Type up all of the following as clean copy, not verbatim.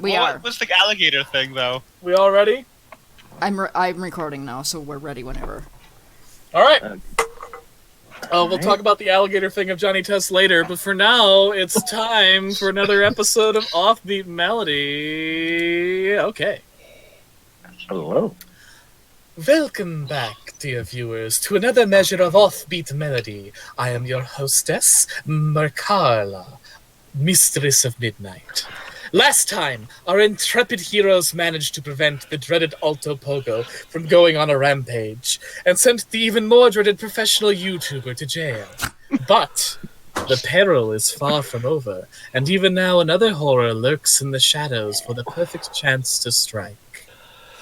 We are. What's the alligator thing, though? We all ready? I'm recording now, so we're ready whenever. All right. We'll Alright. talk about the alligator thing of Johnny Test later, but for now, it's time for another episode of Offbeat Melody. Okay. Hello. Welcome back, dear viewers, to another measure of Offbeat Melody. I am your hostess, Mercarla, Mistress of Midnight. Last time, our intrepid heroes managed to prevent the dreaded Alto Pogo from going on a rampage, and sent the even more dreaded professional YouTuber to jail. But the peril is far from over, and even now another horror lurks in the shadows for the perfect chance to strike.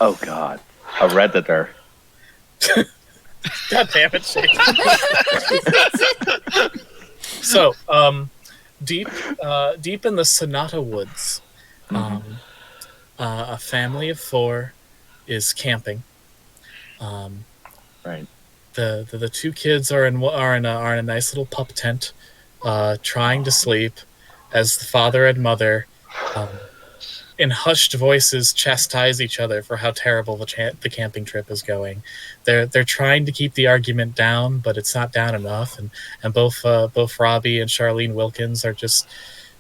Oh God, a Redditor. God damn it, Shane. So, deep in the Sonata Woods, a family of 4 is camping. Right. The 2 kids are in a nice little pup tent, trying to sleep, as the father and mother, in hushed voices, chastise each other for how terrible the camping trip is going. They're trying to keep the argument down, but it's not down enough. And both Robbie and Charlene Wilkins are just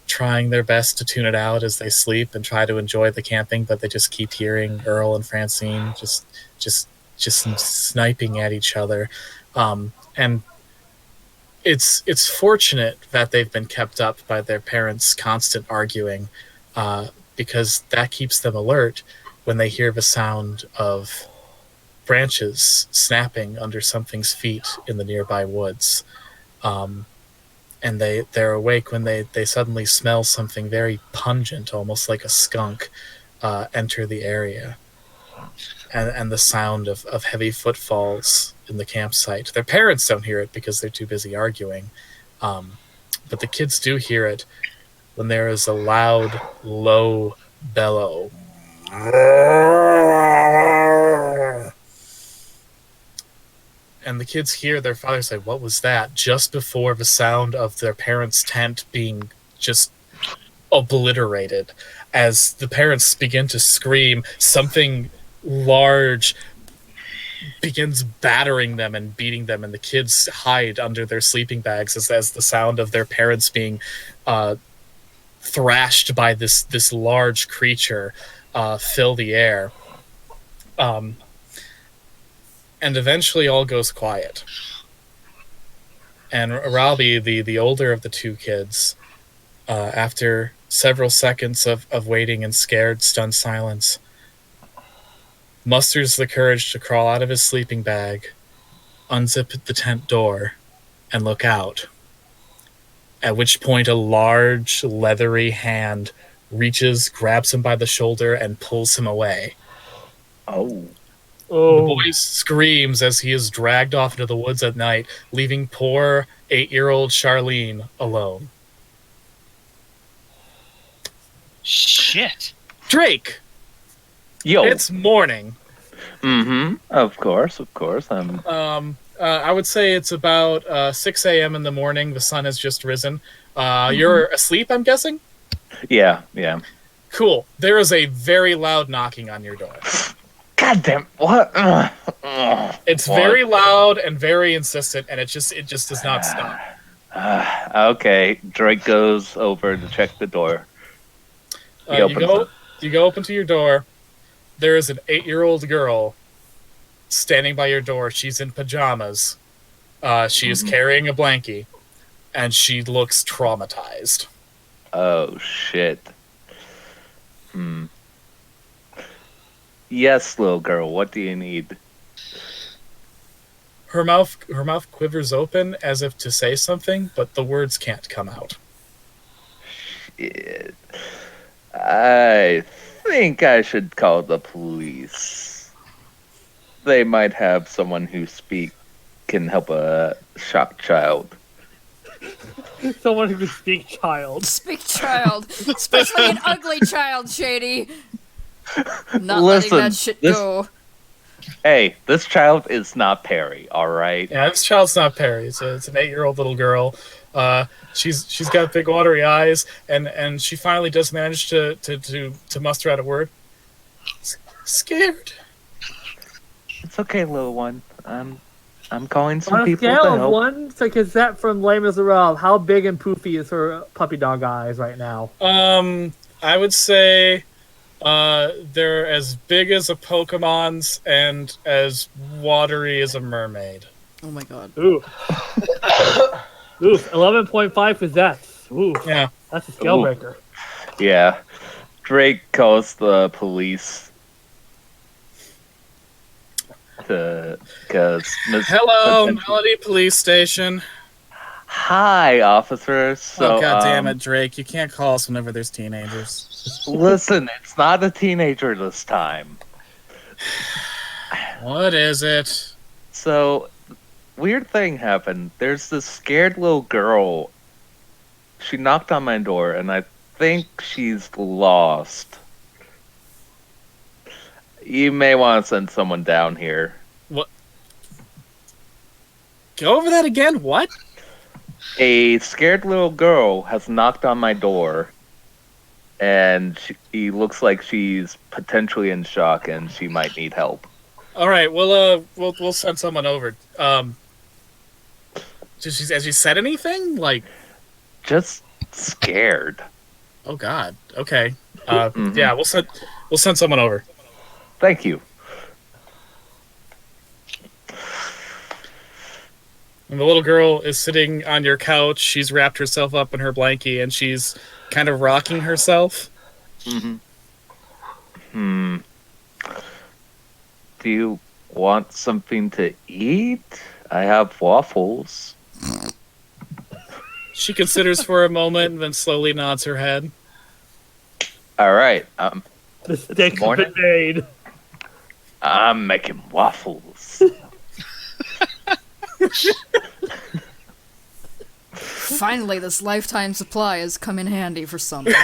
trying their best to tune it out as they sleep and try to enjoy the camping, but they just keep hearing Earl and Francine just sniping at each other. And it's fortunate that they've been kept up by their parents' constant arguing, because that keeps them alert when they hear the sound of branches snapping under something's feet in the nearby woods. And they're awake when they suddenly smell something very pungent, almost like a skunk, enter the area. And the sound of heavy footfalls in the campsite. Their parents don't hear it because they're too busy arguing. But the kids do hear it when there is a loud, low bellow. And the kids hear their father say, "What was that?" just before the sound of their parents' tent being just obliterated. As the parents begin to scream, something large begins battering them and beating them, and the kids hide under their sleeping bags as the sound of their parents being thrashed by this large creature fill the air. And eventually all goes quiet. And Robbie, the older of the 2 kids, after several seconds of waiting in scared, stunned silence, musters the courage to crawl out of his sleeping bag, unzip the tent door, and look out. At which point a large, leathery hand reaches, grabs him by the shoulder, and pulls him away. Oh. The boy screams as he is dragged off into the woods at night, leaving poor 8-year-old Charlene alone. Shit. Drake! Yo. It's morning. Of course. I would say it's about 6 a.m. in the morning. The sun has just risen. You're asleep, I'm guessing? Yeah. Cool. There is a very loud knocking on your door. God damn. What? It's What? very loud and very insistent, and it just does not stop. Okay. Drake goes over to check the door. You go open to your door. There is an 8-year-old girl standing by your door. She's in pajamas. She is carrying a blankie, and she looks traumatized. Oh shit. Yes, little girl. What do you need? Her mouth quivers open as if to say something, but the words can't come out. Shit. I think I should call the police. They might have someone who can help a shocked child. Someone who can speak child. Speak child. Especially an ugly child, Shady. Not Listen, letting that shit go. Hey, this child is not Perry, alright? Yeah, this child's not Perry. It's an 8-year-old little girl. She's got big watery eyes, and she finally does manage to muster out a word. Scared. It's okay, little one. I'm calling some On a people scale to of help. 1 to Cassette from Les Miserables, how big and poofy is her puppy dog eyes right now? I would say they're as big as a Pokemon's and as watery as a mermaid. Oh my god. Ooh. Ooh, 11.5 Cassettes. Ooh, Yeah. that's a scale breaker. Yeah. Drake calls the police because Hello, Melody Police Station. Hi, officers. So, Oh, god damn it, Drake. You can't call us whenever there's teenagers. listen, it's not a teenager this time. What is it? So, weird thing happened. There's this scared little girl. She knocked on my door, and I think she's lost. You may want to send someone down here. What? Go over that again? What? A scared little girl has knocked on my door, and she looks like she's potentially in shock, and she might need help. All right, we'll send someone over. Has she said anything? Like, Just scared. oh god. Okay. Yeah, we'll send someone over. Thank you. And the little girl is sitting on your couch. She's wrapped herself up in her blankie, and she's kind of rocking herself. Do you want something to eat? I have waffles. She considers for a moment and then slowly nods her head. All right. The steak's morning? been made. I'm making waffles. Finally, this lifetime supply has come in handy for something.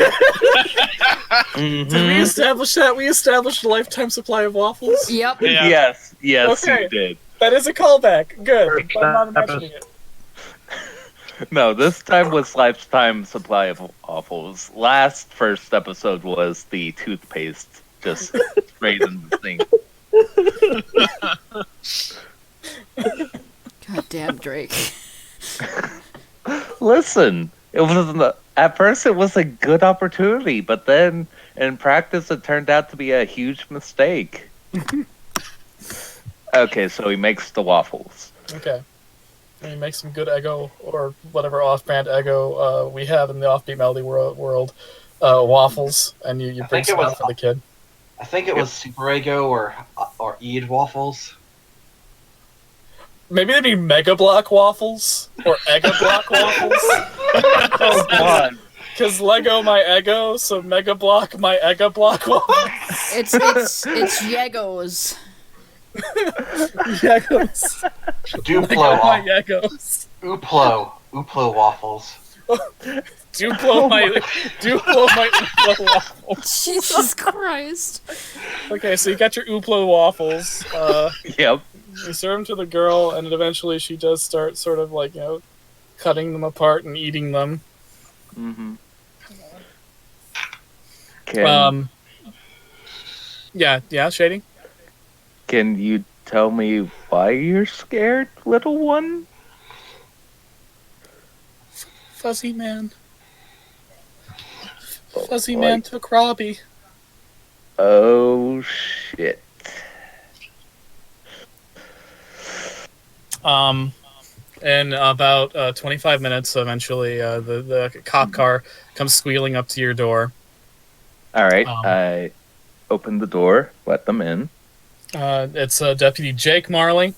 Did we establish that? We established a lifetime supply of waffles? Yep. Yeah. Yes, Okay. you did. That is a callback. Good. I'm not imagining it. No, this time was lifetime supply of waffles. First episode was the toothpaste just sprayed in the sink. God damn, Drake. Listen, at first it was a good opportunity, but then in practice it turned out to be a huge mistake. Okay, so he makes the waffles. Okay. And you make some good Eggo, or whatever off-brand Eggo we have in the Offbeat Melody world, waffles, and you bring think some it was- out for the kid. I think it was Super Ego or Eid waffles. Maybe they be Mega Block waffles, or Eggo Block waffles. Oh god. Because Lego my Eggo, so Mega Block my Eggo Block waffles. It's Yegos. Yeggos. Duplo My waffles. Yeggos. Uplo waffles. Duplo my Uplo waffles. Jesus Christ. Okay, so you got your Uplo waffles. Yep. You serve them to the girl, and eventually she does start sort of like, cutting them apart and eating them. Mm-hmm. Yeah, Shady? Can you tell me why you're scared, little one? Fuzzy Man. Fuzzy Man took Robbie. Oh shit. In about 25 minutes, eventually, the cop car comes squealing up to your door. All right, Um, I open the door, let them in. It's Deputy Jake Marley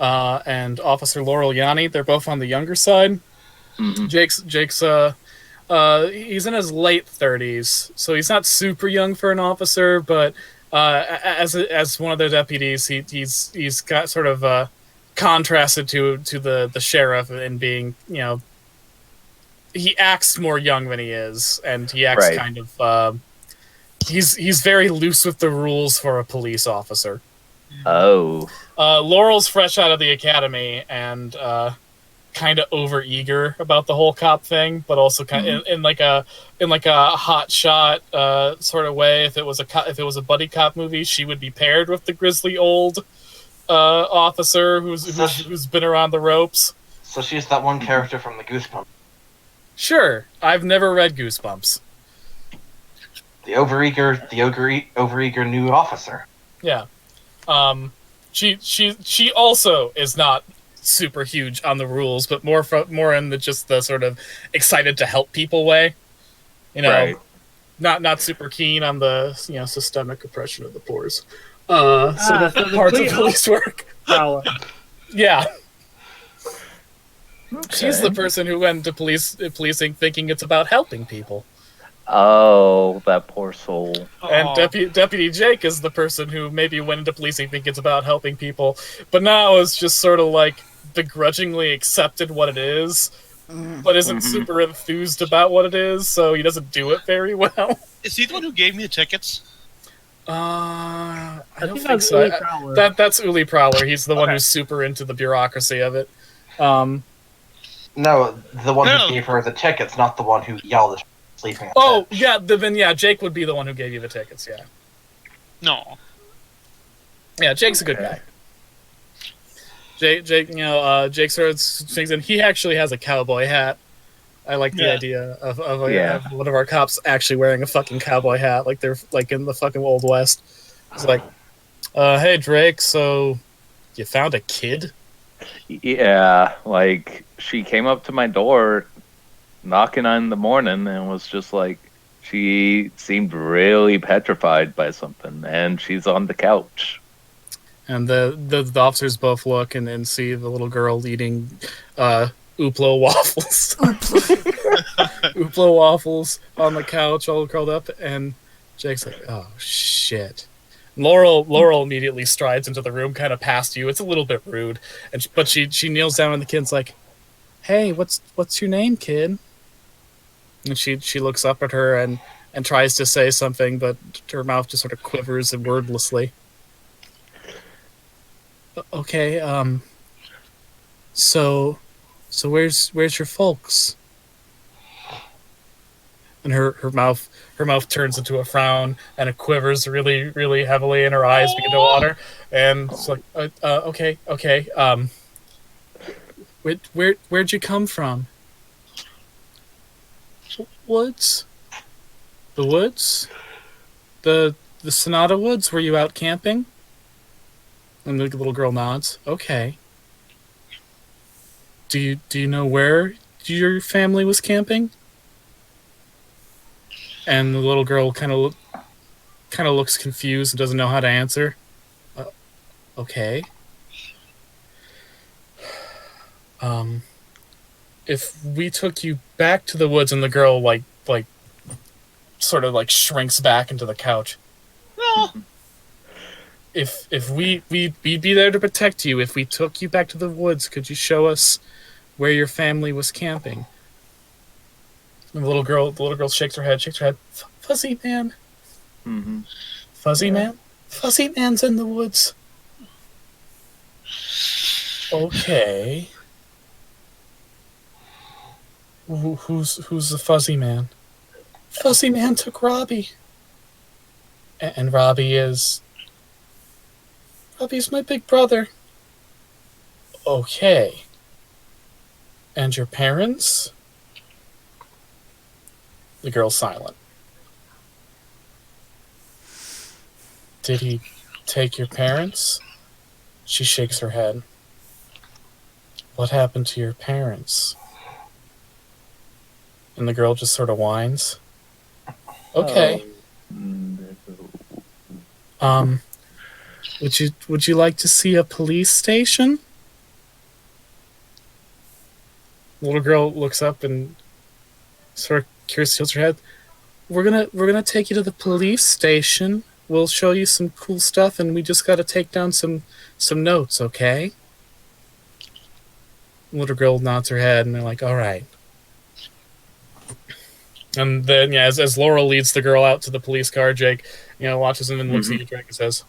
and Officer Laurel Yanni. They're both on the younger side. Mhm. Jake's he's in his late 30s, so he's not super young for an officer, but as one of their deputies, he's got sort of contrasted to the sheriff in being, he acts more young than he is, and he acts Right. kind of he's very loose with the rules for a police officer. Oh. Laurel's fresh out of the academy and kind of overeager about the whole cop thing, but also kind of in like a hot shot sort of way. If it was a buddy cop movie, she would be paired with the grizzly old officer who's been around the ropes. So she's that one character from the Goosebumps. Sure, I've never read Goosebumps. The overeager new officer. Yeah, she also is not super huge on the rules, but more in just the sort of excited to help people way. You know, Right. not super keen on the systemic oppression of the poors. So that's the Parts of complete police work. power. Yeah. Okay. She's the person who went into policing thinking it's about helping people. Oh, that poor soul. And Aw. Deputy Jake is the person who maybe went into policing thinking it's about helping people, but now is just sort of like begrudgingly accepted what it is, but isn't super enthused about what it is, so he doesn't do it very well. Is he the one who gave me the tickets? I don't think think that's so. Uli Prowler. That's Uli Prowler. He's the one Okay. who's super into the bureaucracy of it. No, the one No. who gave her the tickets, not the one who yelled at her sleeping. on Oh, the bench. yeah, then Jake would be the one who gave you the tickets, yeah. No. Yeah, Jake's a good Okay. guy. Jake sort of sings in. He actually has a cowboy hat. I like the Yeah. idea of Yeah. one of our cops actually wearing a fucking cowboy hat, like they're like in the fucking Old West. It's like, hey Drake, so you found a kid? Yeah, like she came up to my door knocking on the morning and was just like, she seemed really petrified by something, and she's on the couch. And the officers both look and see the little girl eating Ooplo waffles. Ooplo waffles on the couch, all curled up, and Jake's like, "Oh shit." Laurel immediately strides into the room, kind of past you. It's a little bit rude, but she kneels down, and the kid's like, "Hey, what's your name, kid?" And she looks up at her and tries to say something, but her mouth just sort of quivers wordlessly. Okay, so where's your folks? And her mouth turns into a frown, and it quivers really, really heavily, and her eyes begin to water. And it's like, okay, where'd you come from? Woods. The woods. The Sonata Woods. Were you out camping? And the little girl nods. Okay. Do you know where your family was camping? And the little girl kind of looks confused and doesn't know how to answer. Okay. If we took you back to the woods, and the girl like sort of like shrinks back into the couch. No. If we'd be there to protect you. If we took you back to the woods, could you show us where your family was camping? And the little girl shakes her head. Fuzzy man. Mm-hmm. Fuzzy man? Fuzzy man's in the woods. Okay. Who's the fuzzy man? Fuzzy man took Robbie. And Robbie's my big brother. Okay. And your parents? The girl's silent. Did he take your parents? She shakes her head. What happened to your parents? And the girl just sort of whines. Okay. Would you like to see a police station? The little girl looks up and sort of curiously tilts her head. We're gonna take you to the police station. We'll show you some cool stuff, and we just gotta take down some notes, okay? The little girl nods her head, and they're like, all right. And then, yeah, as Laurel leads the girl out to the police car, Jake, watches him and looks at you, Drake, and says,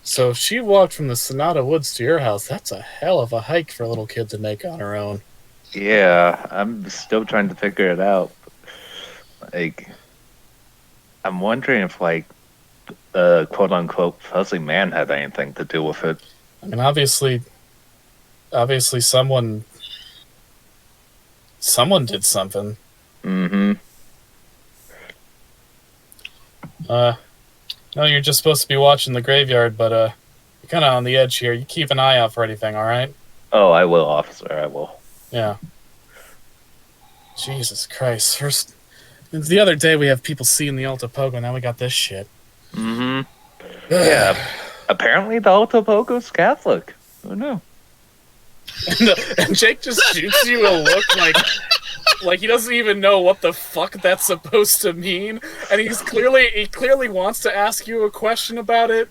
So if she walked from the Sonata Woods to your house, that's a hell of a hike for a little kid to make on her own. Yeah, I'm still trying to figure it out. Like, I'm wondering if, like, the quote-unquote fuzzy man had anything to do with it. I mean, obviously someone did something. Mm-hmm. No, you're just supposed to be watching the graveyard, but you're kind of on the edge here. You keep an eye out for anything, all right? Oh, I will, officer, I will. Yeah. Jesus Christ. First, the other day we have people seeing the Alta Pogo, now we got this shit. Mm-hmm. Yeah, apparently the Alto Pogo's Catholic. Who knew? And Jake just shoots you a look like he doesn't even know what the fuck that's supposed to mean, and he clearly wants to ask you a question about it,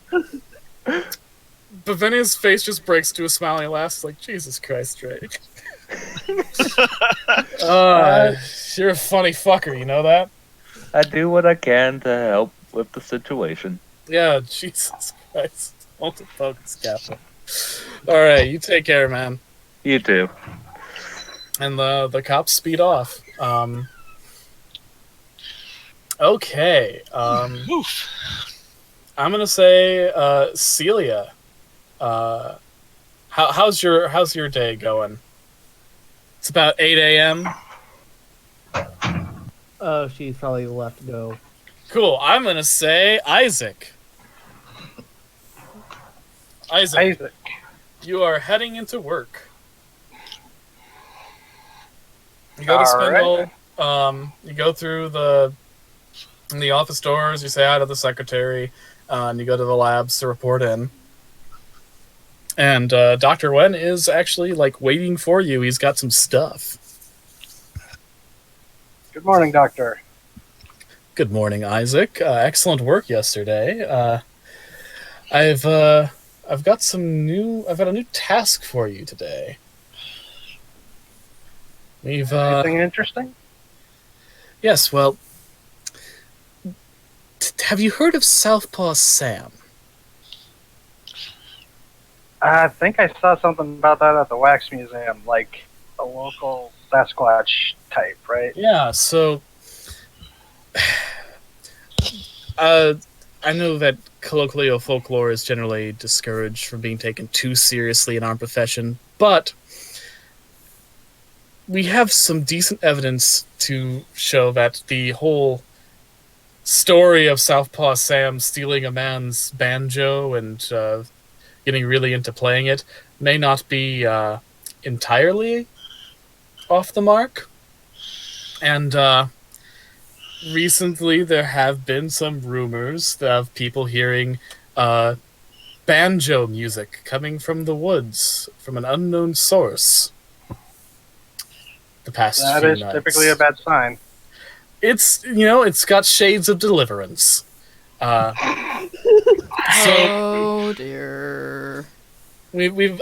but then his face just breaks to a smile and he laughs like, Jesus Christ, Drake. You're a funny fucker, you know that? I do what I can to help with the situation. Yeah, Jesus Christ. Alta Pogo's Catholic. Alright, you take care, man. You too. And the cops speed off. Okay. Oof. I'm gonna say, Celia. How's your day going? It's about 8 a.m. Oh, she's probably left to go. Cool. I'm gonna say Isaac. Isaac, you are heading into work. You go to Spindle. You go through the office doors. You say hi to the secretary, and you go to the labs to report in. And Dr. Wen is actually like waiting for you. He's got some stuff. Good morning, Doctor. Good morning, Isaac. Excellent work yesterday. I've got a new task for you today. Anything interesting? Yes, well, have you heard of Southpaw Sam? I think I saw something about that at the Wax Museum, like a local Sasquatch type, right? Yeah, so I know that colloquial folklore is generally discouraged from being taken too seriously in our profession, but we have some decent evidence to show that the whole story of Southpaw Sam stealing a man's banjo and getting really into playing it may not be entirely off the mark. And recently there have been some rumors of people hearing banjo music coming from the woods from an unknown source. The past That few is nights. typically a bad sign. It's got shades of deliverance. Oh dear.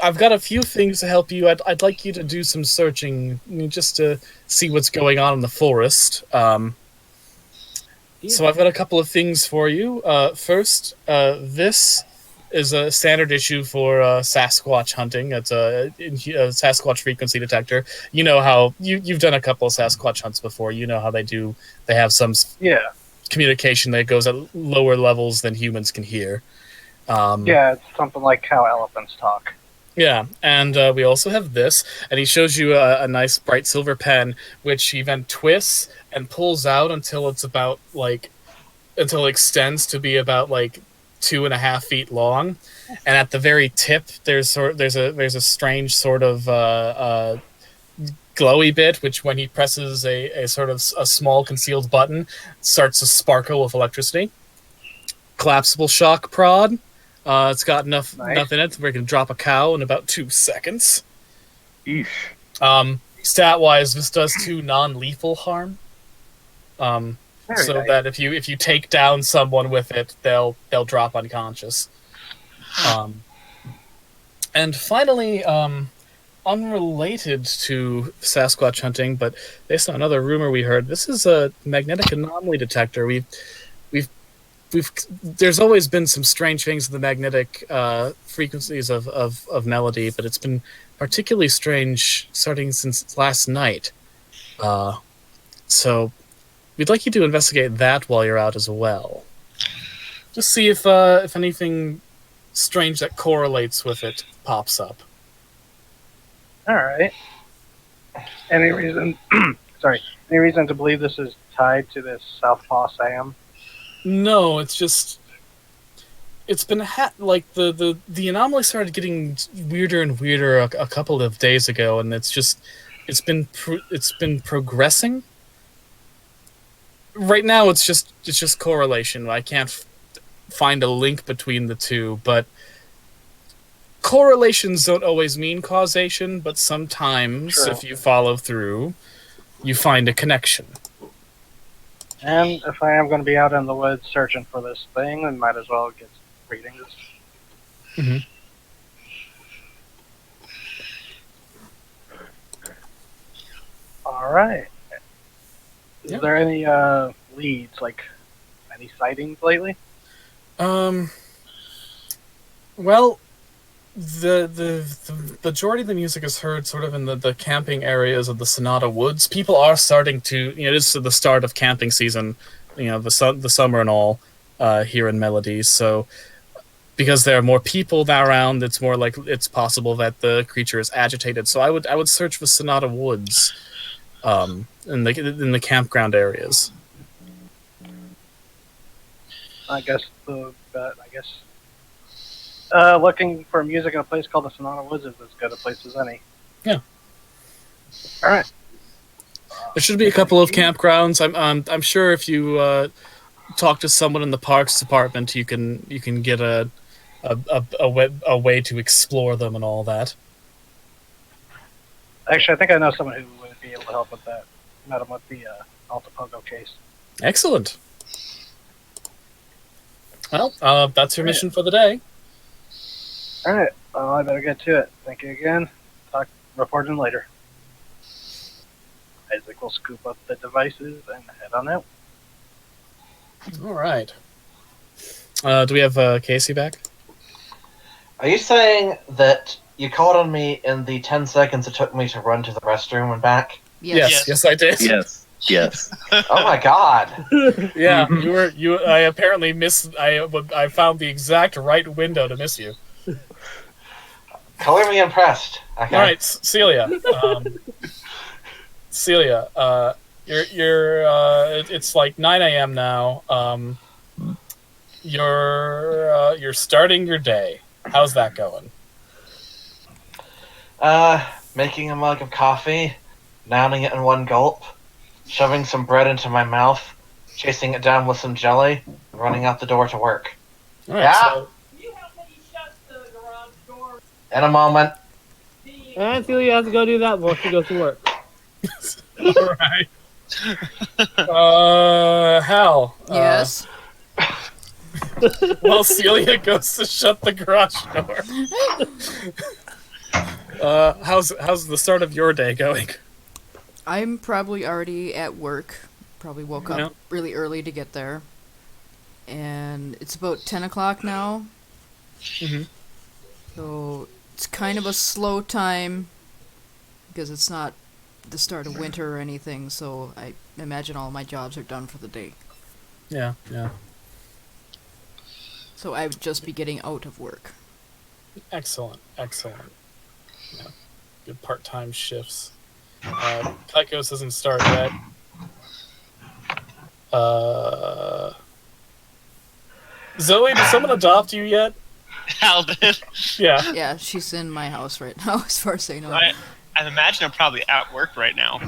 I've got a few things to help you. I'd like you to do some searching just to see what's going on in the forest. So I've got a couple of things for you. First, this is a standard issue for Sasquatch hunting. It's a Sasquatch frequency detector. You know how you've done a couple of Sasquatch hunts before. You know how they do. They have some communication that goes at lower levels than humans can hear. Yeah, it's something like how elephants talk. Yeah, and we also have this, and he shows you a nice bright silver pen, which he then twists and pulls out until it extends to be about 2.5 feet long, and at the very tip there's a strange sort of glowy bit, which when he presses a sort of a small concealed button starts to sparkle with electricity. Collapsible shock prod. It's got enough in it where you can drop a cow in about 2 seconds. Eesh. Stat wise, this does 2 non-lethal harm. Very nice. That if you take down someone with it, they'll drop unconscious. And finally, unrelated to Sasquatch hunting, but based on another rumor we heard, this is a magnetic anomaly detector. We've there's always been some strange things in the magnetic frequencies of melody, but it's been particularly strange starting since last night. So we'd like you to investigate that while you're out as well. Just see if anything strange that correlates with it pops up. All right. Any reason? Sorry. Any reason to believe this is tied to this Southpaw Sam? No, it's just it's been like the anomaly started getting weirder and weirder a couple of days ago, and it's been progressing. Right now, it's just correlation. I can't find a link between the two, but correlations don't always mean causation. But sometimes, True. if you follow through, you find a connection. And if I am going to be out in the woods searching for this thing, then might as well get reading this. Mm-hmm. All right. Is Yep. there any leads, like any sightings lately? Well, the majority of the music is heard sort of in the camping areas of the Sonata Woods. People are starting to, this is the start of camping season, the summer and all, here in Melodies. So because there are more people around, it's more like it's possible that the creature is agitated. So I would search for Sonata Woods, in the campground areas. I guess looking for music in a place called the Sonata Woods is as good a place as any. Yeah. All right. There should be a couple of campgrounds. I'm sure if you talk to someone in the parks department, you can get a way to explore them and all that. Actually, I think I know someone who would be able to help with that. Met him with the Altapogo case. Excellent. Well, that's your mission for the day. All right. Well, I better get to it. Thank you again. Report in later. Isaac will scoop up the devices and head on out. All right. Do we have Casey back? Are you saying that you called on me in the 10 seconds it took me to run to the restroom and back? Yes, I did. Yes. Oh my god. Yeah, you. I apparently missed. I found the exact right window to miss you. Color me impressed. Okay. All right, Celia. Celia, it's like 9 a.m. now. You're starting your day. How's that going? Making a mug of coffee, downing it in one gulp, shoving some bread into my mouth, chasing it down with some jelly, and running out the door to work. All right, Yeah. so You help me shut the garage door. In a moment. And Celia has to go do that before she goes to work. all right. Hal. Yes. Well, Celia goes to shut the garage door. How's the start of your day going? I'm probably already at work. Probably woke up Yeah. really early to get there. And it's about 10 o'clock now. Mm-hmm. So it's kind of a slow time because it's not the start of winter or anything. So I imagine all my jobs are done for the day. Yeah. So I would just be getting out of work. Excellent. Yeah. Good part-time shifts. Tychos doesn't start yet. Zoe, did someone adopt you yet? Hal did. Yeah. Yeah, she's in my house right now, as far as I know. I imagine I'm probably at work right now.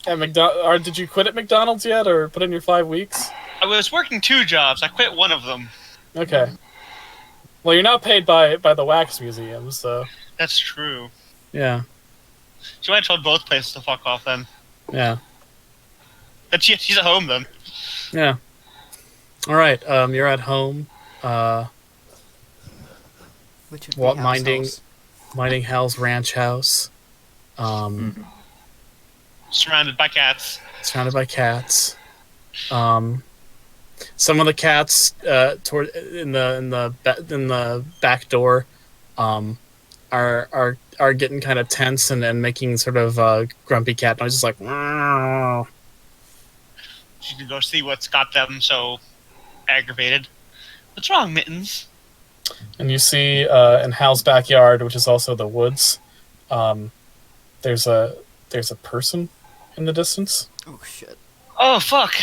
At did you quit at McDonald's yet, or put in your 5 weeks? I was working 2 jobs. I quit one of them. Okay. Well, you're not paid by the Wax Museum, so That's true. yeah. She might have told both places to fuck off then. Yeah. But she's at home then. Yeah. All right. You're at home. Which would be Hal's house. Minding Hal's ranch house. Surrounded by cats. Surrounded by cats. Some of the cats toward in the back door are getting kind of tense and making sort of grumpy cat noises like. "Meow." She can go see what's got them so aggravated. What's wrong, Mittens? And you see in Hal's backyard, which is also the woods, there's a person in the distance. Oh shit. Oh, fuck.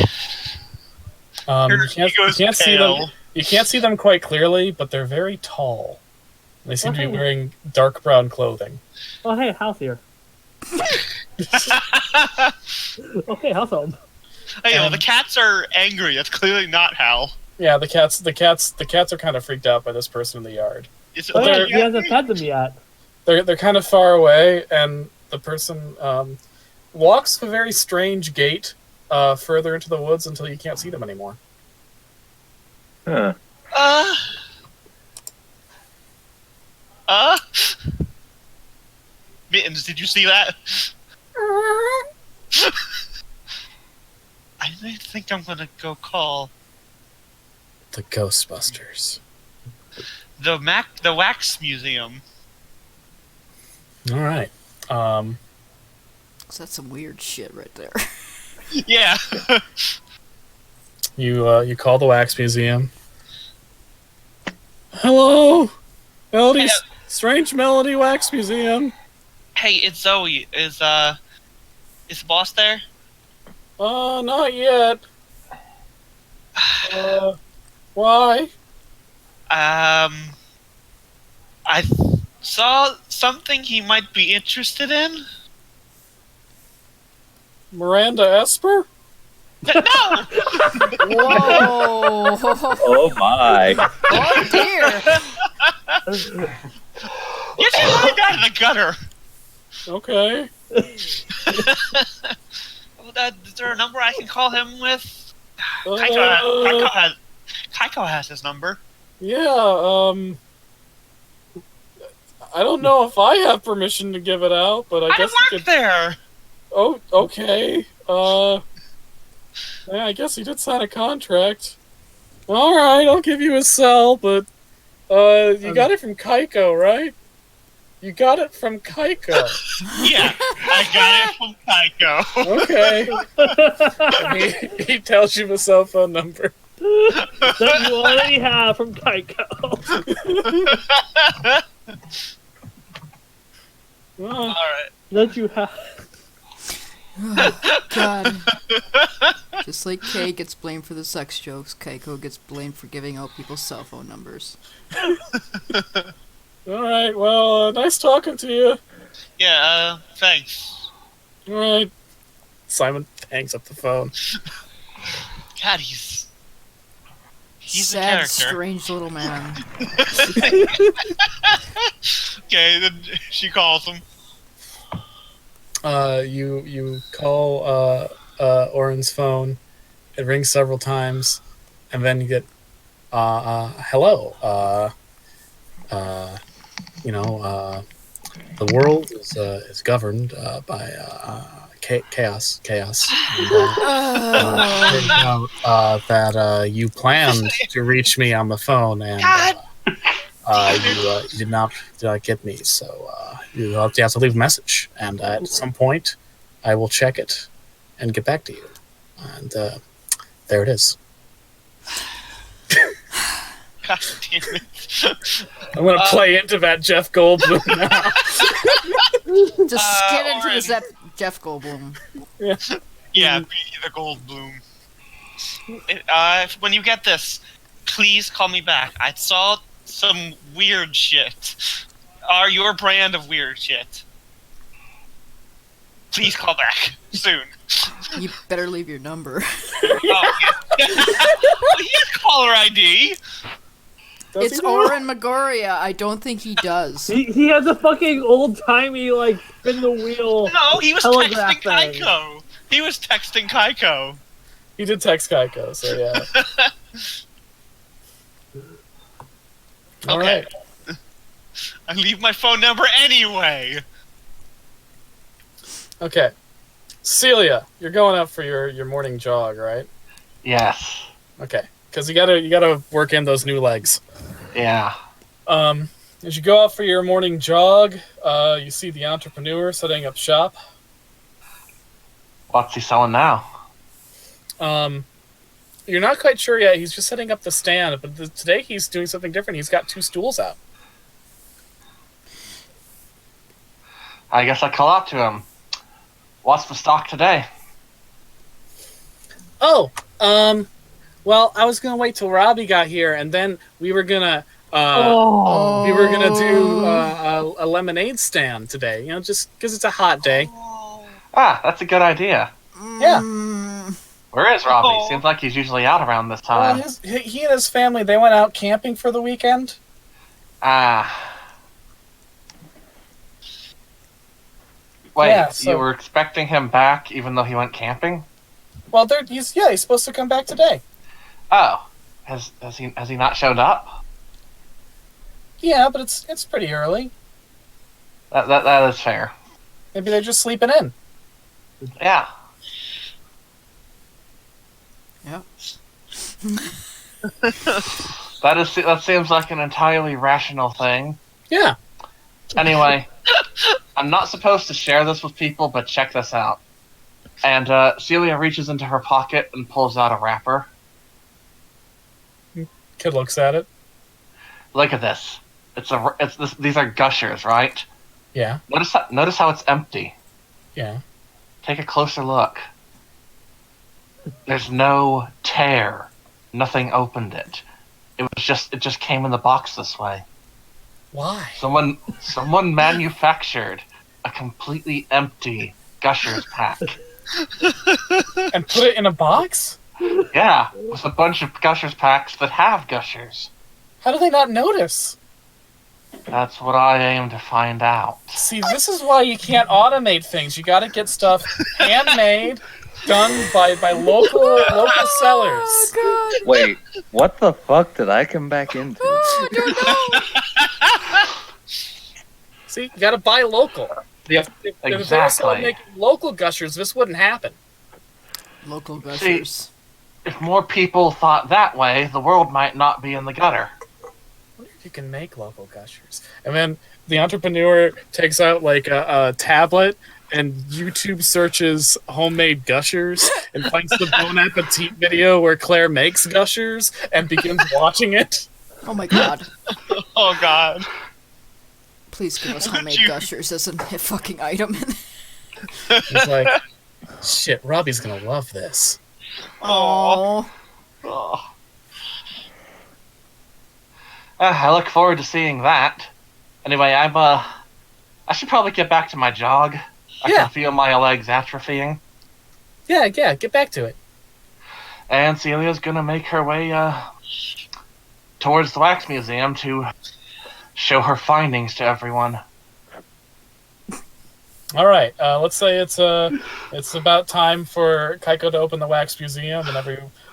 You can't see them. pale. You can't see them quite clearly, but they're very tall. They seem to be Okay. wearing dark brown clothing. Oh, hey, Hal's here. Okay, Hal's home. Hey, the cats are angry. That's clearly not Hal. Yeah, the cats are kind of freaked out by this person in the yard. Is it Oh, yeah, they're- he hasn't fed them yet. They're kind of far away, and the person walks a very strange gait further into the woods until you can't see them anymore. Huh. Mittens, did you see that? I think I'm gonna go call The Ghostbusters. the Wax Museum. All right. So that's some weird shit right there. Yeah. You call the Wax Museum. Hello, Melody, Strange Melody Wax Museum. Hey, it's Zoe. Is the boss there? Not yet. Why? I saw something he might be interested in. Miranda Esper? No! Whoa! Oh my! Oh dear! Get your mind out of the gutter! Okay. Is there a number I can call him with? Uh, Kaiko has his number. Yeah, I don't know if I have permission to give it out, but I I guess you work could. there! Oh, okay. Yeah, I guess he did sign a contract. Alright, I'll give you his cell, but, you got it from Kaiko, right? You got it from Kaiko. Yeah, I got it from Kaiko. Okay. he tells you the cell phone number. That you already have from Kaiko. Well, Alright. That you have. God. Just like Kay gets blamed for the sex jokes, Keiko gets blamed for giving out people's cell phone numbers. alright, well, nice talking to you. Yeah, thanks. Alright. Simon hangs up the phone. God, he's a Sad, character. strange little man. Okay, then she calls him. You call Oren's phone. It rings several times, and then you get hello. The world is governed by chaos. And, turned out that you planned to reach me on the phone, and you did not get me. So you have to leave a message, and at some point, I will check it and get back to you. And there it is. God damn it. I'm gonna play into that Jeff Goldblum now. Just get into Oren. this Jeff Goldblum. Yeah, be the Goldblum. When you get this, please call me back. I saw some weird shit. Or your brand of weird shit. Please call back. Soon. You better leave your number. Oh, yeah. Well, he has caller ID. Does It's he know? Oren Magoria. I don't think he does. He has a fucking old timey like spin the wheel. No, he was Telegraph texting thing. Kaiko. He was texting Kaiko. He did text Kaiko, so yeah. All Okay. right. I leave my phone number anyway. Okay. Celia, you're going out for your morning jog, right? Yes. Okay, because you gotta work in those new legs. Yeah. As you go out for your morning jog, you see the entrepreneur setting up shop. What's he selling now? You're not quite sure yet. He's just setting up the stand, but today he's doing something different. He's got 2 stools out. I guess I call out to him. What's the stock today? Oh, well, I was gonna wait till Robbie got here, and then we were gonna do a lemonade stand today. Just because it's a hot day. Ah, that's a good idea. Yeah. Where is Robbie? Oh. Seems like he's usually out around this Well, time. he and his family, they went out camping for the weekend. Ah. Wait, Yeah, so- you were expecting him back even though he went camping? Well, he's supposed to come back today. Oh. Has he not showed up? Yeah, but it's pretty early. That is fair. Maybe they're just sleeping in. Yeah. Yep. That seems like an entirely rational thing. Yeah. Anyway, I'm not supposed to share this with people, but check this out. And Celia reaches into her pocket and pulls out a wrapper. Kid looks at it. Look at this. These are gushers, right? Yeah. Notice how it's empty. Yeah. Take a closer look. There's no tear. Nothing opened it. It just came in the box this way. Why? Someone manufactured a completely empty gushers pack. And put it in a box? Yeah, with a bunch of gushers packs that have gushers. How do they not notice? That's what I aim to find out. See, this is why you can't automate things. You got to get stuff handmade, done by local sellers. Wait, what the fuck did I come back into? See, you got to buy local. Yep, If they were exactly. making local gushers, this wouldn't happen. Local gushers. If more people thought that way, the world might not be in the gutter. I wonder if you can make local gushers. And then the entrepreneur takes out like a tablet and YouTube searches homemade gushers and finds the Bon Appetit video where Claire makes gushers and begins watching it. Oh my god. Oh god. Please give us Would homemade you- gushers as a fucking item. He's like, shit, Robbie's gonna love this. Oh. Oh. I look forward to seeing that. Anyway, I should probably get back to my jog. I Yeah. can feel my legs atrophying. Yeah, get back to it. And Celia's gonna make her way towards the wax museum to show her findings to everyone. All right, let's say it's about time for Kaiko to open the wax museum, and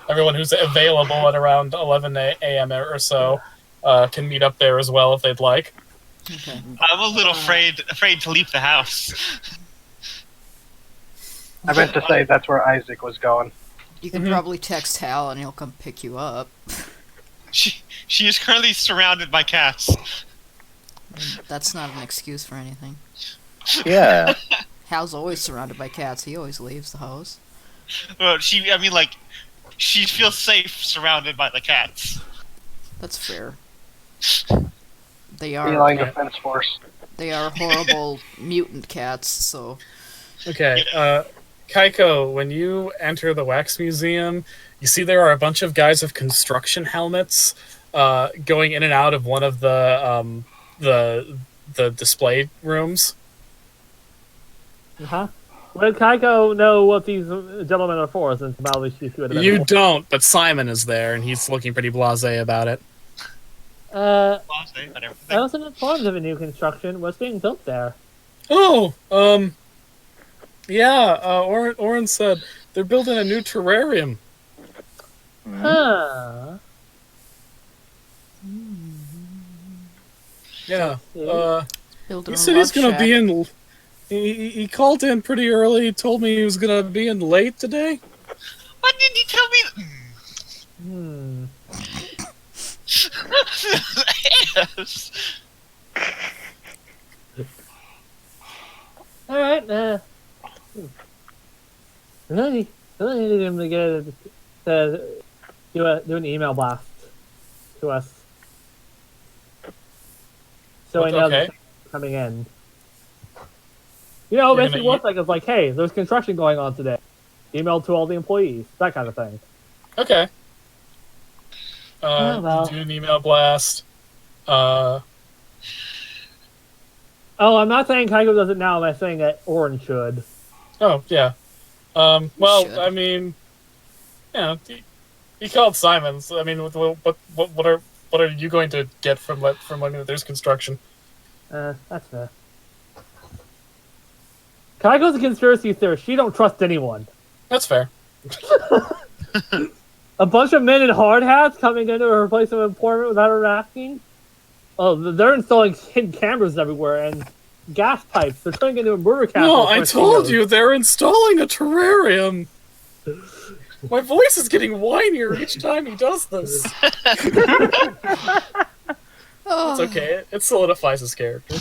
everyone who's available at around 11 a.m. or so can meet up there as well if they'd like. Okay. I'm a little afraid to leave the house. I meant to say that's where Isaac was going. You can probably text Hal and he'll come pick you up. She is currently surrounded by cats. That's not an excuse for anything. Yeah. Hal's always surrounded by cats. He always leaves the house. Well, she feels safe surrounded by the cats. That's fair. They Feline are Defense Force. horrible mutant cats, so Okay, Kaiko, when you enter the wax museum, you see there are a bunch of guys with construction helmets going in and out of one of the display rooms. Huh? Let Kaiko know what these gentlemen are for, since probably she would have You don't, but Simon is there, and he's looking pretty blasé about it. But I everything. wasn't informed of a new construction. What's being built there? Oh, yeah, Oren said they're building a new terrarium. Huh. Yeah, building he a said he's love gonna shack. be in. He called in pretty early. Told me he was gonna be in late today. Why didn't he tell me? Yes. All right. Really need him to get to do an email blast to us, so I know Okay. that they're coming in. You know, You're basically gonna what's like it's like, hey, there's construction going on today. Email to all the employees, that kind of thing. Okay. Oh, well. Do an email blast. Oh, I'm not saying Kaiko does it now. I'm saying that Orin should. Oh yeah. Well, Should. I mean, yeah, he called Simons. I mean, what are you going to get from learning that there's construction? That's fair. Kaiko's a conspiracy theorist. She don't trust anyone. That's fair. A bunch of men in hard hats coming into her place of employment without her asking. Oh, they're installing hidden cameras everywhere and gas pipes. They're turning into a murder castle. No, I told you they're installing a terrarium. My voice is getting whinier each time he does this. Oh. It's okay. It solidifies his character.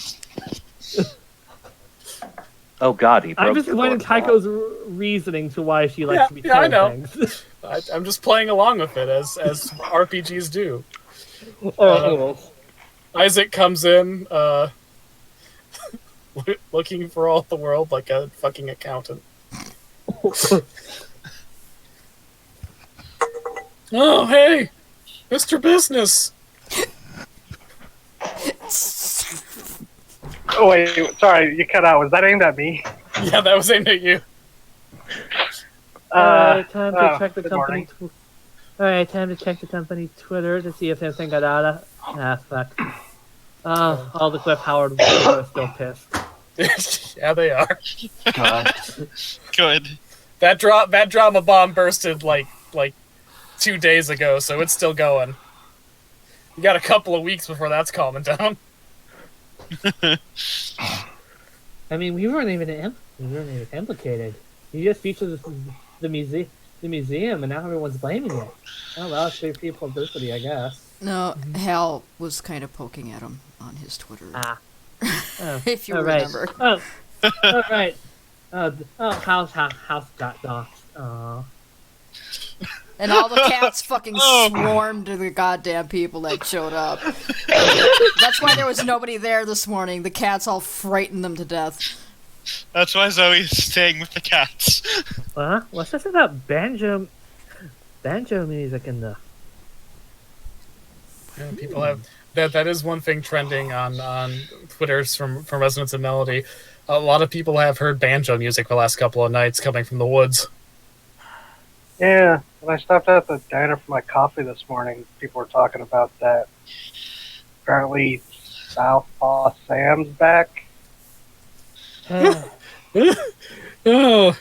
Oh God, he broke I'm just the explaining fourth wall. Kaiko's reasoning to why she likes to be I told know. things. I'm just playing along with it as RPGs do. Isaac comes in, looking for all the world like a fucking accountant. Oh, hey, Mr. Business. Oh wait, sorry, you cut out. Was that aimed at me? Yeah, that was aimed at you. Time to check the good company. morning. Alright, time to check the company Twitter to see if anything got out of. Ah, fuck. All the Cliff Howard people are still pissed. Yeah, they are. God. Good. That drama bomb bursted like 2 days ago, so it's still going. You got a couple of weeks before that's calming down. I mean, we weren't even implicated. You just featured the museum, and now everyone's blaming it. Oh well, it's free publicity, I guess. No, Hal was kind of poking at him on his Twitter. Ah. Oh, If you all right. remember. Oh, all right. House got doxxed. Aw. And all the cats fucking Oh. swarmed to the goddamn people that showed up. That's why there was nobody there this morning. The cats all frightened them to death. That's why Zoe's staying with the cats. What's this about banjo music in the? Yeah, people have that is one thing trending on Twitter's from Resonance and Melody. A lot of people have heard banjo music the last couple of nights coming from the woods. Yeah, when I stopped at the diner for my coffee this morning, people were talking about that. Apparently, Southpaw Sam's back. Oh,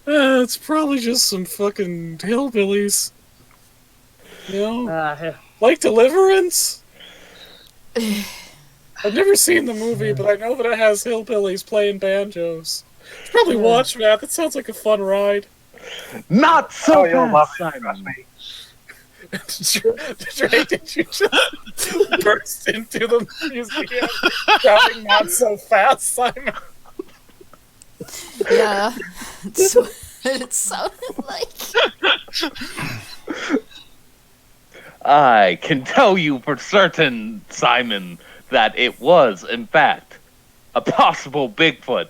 it's probably just some fucking hillbillies. You know, like Deliverance. I've never seen the movie, but I know that it has hillbillies playing banjos. Probably watch that. That sounds like a fun ride. Not so Oh, you'll love fast, it, trust Simon. me. Drake, did you just burst into the museum shouting "Not so fast, Simon"? Yeah. It sounded like. I can tell you for certain, Simon, that it was, in fact, a possible Bigfoot.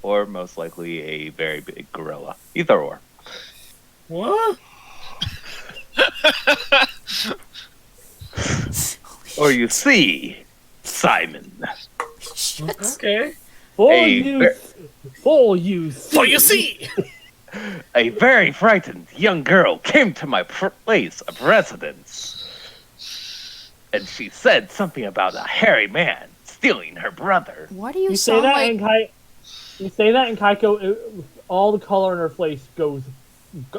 Or most likely a very big gorilla. Either or. What? Or you see, Simon. Okay. Full use. So you see. A very frightened young girl came to my place of residence. And she said something about a hairy man stealing her brother. Why do you, You say sound that, like... you say that, and Kaiko, all the color in her face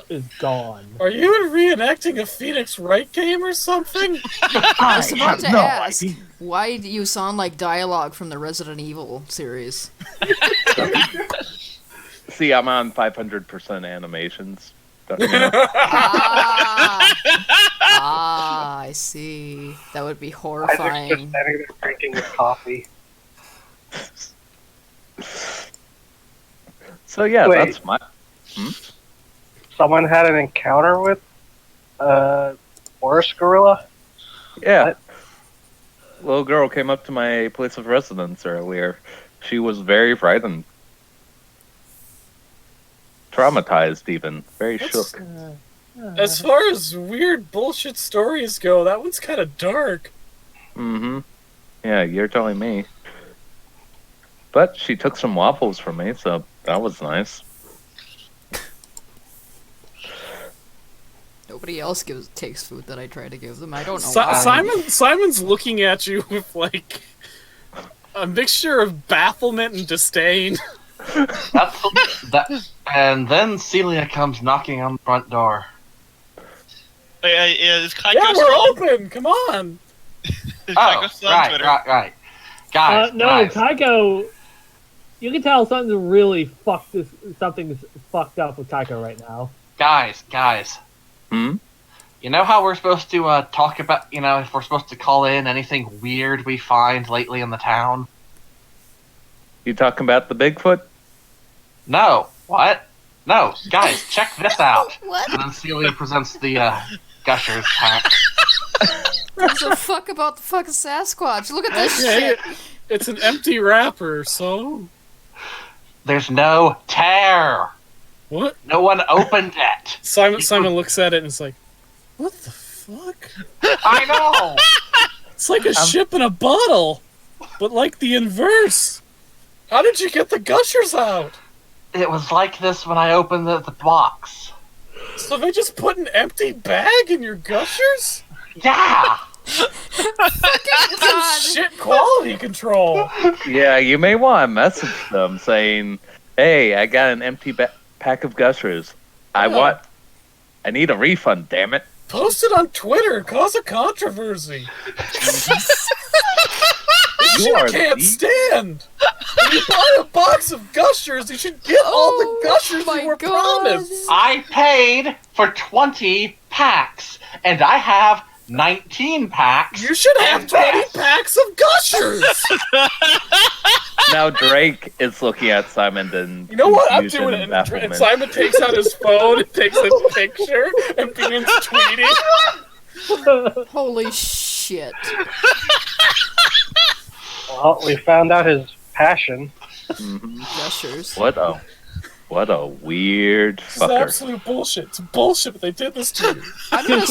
is gone. Are you reenacting a Phoenix Wright game or something? I was about to no ask, idea. why do you sound like dialogue from the Resident Evil series? See, I'm on 500% animations. Don't you know? Ah, I see. That would be Isaac's just horrifying. standing there drinking his coffee. So yeah, Wait. that's my. Someone had an encounter with a forest gorilla? Yeah. What? Little girl came up to my place of residence earlier. She was very frightened. Traumatized, even. Very That's- shook. As far as weird bullshit stories go, that one's kind of dark. Mm-hmm. Yeah, you're telling me. But she took some waffles from me, so that was nice. Nobody else takes food that I try to give them. I don't know Si- why. Simon's looking at you with like a mixture of bafflement and disdain. And then Celia comes knocking on the front door. Is Kaiko Yeah, still on? we're open. Come on. Is Oh, Kaiko still on Twitter? right. Guys, No, guys. Tycho. You can tell something's really something's fucked up with Tycho right now. Guys. Hmm? You know how we're supposed to talk about, if we're supposed to call in anything weird we find lately in the town? You talking about the Bigfoot? No. What? No. Guys, check this out. What? And then Celia presents the Gushers pack. Gives a fuck about the fucking Sasquatch? Look at this Okay, shit. it's an empty wrapper, so There's no tear. what? No one opened it. Simon looks at it and is like, "What the fuck?" I know. It's like a ship in a bottle, but like the inverse. How did you get the gushers out? It was like this when I opened the box. So they just put an empty bag in your gushers? Yeah. God. Shit quality control. Yeah, you may want to message them saying, "Hey, I got an empty pack of Gushers. I need a refund, damn it." Post it on Twitter. Cause a controversy. This You are shit can't the- stand. When you buy a box of gushers, you should get all the gushers my you were God. promised. I paid for 20 packs, and I have 19 packs. You should have and 20 this. packs of gushers. Now Drake is looking at Simon and You know what? I'm confusion doing it. and And bafflement. Simon takes out his phone and takes a picture and begins tweeting. Holy shit. Well, we found out his passion. Mhm. Gushers. What a weird It's fucker. absolute bullshit. It's bullshit, but they did this to you. I'm gonna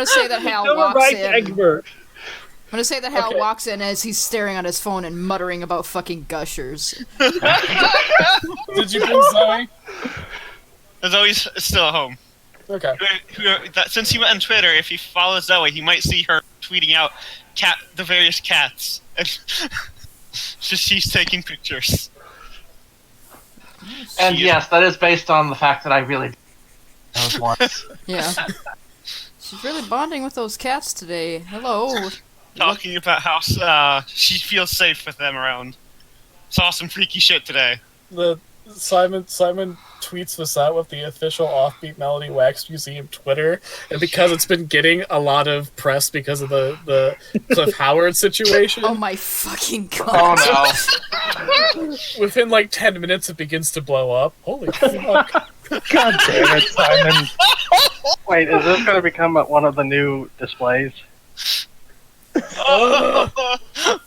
say that Hal Human walks rights in. expert. I'm gonna say that Hal Okay. walks in as he's staring at his phone and muttering about fucking gushers. Did you bring Zoe? Zoe's still at home. Okay. Since he went on Twitter, if he follows Zoe, he might see her tweeting out the various cats. Just she's taking pictures. And She- yes, that is based on the fact that I really those ones. Yeah. She's really bonding with those cats today. Hello. talking about how she feels safe with them around. Saw some freaky shit today. The Simon tweets this out with the official Offbeat Melody Wax Museum Twitter, and because it's been getting a lot of press because of the Cliff Howard situation, Oh my fucking god. Oh no. within like 10 minutes it begins to blow up. Holy fuck. God damn it, Simon. Wait, is this going to become one of the new displays?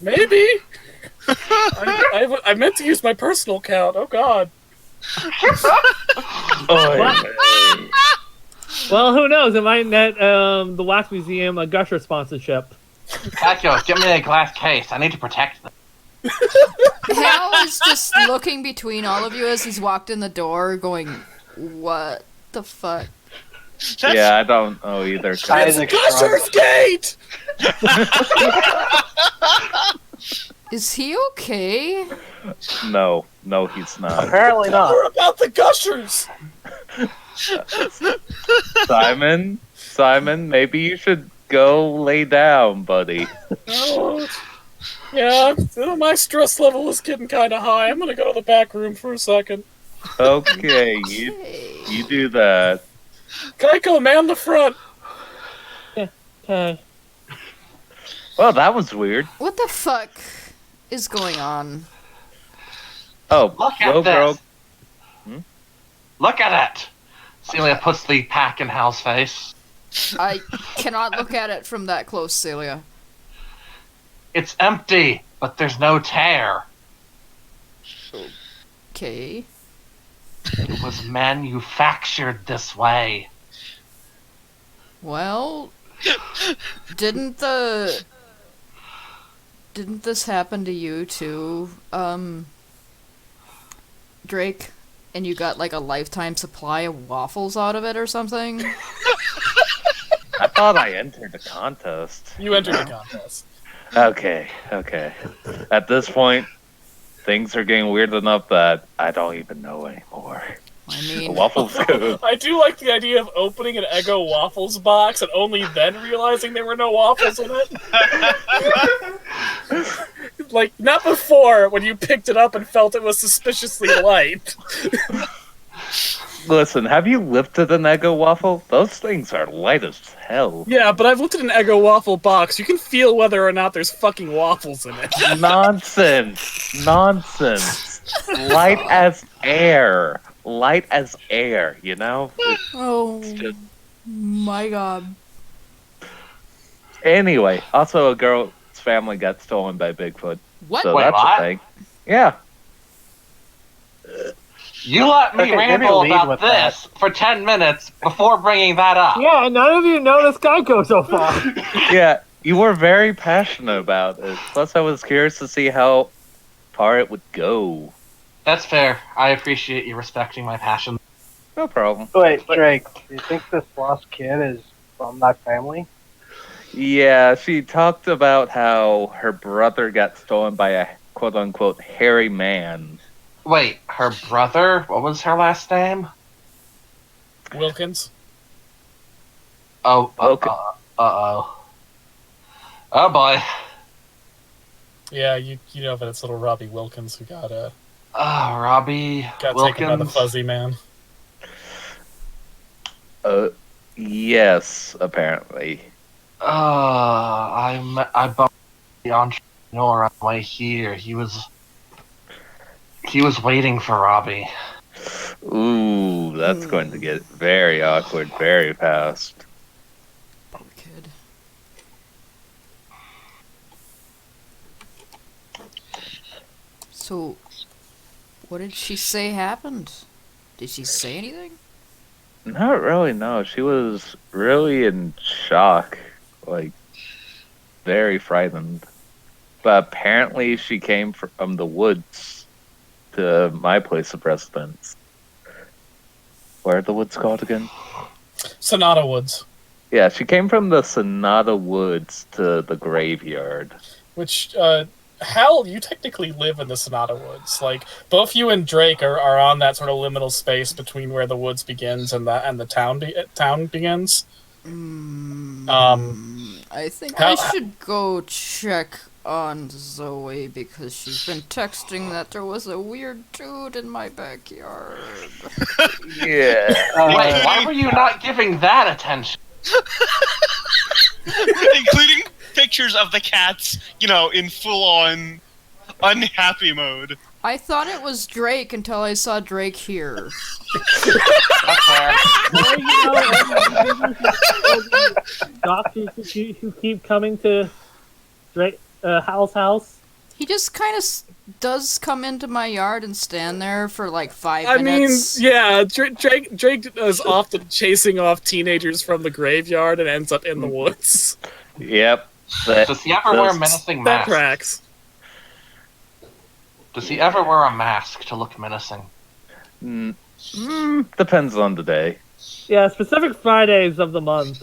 Maybe. I meant to use my personal account. Oh god. Well, who knows? It might net the Wax Museum a Gusher sponsorship. Kakyo, give me a glass case. I need to protect them. Hal is just looking between all of you as he's walked in the door, going, "What the fuck?" Yeah, I don't know either. Isaac Gusher's Gate! Is he okay? No, he's not. Apparently not. We're about the Gushers! Simon, maybe you should go lay down, buddy. Oh, yeah, my stress level is getting kind of high. I'm gonna go to the back room for a second. Okay, Okay. you do that. Kaiko, man the front! Okay. Well, that was weird. What the fuck is going on? Oh, Look at little girl. this. Look at it. Celia puts the pack in Hal's face. I cannot look at it from that close, Celia. It's empty, but there's no tear. Okay. It was manufactured this way. Well, didn't this happen to you too, Drake? And you got like a lifetime supply of waffles out of it or something? I thought I entered the contest. You entered the contest. Okay. At this point, things are getting weird enough that I don't even know anymore. I mean, Waffles good. I do like the idea of opening an Eggo Waffles box and only then realizing there were no waffles in it. Like, not before, when you picked it up and felt it was suspiciously light. Listen, have you lifted an Eggo waffle? Those things are light as hell. Yeah, but I've looked at an Eggo Waffle box. You can feel whether or not there's fucking waffles in it. Nonsense. Light as air. Light as air, you know? oh just- my god. Anyway, also a girl's family got stolen by Bigfoot. What? So Wait, that's what? a thing. Yeah. You let me Okay, maybe ramble lead about with this for 10 minutes before bringing that up. Yeah, none of you know this Geico so far. Yeah, you were very passionate about it. Plus, I was curious to see how far it would go. That's fair. I appreciate you respecting my passion. No problem. Wait, Drake, do you think this lost kid is from that family? Yeah, she talked about how her brother got stolen by a quote-unquote hairy man. Wait, her brother? What was her last name? Wilkins? Oh, Okay. uh-oh. Oh boy. Yeah, you know that it's little Robbie Wilkins who got Robbie taken Wilkins. by the fuzzy man. Yes, apparently. I bumped the entrepreneur on the way here. He was waiting for Robbie. Ooh, that's going to get very awkward very fast. Poor kid. So, what did she say happened? Did she say anything? Not really, no. She was really in shock. Like, very frightened. But apparently she came from the woods to my place of residence. Where are the woods called again? Sonata Woods. Yeah, she came from the Sonata Woods to the graveyard. Which, Hal, you technically live in the Sonata Woods. Like, both you and Drake are on that sort of liminal space between where the woods begins and the town begins. I think How- I should go check on Zoe because she's been texting that there was a weird dude in my backyard. Yeah. Wait, why were you not giving that attention? Including pictures of the cats, in full-on unhappy mode. I thought it was Drake until I saw Drake here. That's fair. Well, doctors who keep coming to Drake, Hal's house. He just kind of does come into my yard and stand there for like 5 I mean, minutes. yeah, Drake is often chasing off teenagers from the graveyard and ends up in the woods. Yep. Does he ever wear a menacing That mask? tracks. Does he ever wear a mask to look menacing? Depends on the day. Yeah, specific Fridays of the month.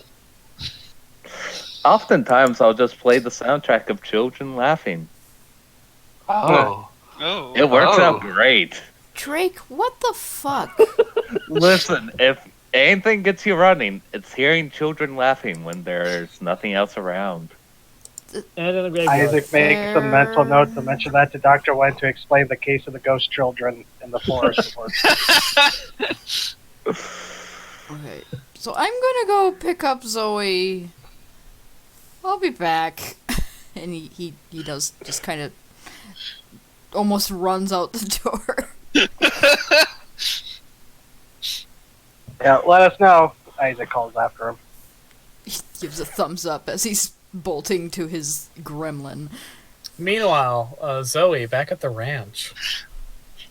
Oftentimes, I'll just play the soundtrack of children laughing. Oh. Oh. It works Oh. out great. Drake, what the fuck? Listen, if anything gets you running, it's hearing children laughing when there's nothing else around. And in the graveyard. Isaac makes a mental note to mention that to Dr. Wen to explain the case of the ghost children in the forest. Okay, so I'm gonna go pick up Zoe. I'll be back. And he does just kind of almost runs out the door. Yeah, let us know. Isaac calls after him. He gives a thumbs up as he's bolting to his gremlin. Meanwhile, Zoe back at the ranch.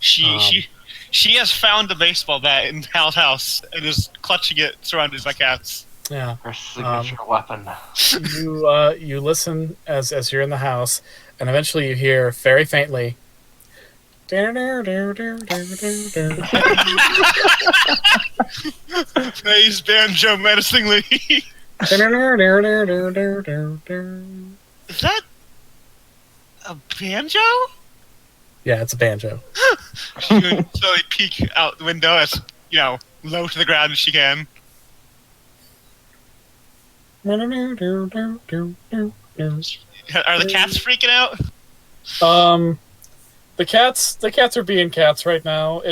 She has found the baseball bat in Hal's house and is clutching it, surrounded by cats. Yeah. Her signature weapon. You listen as you're in the house, and eventually you hear very faintly. Plays banjo menacingly. Is that a banjo? Yeah, it's a banjo. She's going to slowly peek out the window as, low to the ground as she can. Are the cats freaking out? The cats are being cats right now.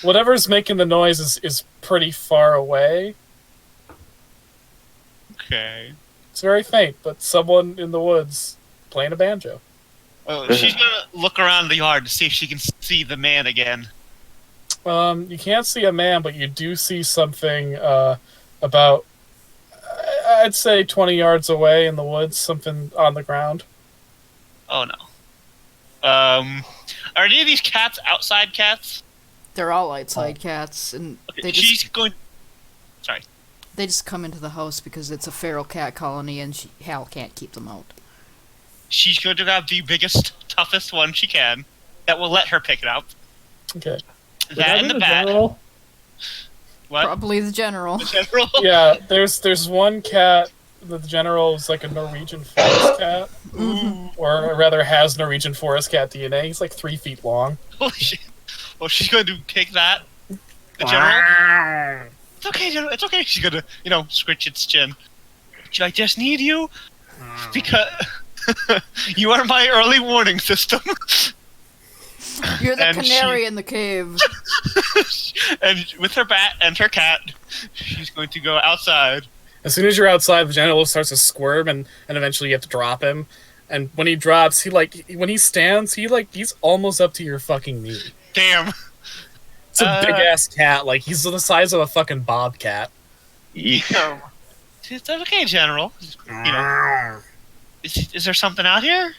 Whatever's making the noise is pretty far away. Okay. It's very faint, but someone in the woods playing a banjo. Oh, she's gonna look around the yard to see if she can see the man again. You can't see a man, but you do see something about, I'd say 20 yards away in the woods, something on the ground. Oh no. Are any of these cats outside cats? They're all outside cats, and Okay, she's going. Sorry. They just come into the house because it's a feral cat colony, and Hal can't keep them out. She's going to grab the biggest, toughest one she can that will let her pick it up. Okay. That and the bat. General? What? Probably the general. The general? Yeah, there's one cat that the general is like a Norwegian forest cat. Or rather has Norwegian forest cat DNA. He's like 3 feet long. Holy shit. Well, she's going to take that. The general. It's okay, general. It's okay. She's going to, scritch its chin. I just need you because you are my early warning system. You're the And canary in the cave. And with her bat and her cat, she's going to go outside. As soon as you're outside, the general starts to squirm, and eventually you have to drop him. And when he drops, when he stands, he's almost up to your fucking knee. Damn. It's a big ass cat, he's the size of a fucking bobcat. Yeesh. It's okay, General. Is there something out here?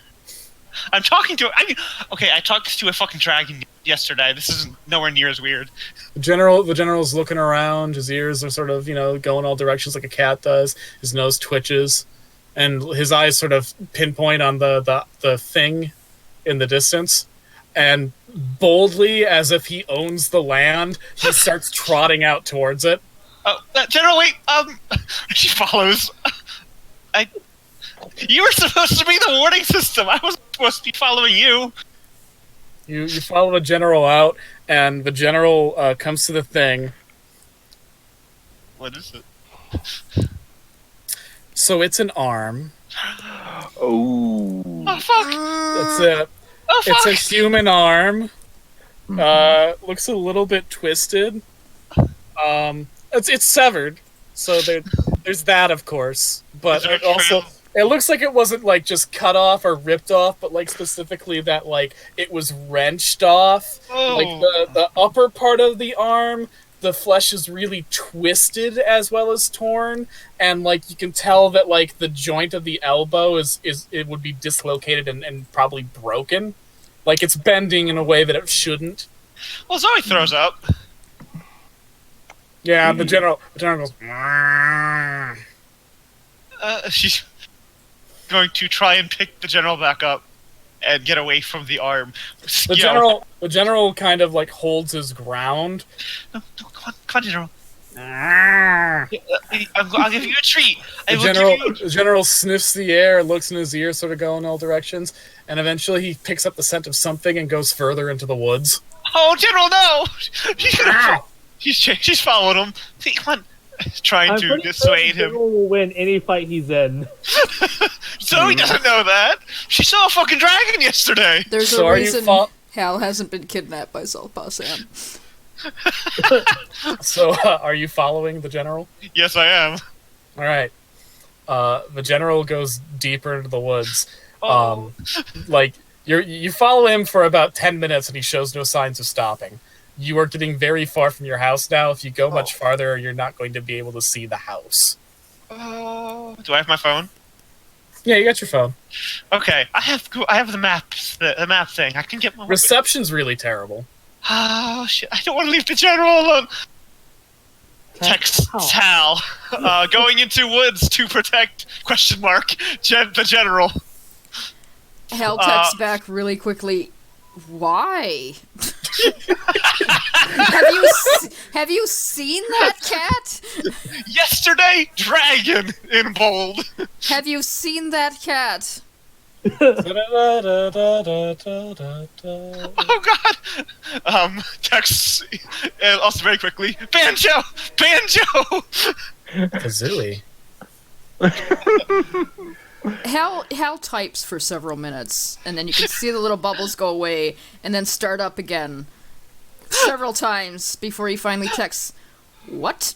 I'm talking to. I talked to a fucking dragon yesterday. This is nowhere near as weird. The general's looking around. His ears are sort of, going all directions like a cat does. His nose twitches, and his eyes sort of pinpoint on the thing in the distance. And boldly, as if he owns the land, he starts trotting out towards it. Oh, General, wait. She follows. You were supposed to be the warning system. I was supposed to be following you. You follow the general out, and the general comes to the thing. What is it? So it's an arm. Oh. Oh fuck! It's a human arm. Looks a little bit twisted. It's severed, so there's that, of course. But it also, it looks like it wasn't just cut off or ripped off, but specifically that it was wrenched off. Oh. The upper part of the arm, the flesh is really twisted as well as torn, and you can tell that the joint of the elbow is it would be dislocated and probably broken. It's bending in a way that it shouldn't. Well, Zoe throws up. Yeah, the general goes. She's going to try and pick the general back up and get away from the arm. The general kind of holds his ground. No, come on, General. I'll give you a treat. The general sniffs the air, looks in his ear, sort of going in all directions, and eventually he picks up the scent of something and goes further into the woods. Oh, General, no! She's following him. See, come on. Trying to dissuade him. General will win any fight he's in. Zoe doesn't know that. She saw a fucking dragon yesterday. There's a reason Hal hasn't been kidnapped by Sulpa Sam. So, are you following the general? Yes, I am. All right. The general goes deeper into the woods, Oh. Like you follow him for about 10 minutes and he shows no signs of stopping. You are getting very far from your house now. If you go much farther, you're not going to be able to see the house. Oh. Do I have my phone? Yeah, you got your phone. Okay, I have the maps, the map thing. I can get my Reception's really terrible. Oh shit! I don't want to leave the general alone. Text Tal, going into woods to protect ? The general. Hal texts back really quickly. Why? have you seen that cat? Yesterday, dragon in bold. Have you seen that cat? Oh god. Texts. Also very quickly. Banjo. Kazooie. Hal types for several minutes, and then you can see the little bubbles go away, and then start up again several times before he finally texts, "What?"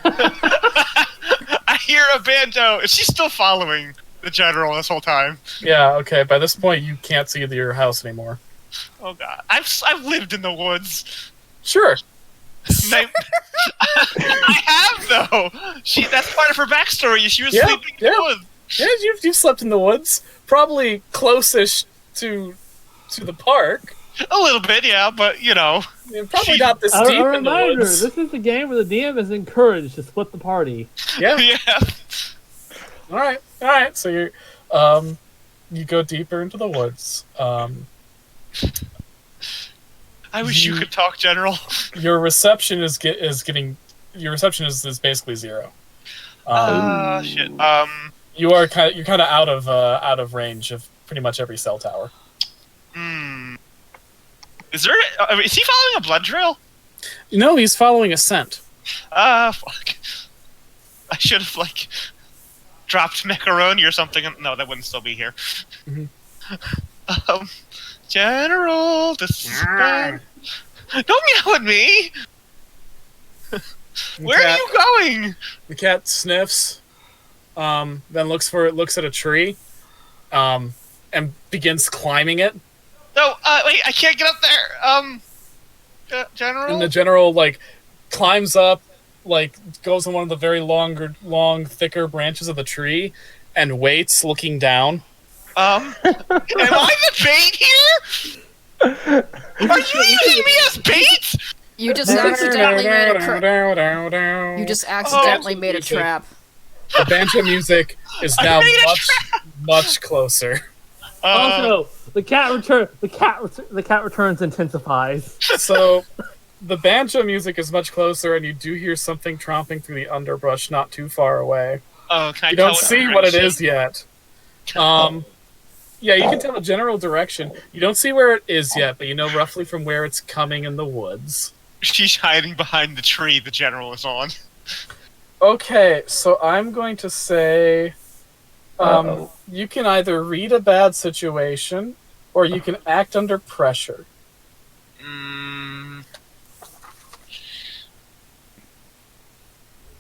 I hear a banjo. Is she still following the general this whole time? Yeah. Okay. By this point, you can't see your house anymore. Oh god, I've lived in the woods. Sure. I have though. That's part of her backstory. She was sleeping in the woods. Yeah, you've slept in the woods, probably close-ish to the park. A little bit, yeah, but you know, probably not this deep A in the reminder: woods. this is the game where the DM is encouraged to split the party. Yeah. Yeah. All right. So you go deeper into the woods. I wish you could talk, General. Your reception is basically zero. Shit. You're kind of out of range of pretty much every cell tower. Is he following a blood trail? No, he's following a scent. Fuck. I should have dropped macaroni or something. No, that wouldn't still be here. Mm-hmm. General, this is bad. Don't meow at me. Where are you going? The cat sniffs, then looks at a tree, and begins climbing it. No, wait, I can't get up there. General. And the general climbs up, goes on one of the very long, thicker branches of the tree, and waits, looking down. Am I the bait here? Are you using me as bait? You just accidentally made a trap. You just accidentally made a trap. The banjo music is now much closer. Also, the cat returns intensifies. So, the banjo music is much closer, and you do hear something tromping through the underbrush not too far away. Oh, can I You tell don't see what it is yet. Yeah, you can tell a general direction. You don't see where it is yet, but you know roughly from where it's coming in the woods. She's hiding behind the tree the general is on. Okay, so I'm going to say you can either read a bad situation or you can act under pressure. I'm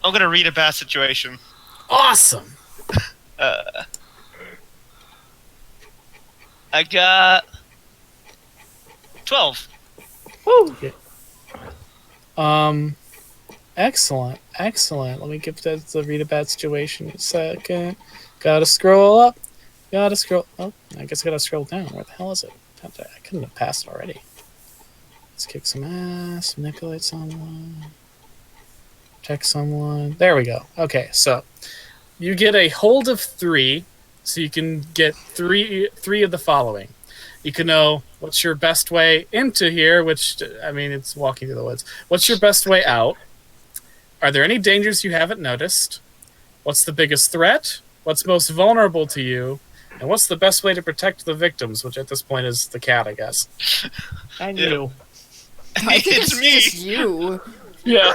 gonna read a bad situation. Awesome! I got 12. Woo! Excellent. Let me give that the read a bad situation a second. Gotta scroll up. Oh, I guess I gotta scroll down. Where the hell is it? I couldn't have passed already. Let's kick some ass, manipulate someone, protect someone. There we go. Okay, so you get a hold of 3, so you can get three of the following. You can know what's your best way into here, which, I mean, it's walking through the woods. What's your best way out? Are there any dangers you haven't noticed? What's the biggest threat? What's most vulnerable to you? And what's the best way to protect the victims, which at this point is the cat, I guess. And you. I think It's me. just you. Yeah.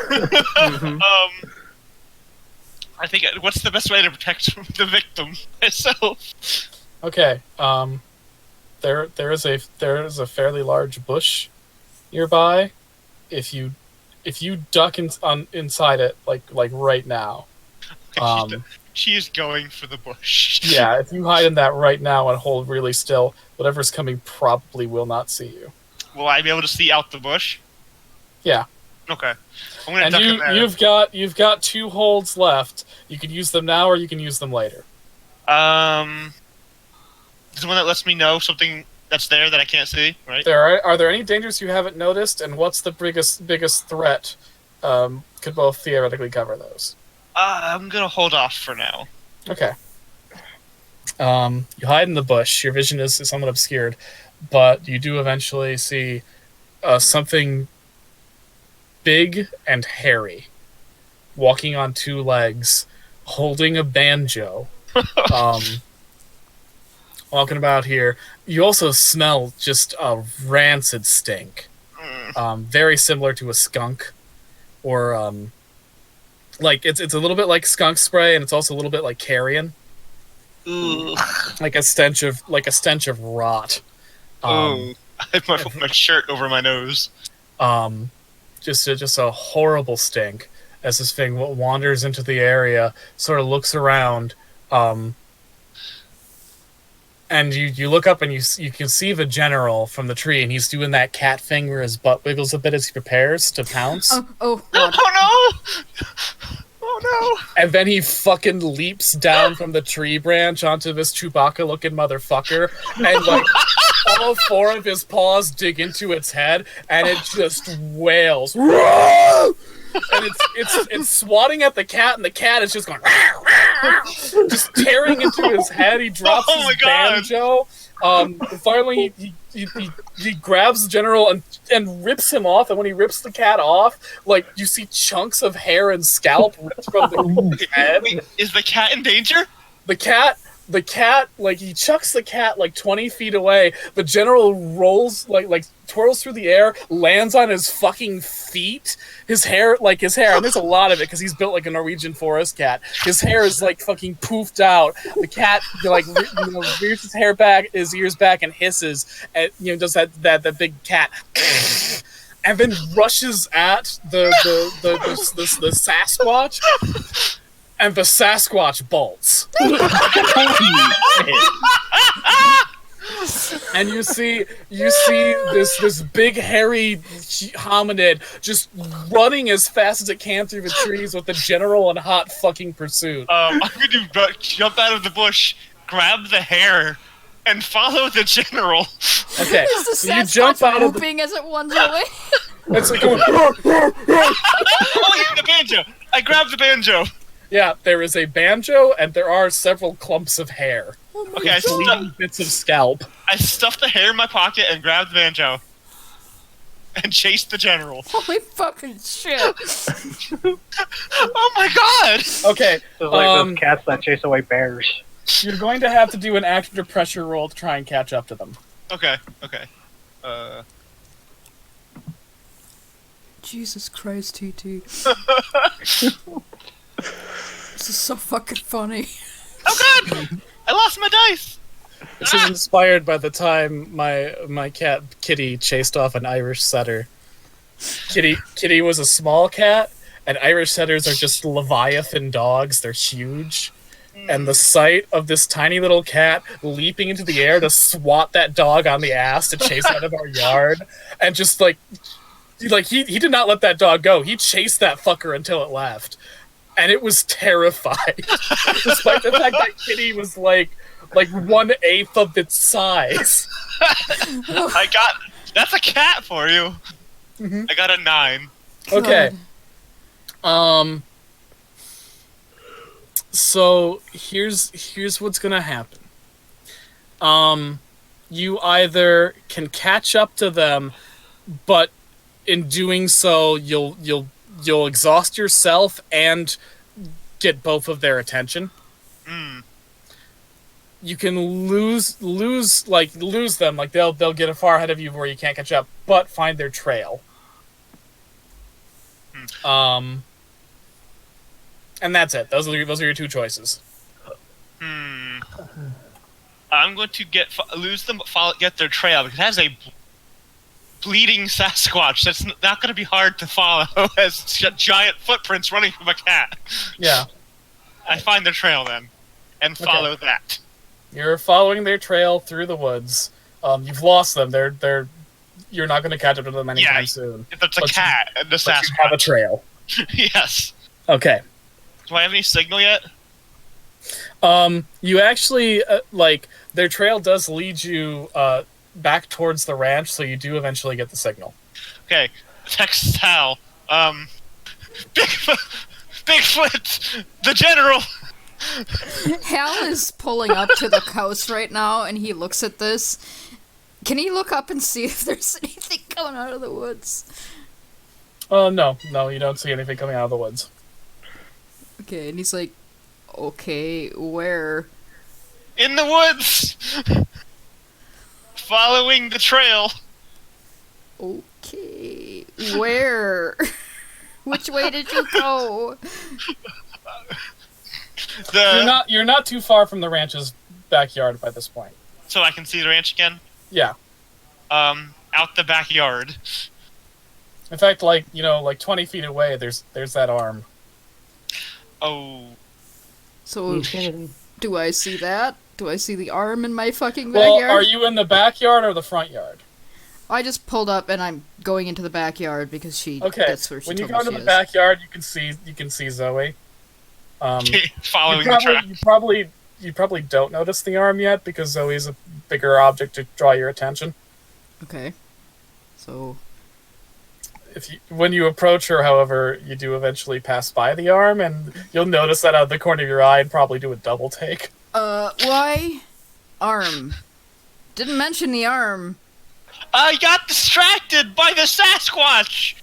I think what's the best way to protect the victim myself? Okay. There is a fairly large bush nearby. If you duck inside it, like right now, She is going for the bush. Yeah, if you hide in that right now and hold really still, whatever's coming probably will not see you. Will I be able to see out the bush? Yeah. Okay. I'm gonna And duck in there. you've got 2 holds left. You can use them now or you can use them later. There's one that lets me know something that's there that I can't see, right? Are there any dangers you haven't noticed, and what's the biggest threat? Could both theoretically cover those. I'm gonna hold off for now. Okay. You hide in the bush. Your vision is somewhat obscured, but you do eventually see something big and hairy, walking on 2 legs, holding a banjo, walking about here. You also smell just a rancid stink, very similar to a skunk, or like it's a little bit like skunk spray, and it's also a little bit like carrion, like a stench of rot. I have my shirt over my nose. Just a horrible stink as this thing wanders into the area, sort of looks around, and you look up and you can see the general from the tree, and he's doing that cat thing where his butt wiggles a bit as he prepares to pounce. Oh God. Oh no! Oh no! And then he fucking leaps down from the tree branch onto this Chewbacca-looking motherfucker, and like all 4 of his paws dig into its head, and it just wails. And it's swatting at the cat, and the cat is just going, just tearing into his head. He drops his banjo. Finally, he grabs the general and rips him off. And when he rips the cat off, like you see chunks of hair and scalp ripped from the head. Wait, is the cat in danger? The cat, like he chucks the cat like 20 feet away. The general rolls like twirls through the air, lands on his fucking feet. His hair, and there's a lot of it because he's built like a Norwegian forest cat. His hair is like fucking poofed out. The cat rears his ears back and hisses, and does that big cat, and then rushes at the Sasquatch. And the Sasquatch bolts. And you see this big hairy hominid just running as fast as it can through the trees with the general in hot fucking pursuit. I'm going to jump out of the bush, grab the hair, and follow the general. Okay, Is the so you Sasquatch jump out of whooping as it runs away? It's like going, Oh, yeah, the banjo! I grabbed the banjo. yeah, there is a banjo, and there are several clumps of hair. Okay, I Bits of scalp. stuffed the hair in my pocket and grabbed the banjo. And chased the general. Holy fucking shit. Oh my god! Okay, It's like those cats that chase away bears. you're going to have to do an action or pressure roll to try and catch up to them. Okay. Jesus Christ, TT. This is so fucking funny. Oh god! I lost my dice! This is inspired by the time my cat Kitty chased off an Irish setter. Kitty was a small cat, and Irish setters are just leviathan dogs. They're huge. And the sight of this tiny little cat leaping into the air to swat that dog on the ass to chase out of our yard, and just he did not let that dog go. He chased that fucker until it left. And it was terrified. Despite the fact that Kitty was like 1/8 of its size. That's a cat for you. Mm-hmm. I got a 9. Okay. So here's what's gonna happen. You either can catch up to them, but in doing so, you'll exhaust yourself and get both of their attention. You can lose them, like they'll get far ahead of you where you can't catch up, but find their trail. And that's it. Those are your 2 choices. I'm going to lose them, but get their trail because it has a bleeding Sasquatch. That's not going to be hard to follow as giant footprints running from a cat. Yeah. I find the trail then, and follow that. You're following their trail through the woods. You've lost them. You're not going to catch up to them anytime soon. If it's a But cat and the But Sasquatch. you have a trail. Yes. Okay. Do I have any signal yet? You actually, their trail does lead you back towards the ranch, so you do eventually get the signal. Okay. Text Sal. Bigfoot! The general! Hal is pulling up to the house right now, and he looks at this. Can he look up and see if there's anything coming out of the woods? No, you don't see anything coming out of the woods. Okay, and he's like, okay, where? In the woods! Following the trail. Okay, where? Which way did you go? You're not too far from the ranch's backyard by this point. So I can see the ranch again? Yeah. Out the backyard. In fact, 20 feet away, there's that arm. Oh. So, He's do I see that? Do I see the arm in my fucking Well, backyard? are you in the backyard or the front yard? I just pulled up and I'm going into the backyard because that's where she when you told go me into she the is. backyard, you can see Zoe. Following the track. You probably don't notice the arm yet because Zoe's a bigger object to draw your attention. Okay. So, When you approach her, however, you do eventually pass by the arm, and you'll notice that out of the corner of your eye and probably do a double take. why? Arm. Didn't mention the arm. I got distracted by the Sasquatch!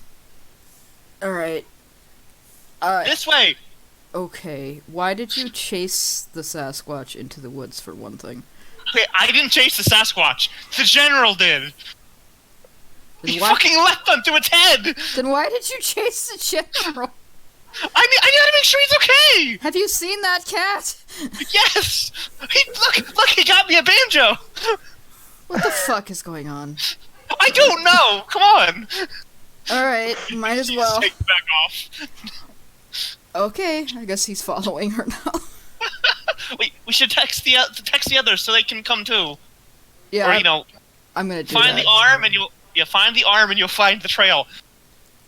Alright. This way! Okay. Why did you chase the Sasquatch into the woods, for one thing? Okay, I didn't chase the Sasquatch. The general did. He fucking leapt onto its head! Then why did you chase the general? I gotta make sure he's okay! Have you seen that cat? Yes! Look, he got me a banjo! What the fuck is going on? I don't know! Come on! Alright, might as well. Take it back off. Okay, I guess he's following her now. Wait, we should text the others so they can come too. Yeah, Or, I'm gonna do find that. the arm and you'll find the arm and you'll find the trail.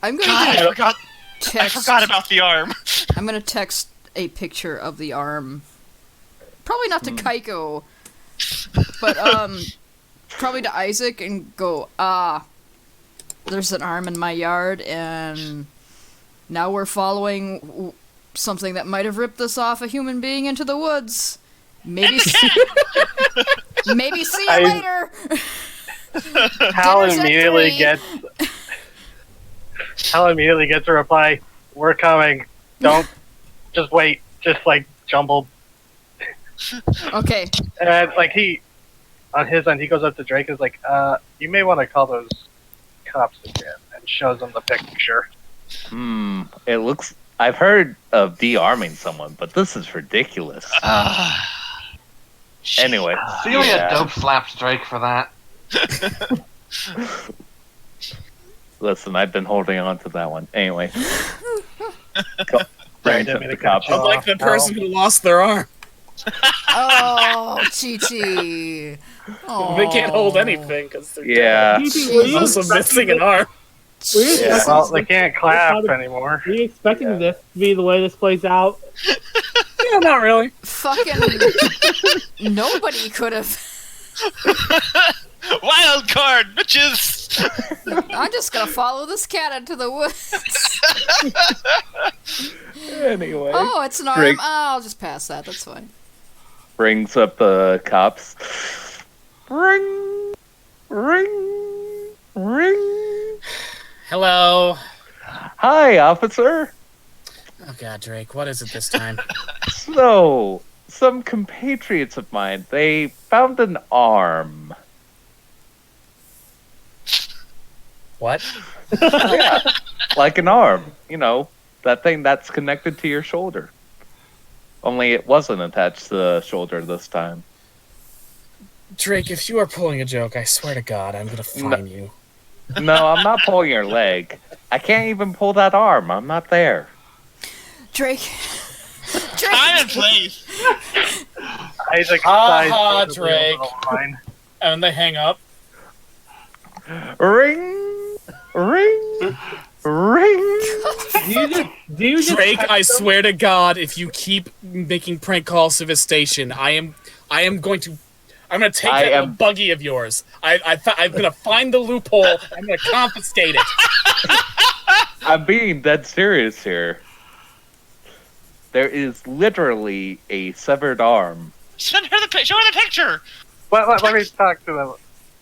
I'm gonna God, I forgot. I text. forgot about the arm. I'm gonna text a picture of the arm. Probably not to Kaiko, but probably to Isaac and go, there's an arm in my yard and now we're following something that might have ripped us off a human being into the woods. Maybe maybe see you later. Hal Dinner's at immediately 3. gets a reply. We're coming. Don't just wait. Just jumbled. Okay. And he, on his end, he goes up to Drake and is like, you may want to call those cops again, and shows him the picture. It looks. I've heard of de-arming someone, but this is ridiculous. Anyway, Celia dope slapped Drake for that. Listen, I've been holding on to that one. Anyway, brings up the cops. Unlike the person who lost their arm. Oh, Chi-Chi. They can't hold anything because they're Yeah. dead. Also missing an arm. Yeah. Well, they can't clap anymore. Were you expecting this to be the way this plays out? Yeah, not really. Fucking nobody could have. Wild card, bitches! I'm just gonna follow this cat into the woods. Anyway, Oh, it's an arm. Drake- I'll just pass that. That's fine. brings up the cops. Ring, ring, ring. Hello. Hi, officer. Oh god, Drake, what is it this time? So, some compatriots of mine, they found an arm. What? Yeah, like an arm. You know, that thing that's connected to your shoulder. Only it wasn't attached to the shoulder this time. Drake, if you are pulling a joke, I swear to God, I'm gonna fine you. No, I'm not pulling your leg. I can't even pull that arm. I'm not there. Drake. I I'm in place. Isaac Ha-ha, sighs Drake. over the line. And they hang up. Ring, ring, ring. Do you just Drake, text I them? swear to God, if you keep making prank calls to this station, I'm going to take I that am- little buggy of yours. I'm gonna find the loophole. I'm gonna confiscate it. I'm being dead serious here. There is literally a severed arm. Send her the show her the picture. Let me talk to them.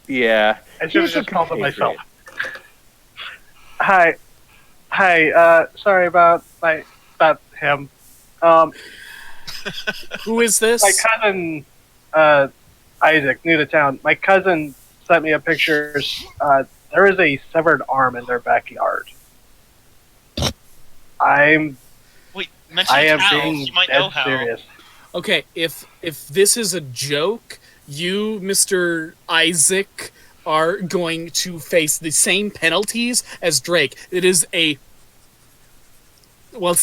Yeah. I should have he's a just called them myself. compatriot. Hi. Sorry about him. Who is this? My cousin, Isaac, new to town. My cousin sent me a picture. There is a severed arm in their backyard. Wait, mention I am Hal. being You might know dead how. serious. Okay, if this is a joke, you, Mr. Isaac, are going to face the same penalties as Drake. It is it's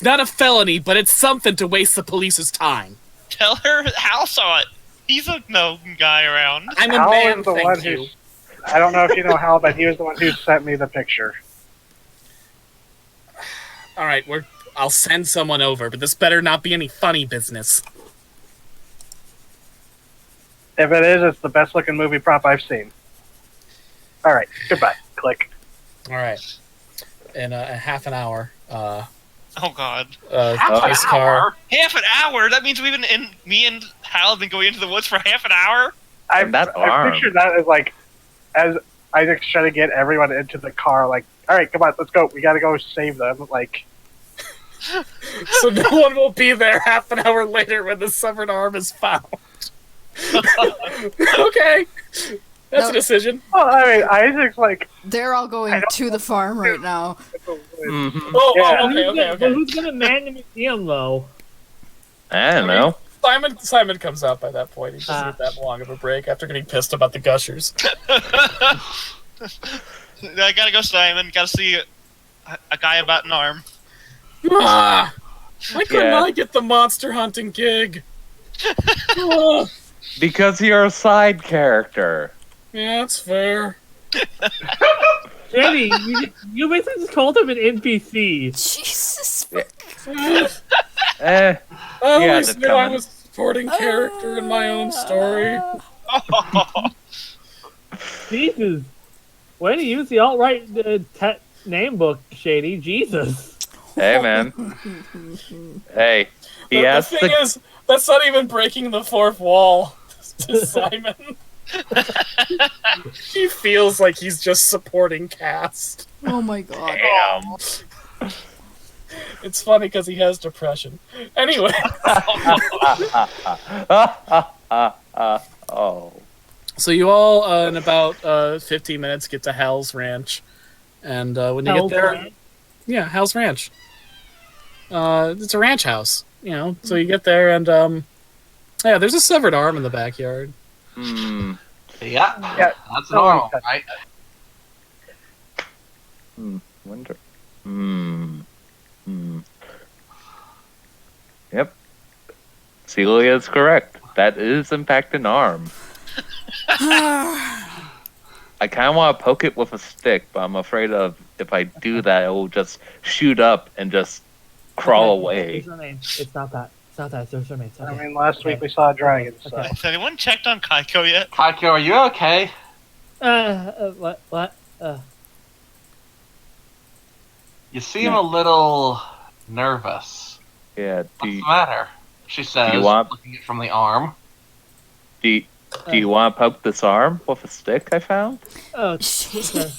not a felony, but it's something to waste the police's time. Tell her Hal saw it. He's a known guy around. I'm a Hal man, is the thank one you. who. I don't know if you know Hal, but he was the one who sent me the picture. All right, I'll send someone over, but this better not be any funny business. If it is, it's the best looking movie prop I've seen. All right, goodbye. Click. All right. In a half an hour, Oh God. police car. Half an hour? That means me and Hal have been going into the woods for half an hour? I that arm. pictured that as like, as Isaac's trying to get everyone into the car. Like, all right, come on, let's go. We got to go save them. Like, So no one will be there half an hour later when the severed arm is found. Okay. That's a decision. well, I mean, Isaac's like, They're all going to the farm right now. Mhm. Oh, Yeah. okay. Who's gonna man the museum though? I don't know. Simon comes out by that point. He doesn't need that long of a break after getting pissed about the gushers. I gotta go, Simon. Gotta see a guy about an arm. Why couldn't Yeah. I get the monster hunting gig? Ah, Because you're a side character. yeah, that's fair. Jenny, you basically just called him an NPC. Jesus. Eh. I always Yeah, knew I coming. was a supporting character in my own story. Jesus. Way to use the alt-right name book, Shady. Jesus. Hey, man. Hey. He The has thing to. is, that's not even breaking the fourth wall to Simon. He feels like he's just supporting cast. Oh my god. Damn. It's funny because he has depression. Anyway, Oh. so you all in about 15 minutes get to Hal's Ranch, and when you Hell's get there, Ranch? yeah, Hal's Ranch. It's a ranch house, you know. So you get there, and yeah, there's a severed arm in the backyard. Hmm. Yeah, Yeah, that's no normal, one- right? Wonder. Yep. Celia is correct. That is, in fact, an arm. I kind of want to poke it with a stick, but I'm afraid of if I do that, it will just shoot up and just crawl away. It's her name. It's not that. It's not that. It's her name. It's I okay. mean, last week we saw a dragon, so. Okay. Has anyone checked on Kaiko yet? Kaiko, are you okay? What? You seem a little nervous. Yeah. What's the matter? She says, want- looking at it from the arm. Do you want to poke this arm with a stick I found? Oh, okay.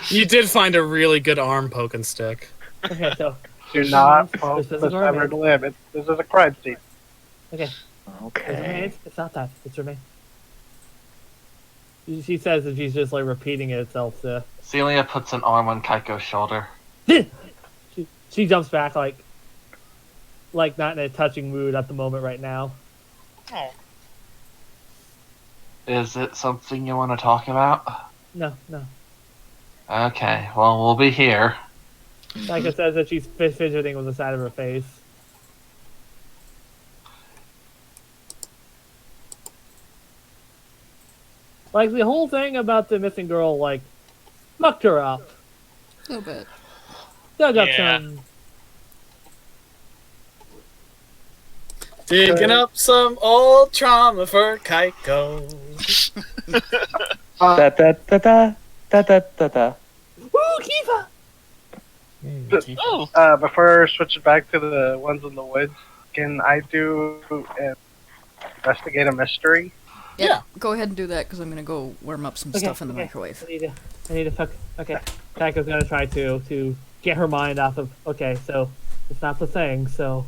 You did find a really good arm poking stick. Okay, so. Do not This poke is the a mermaid. severed limb. This is a crime scene. Okay. It's Okay. remains. It's not that. It's remains. She says that she's just like repeating it itself. So. Celia puts an arm on Kaiko's shoulder. She jumps back like not in a touching mood at the moment right now. Oh, Is it something you want to talk about? No. Okay, well, we'll be here. Like it says that she's fidgeting with the side of her face. Like the whole thing about the missing girl, like mucked her up. A little bit. Dug up Yeah. some. Digging up some old trauma for Kaiko. Da da da da da da da da. Woo, Kiva! Oh, Before switching back to the ones in the woods, can I do investigate a mystery? Yeah. Go ahead and do that because I'm gonna go warm up some stuff in the microwave. I need to fuck. Okay, Kaiko's gonna try to get her mind off of. Okay, so it's not the thing. So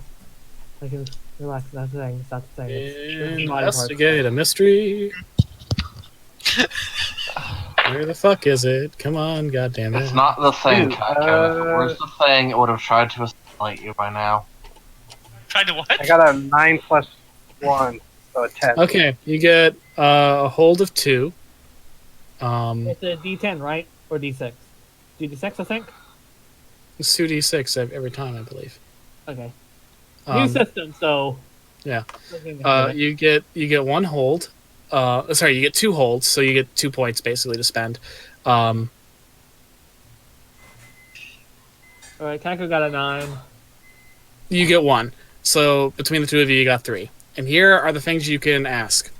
I can relax. It's not the thing. It's not the thing. It's body parts. Investigate a mystery. Where the fuck is it? Come on, goddammit. It's not the thing, Ooh, Kaiko. If it was the thing, it would have tried to assimilate you by now. tried to what? I got a 9 plus 1, so a 10. Okay, you get a hold of 2. It's a D10, right? Or D6? D6, I think. It's 2d6 every time, I believe. Okay. New Um, system, so yeah. You get 1 hold. Sorry, you get 2 holds, so you get 2 points basically to spend. All right, Kaiko got a 9. You get 1. So between the two of you, you got 3. And here are the things you can ask.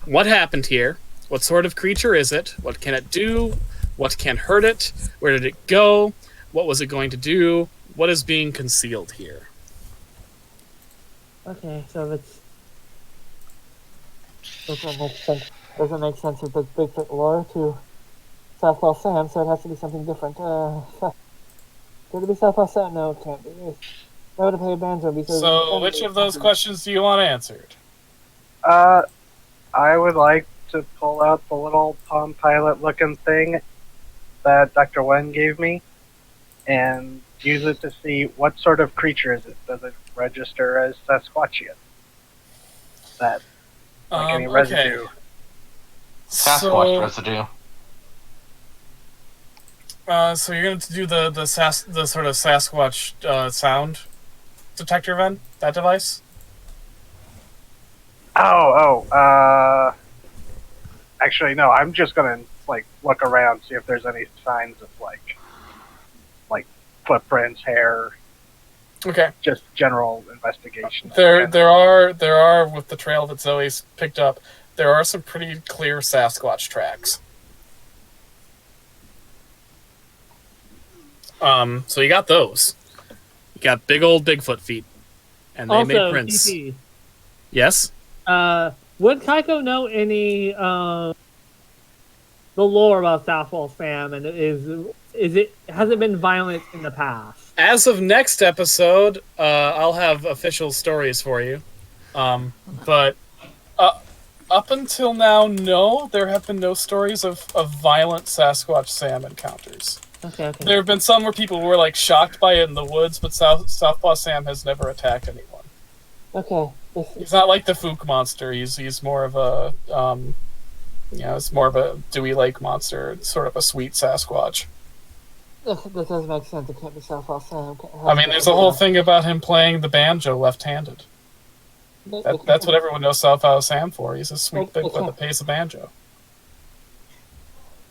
What happened here? What sort of creature is it? What can it do? What can hurt it? Where did it go? What was it going to do? What is being concealed here? Okay, so it's doesn't make sense. Doesn't make sense with the Bigfoot lore to Southpaw Sam, so it has to be something different. Could it be Southpaw Sam? No, it can't be. Why would I play a banjo? Because So which of those questions do you want answered? I would like to pull out the little Palm Pilot looking thing that Dr. Wen gave me and use it to see what sort of creature is it. Does it register as Sasquatchian? That, like any residue. Sasquatch residue. So you're going to do the sort of Sasquatch sound detector then? That device? Actually, no. I'm just gonna look around, see if there's any signs of like footprints, hair, Okay. just general investigation. There are with the trail that Zoe's picked up, there are some pretty clear Sasquatch tracks. So you got those. You got big old Bigfoot feet, and they made prints. TP, Yes. would Kaiko know any the lore about Southwall Sam, and has it been violent in the past? As of next episode, I'll have official stories for you. But up until now, no, there have been no stories of violent Sasquatch Sam encounters. Okay. There have been some where people were like shocked by it in the woods, but Southpaw Sam has never attacked anyone. Okay. He's not like the Fook monster. He's more of a it's more of a Dewey Lake monster, sort of a sweet Sasquatch. That does make sense. It can't be Southwall Sam. I mean, there's a whole thing about him playing the banjo left-handed. That's what everyone knows Southpaw Sam for. He's a sweet Bigfoot that plays the banjo.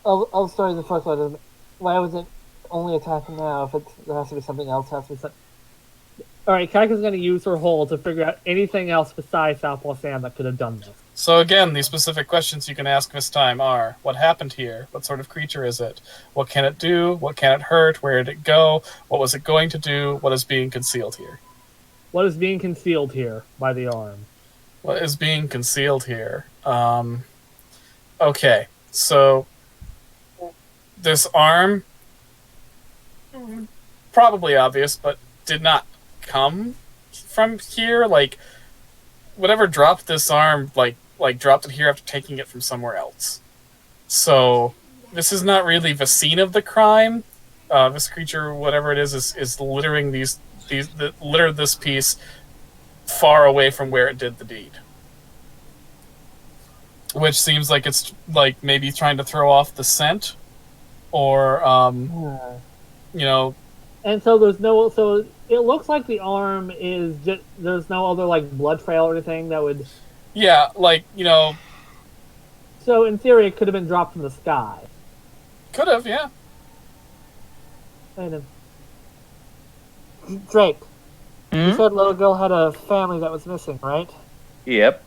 I'll start the first one. Why was it only attacking now? If there has to be something else, Alright, Kaika's going to use her hole to figure out anything else besides Southpaw Sam that could have done this. So again, these specific questions you can ask this time are: what happened here? What sort of creature is it? What can it do? What can it hurt? Where did it go? What was it going to do? What is being concealed here? What is being concealed here by the arm? What is being concealed here? Okay, so this arm, probably obvious, but did not come from here. Like, whatever dropped this arm, like dropped it here after taking it from somewhere else. So this is not really the scene of the crime. This creature, whatever it is littering littered this piece far away from where it did the deed. Which seems like it's like maybe trying to throw off the scent, or And so there's no. So it looks like the arm is just. There's no other blood trail or anything that would. Yeah, So in theory, it could have been dropped from the sky. Could have, yeah. Kind of. Drake, you said little girl had a family that was missing, right? Yep.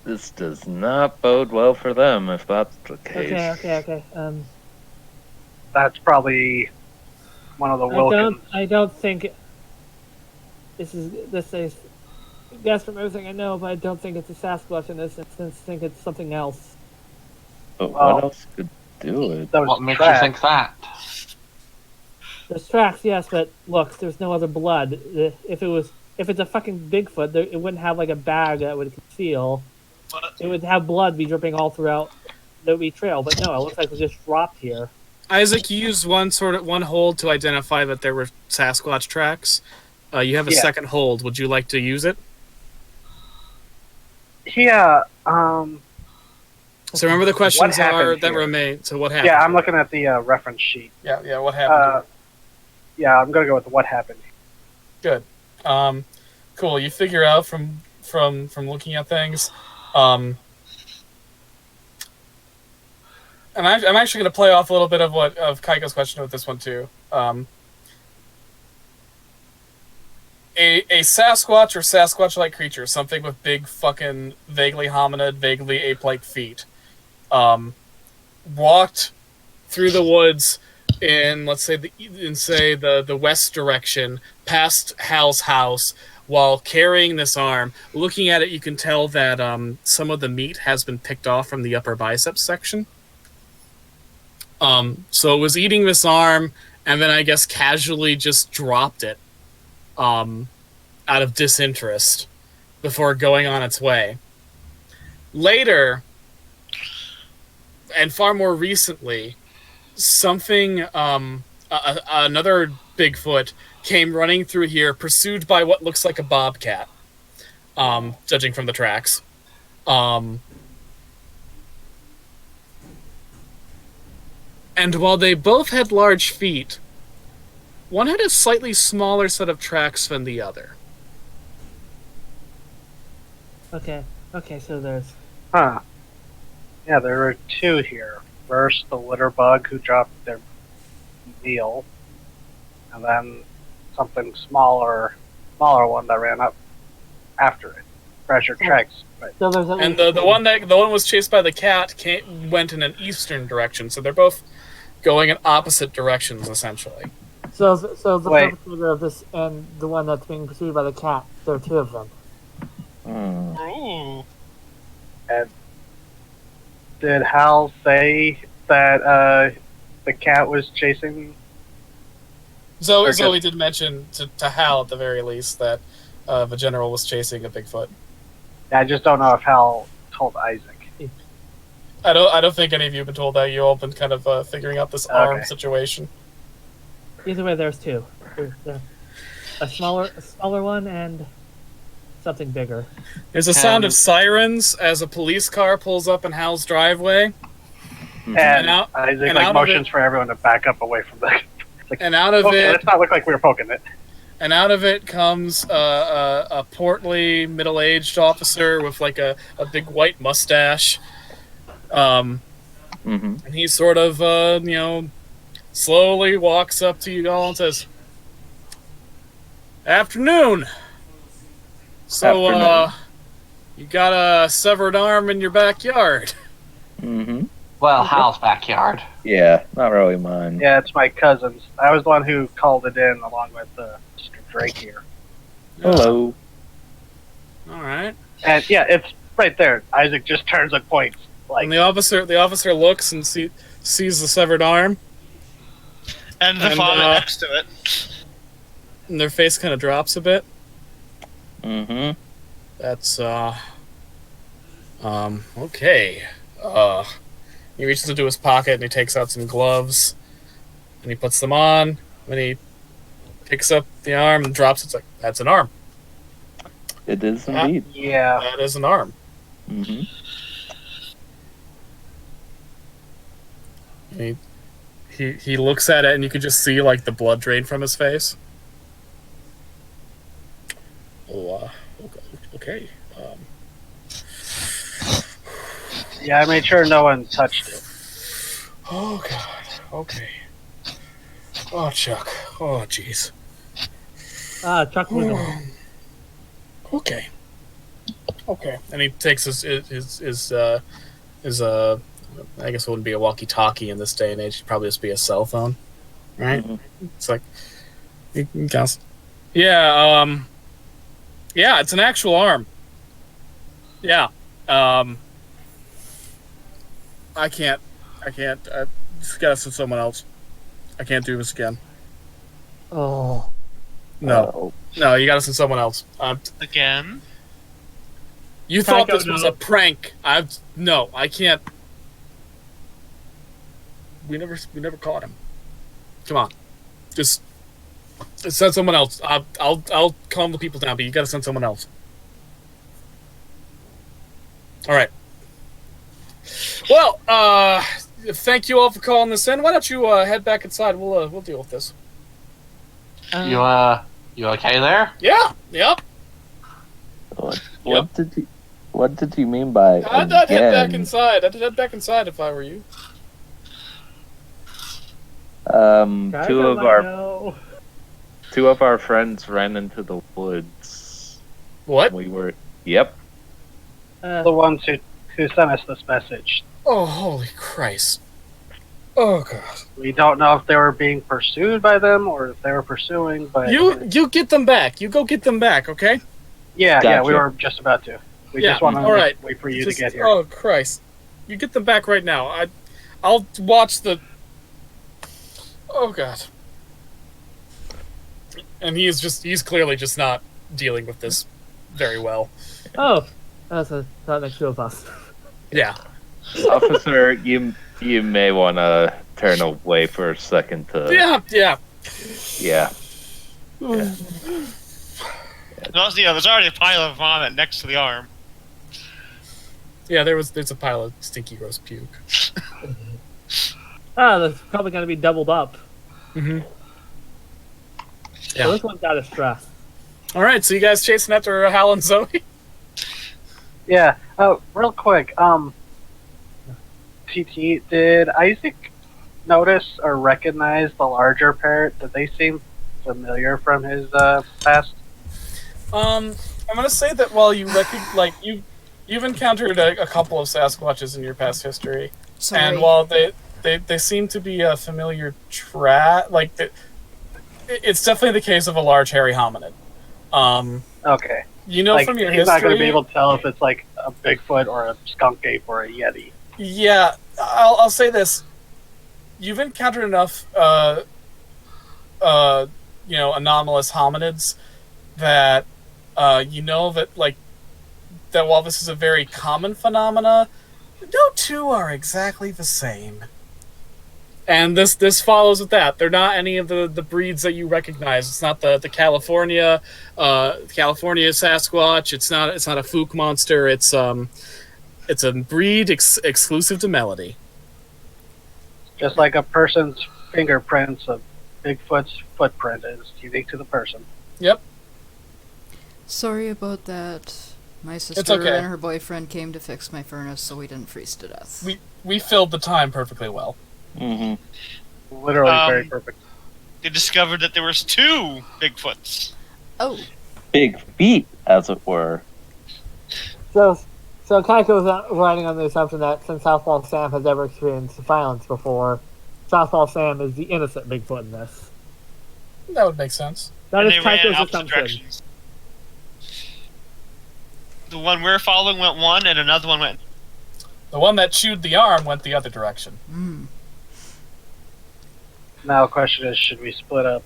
This does not bode well for them if that's the case. Okay. That's probably one of the Wilkins. I don't think this is guess from everything I know, but I don't think it's a Sasquatch in this instance. I think it's something else. But Well, what else could do it? Those What makes tracks. you think that? There's tracks, yes, but look, there's no other blood. If it's a fucking Bigfoot, it wouldn't have like a bag that would conceal. But It would have blood be dripping all throughout the trail, but no, it looks like it was just dropped here. Isaac, you used one hold to identify that there were Sasquatch tracks. You have a Yeah. second hold. Would you like to use it? Yeah. So remember the questions happened that here? remain. So what happened? Yeah, I'm looking at the reference sheet. Yeah. What happened? Yeah, I'm gonna go with what happened. Good. Cool. You figure out from looking at things. And I'm actually going to play off a little bit of Kaiko's question with this one too. A Sasquatch or Sasquatch-like creature, something with big fucking vaguely hominid, vaguely ape-like feet, walked through the woods in, let's say, the west direction, past Hal's house, while carrying this arm. Looking at it, you can tell that some of the meat has been picked off from the upper biceps section. So it was eating this arm, and then I guess casually just dropped it out of disinterest before going on its way. Later, and far more recently, something, another Bigfoot came running through here, pursued by what looks like a bobcat, judging from the tracks. And while they both had large feet, one had a slightly smaller set of tracks than the other. Okay, so there's Huh. Yeah, there were two here. First, the litter bug who dropped their meal, and then something smaller one that ran up after it. Pressure tracks. Right. so there's at And least the one was chased by the cat went in an eastern direction, so they're both going in opposite directions essentially. so the Wait. perpetrator of this and the one that's being pursued by the cat. There are two of them. ooh, And did Hal say that the cat was chasing? Zoe did mention to Hal at the very least that the general was chasing a Bigfoot. I just don't know if Hal told Isaac. I don't think any of you have been told that. You all been kind of figuring out this arm Okay. situation. Either way, there's two. There's a smaller one and something bigger. There's a sound of sirens as a police car pulls up in Hal's driveway. And out- Isaac and out of motions it- for everyone to back up away from the. And out of Okay, it, let's not look like we were poking it. and out of it comes a portly, middle-aged officer with like a big white mustache. And he sort of, slowly walks up to you all and says, "Afternoon. So, Afternoon. you got a severed arm in your backyard." Well, Hal's backyard. Yeah, not really mine. Yeah, it's my cousin's. I was the one who called it in along with Mr. Drake here. Hello. All right. And yeah, it's right there. Isaac just turns and points. Like, And the officer looks and sees the severed arm, and the And, father next to it. and their face kind of drops a bit. That's okay. He reaches into his pocket and he takes out some gloves and he puts them on. When he picks up the arm and drops it, it's like, that's an arm. It is indeed. yeah. That is an arm. And he looks at it and you can just see like the blood drain from his face. Oh, okay. Yeah, I made sure no one touched it. Oh God. Okay. Oh Chuck. Oh jeez. Chuck Wiggle. Okay. Okay. And he takes his I guess it wouldn't be a walkie-talkie in this day and age. It'd probably just be a cell phone, right? Mhm. It's like, yeah, yeah, it's an actual arm. Yeah, I can't. I just gotta send someone else. I can't do this again. Oh. No, no, you gotta send someone else. Again? You thought Psycho, this was no. a prank. No, I can't. We never caught him. Come on, just send someone else. I'll calm the people down, but you gotta send someone else. All right. Well, thank you all for calling this in. Why don't you head back inside? We'll deal with this. You okay there? Yeah. Yep. What did you mean by I'd head back again? inside. I'd head back inside if I were you. Two of our friends ran into the woods. What? Yep. The ones who sent us this message. Oh, holy Christ. Oh, God. We don't know if they were being pursued by them or if they were pursuing, but You get them back. You go get them back, okay? yeah, Gotcha. we were just about to. We Yeah, just want to all right. wait for you Just- to get here. Oh, Christ. You get them back right now. I'll watch the... Oh, God. And he's clearly just not dealing with this very well. Oh. That makes two of us. Yeah. Officer, you may want to turn away for a second to. Yeah. Yeah. There's already a pile of vomit next to the arm. Yeah, there's a pile of stinky roast puke. That's probably going to be doubled up. Mm-hmm. So Yeah. this one's out of stress. All right, so you guys chasing after Hal and Zoe? Yeah. Real quick. TT, did Isaac notice or recognize the larger parrot? Did they seem familiar from his past? I'm gonna say that while you you've encountered a couple of Sasquatches in your past history, Sorry. and while they seem to be a familiar it's definitely the case of a large hairy hominid. Okay. You know Like, from your he's history. not going to be able to tell if it's like a Bigfoot or a skunk ape or a Yeti. Yeah, I'll say this: you've encountered enough, anomalous hominids that you know that that while this is a very common phenomena, no two are exactly the same. And this follows with that. They're not any of the breeds that you recognize. It's not the California Sasquatch. It's not a Fook monster. It's a breed exclusive to Melody. Just like a person's fingerprints, a Bigfoot's footprint is unique to the person. Yep. Sorry about that. My sister okay. and her boyfriend came to fix my furnace so we didn't freeze to death. We filled the time perfectly well. Mm-hmm. Literally very perfect. They discovered that there was 2 Bigfoots. Oh. Big feet, as it were. So Kaiko's riding on the assumption that since Southpaw Sam has ever experienced violence before, Southpaw Sam is the innocent Bigfoot in this. That would make sense. That And is they ran in Kaiko's opposite assumption. directions. The one we're following went one, and another one went. The one that chewed the arm went the other direction. Mm. Now the question is, should we split up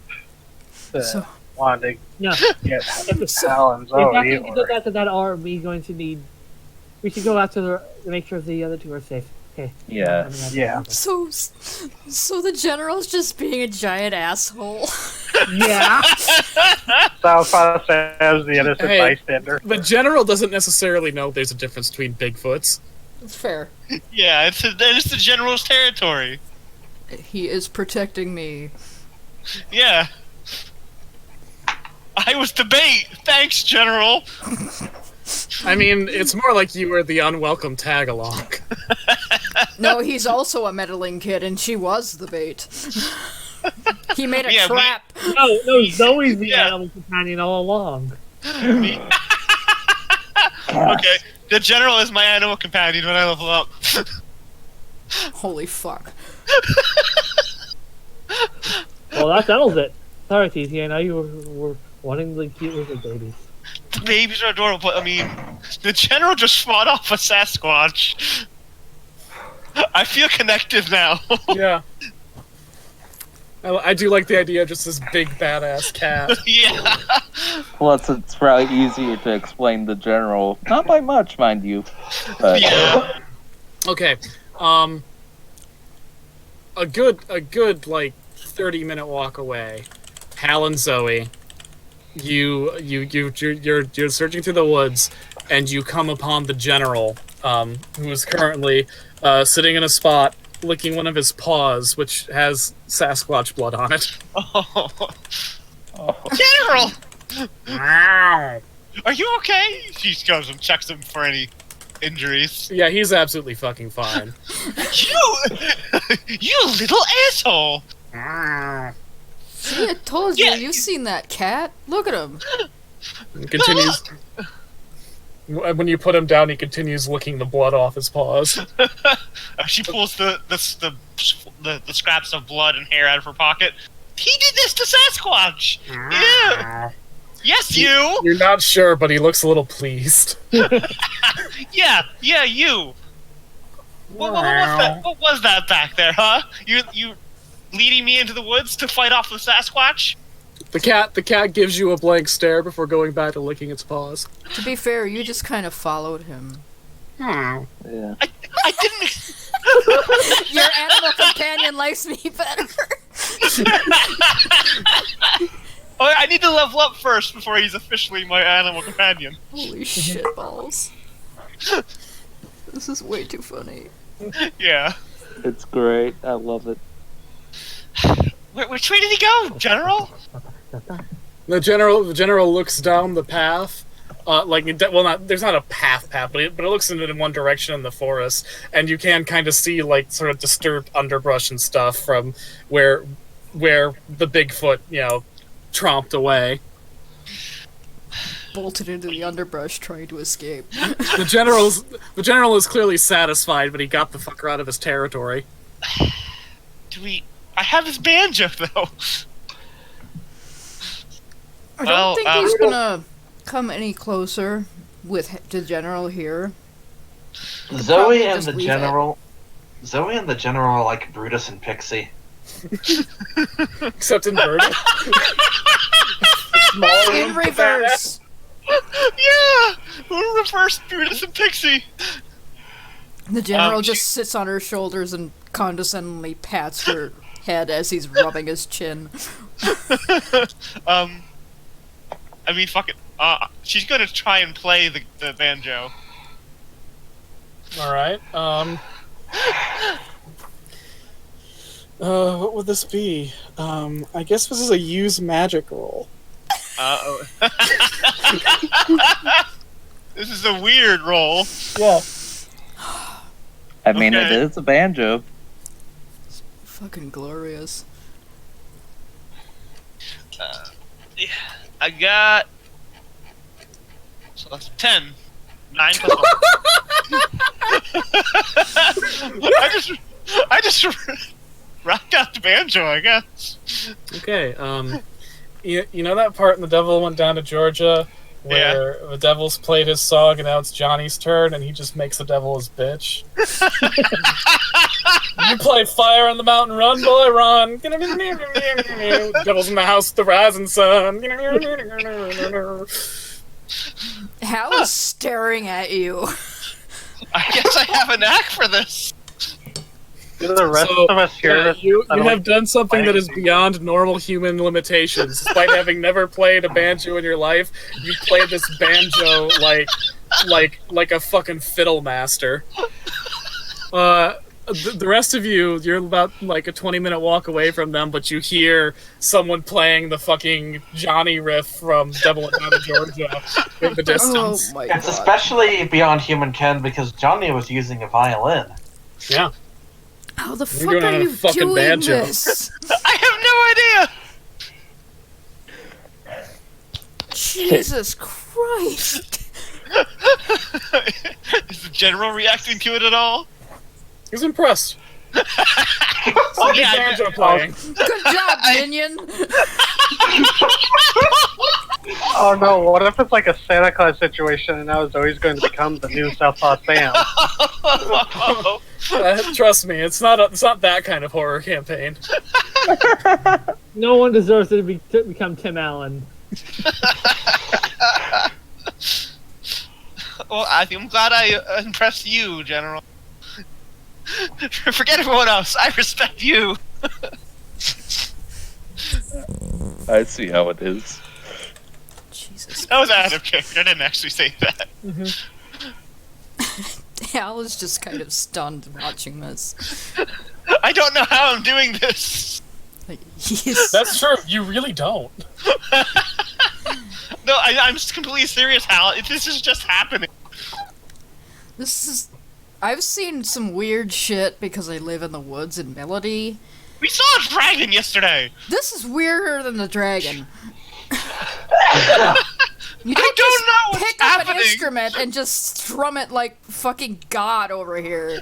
the So- wanting No. to get Hal and If that's Zoe? going to Or... get back to that arm, we should go after to make sure the other two are safe. Okay. Yeah. Yeah. So the general's just being a giant asshole. Yeah. Southpaw Sam's the innocent Hey. bystander. The general doesn't necessarily know there's a difference between Bigfoots. It's fair. Yeah, it's the general's territory. He is protecting me. Yeah. I was the bait. Thanks, General. I mean, it's more like you were the unwelcome tag along. No, he's also a meddling kid, and she was the bait. He made a Yeah, trap. No, Zoe's the Yeah. animal companion all along. Me- Okay, the general is my animal companion when I level up. Holy fuck. Well, that settles it. Sorry, TT, I know you were wanting the cute little babies. The babies are adorable, but I mean, the general just fought off a Sasquatch. I feel connected now. Yeah. I do like the idea of just this big badass cat. Yeah. Plus, it's probably easier to explain the general. Not by much, mind you. But Yeah. Okay. A good like 30-minute walk away. Hal and Zoe. You're searching through the woods, and you come upon the general, who is currently sitting in a spot, licking one of his paws, which has Sasquatch blood on it. Oh. oh, General, Wow. are you okay? She goes and checks him for any injuries. Yeah, he's absolutely fucking fine. You little asshole. See, I told you. Yeah. You've seen that cat. Look at him. He continues. When you put him down, he continues licking the blood off his paws. She pulls the scraps of blood and hair out of her pocket. He did this to Sasquatch. Yeah. Yes, you. You're not sure, but he looks a little pleased. Yeah, you. What was that? What was that back there, huh? You leading me into the woods to fight off the Sasquatch? The cat gives you a blank stare before going back to licking its paws. To be fair, you just kind of followed him. Hmm. yeah. I didn't. Your animal companion likes me better. Oh, I need to level up first before he's officially my animal companion. Holy shit balls. This is way too funny. Yeah. It's great. I love it. Which way did he go, General? The general looks down the path, there's not a path, but it looks in one direction in the forest, and you can kind of see like sort of disturbed underbrush and stuff from where the Bigfoot, tromped away. Bolted into the underbrush trying to escape. The general is clearly satisfied, but he got the fucker out of his territory. I have his banjo though. I don't think he's gonna come any closer with the general here. Zoe and just the leave general. Zoe and the general are like Brutus and Pixie. Except inverted. In reverse. Yeah, we're reverse Brutus and Pixie. The general just sits on her shoulders and condescendingly pats her head as he's rubbing his chin. I mean, fuck it. She's gonna try and play the banjo. All right. What would this be? I guess this is a use magic roll. Uh-oh. This is a weird roll. Yeah. I mean, it Okay. is a banjo. Fucking glorious. Yeah, I got. So that's 10. 9 plus 1. I just rocked out the banjo, I guess. Okay. You know that part in The Devil Went Down to Georgia where the devil's played his song and now it's Johnny's turn and he just makes the devil his bitch? You play Fire on the Mountain, run, boy, run. Devil's in the house with the rising sun. Hal is staring at you. I guess I have a knack for this. Do the rest So, of us hear this? you suddenly have done something that is beyond normal human limitations. Despite having never played a banjo in your life, you played this banjo like a fucking fiddle master. the rest of you, you're about like a 20-minute walk away from them, but you hear someone playing the fucking Johnny riff from Devil Went Down to Georgia in the Oh distance. my It's god. especially beyond human ken because Johnny was using a violin. Yeah. How the You're fuck doing it are on a you fucking doing banjo. this? I Jesus Christ. have no idea. Is the general reacting to it at all? He's impressed. Oh, yeah, I- Banjo playing. Good job, minion. Oh no, what if it's like a Santa Claus situation and now Zoe's going to become the new Southpaw Sam? Trust me, it's not that kind of horror campaign. No one deserves to become Tim Allen. Well, I'm glad I impressed you, General. Forget everyone else. I respect you. I see how it is. Jesus. That was out of character. I didn't actually say that. Al is just kind of stunned watching this. I don't know how I'm doing this. Like, he's... That's true. You really don't. No, I'm completely serious, Hal. This is just happening. This is... I've seen some weird shit because I live in the woods in Melody. We saw a dragon yesterday. This is weirder than the dragon. You I don't know what's pick up happening. an instrument and just strum it like fucking God over here.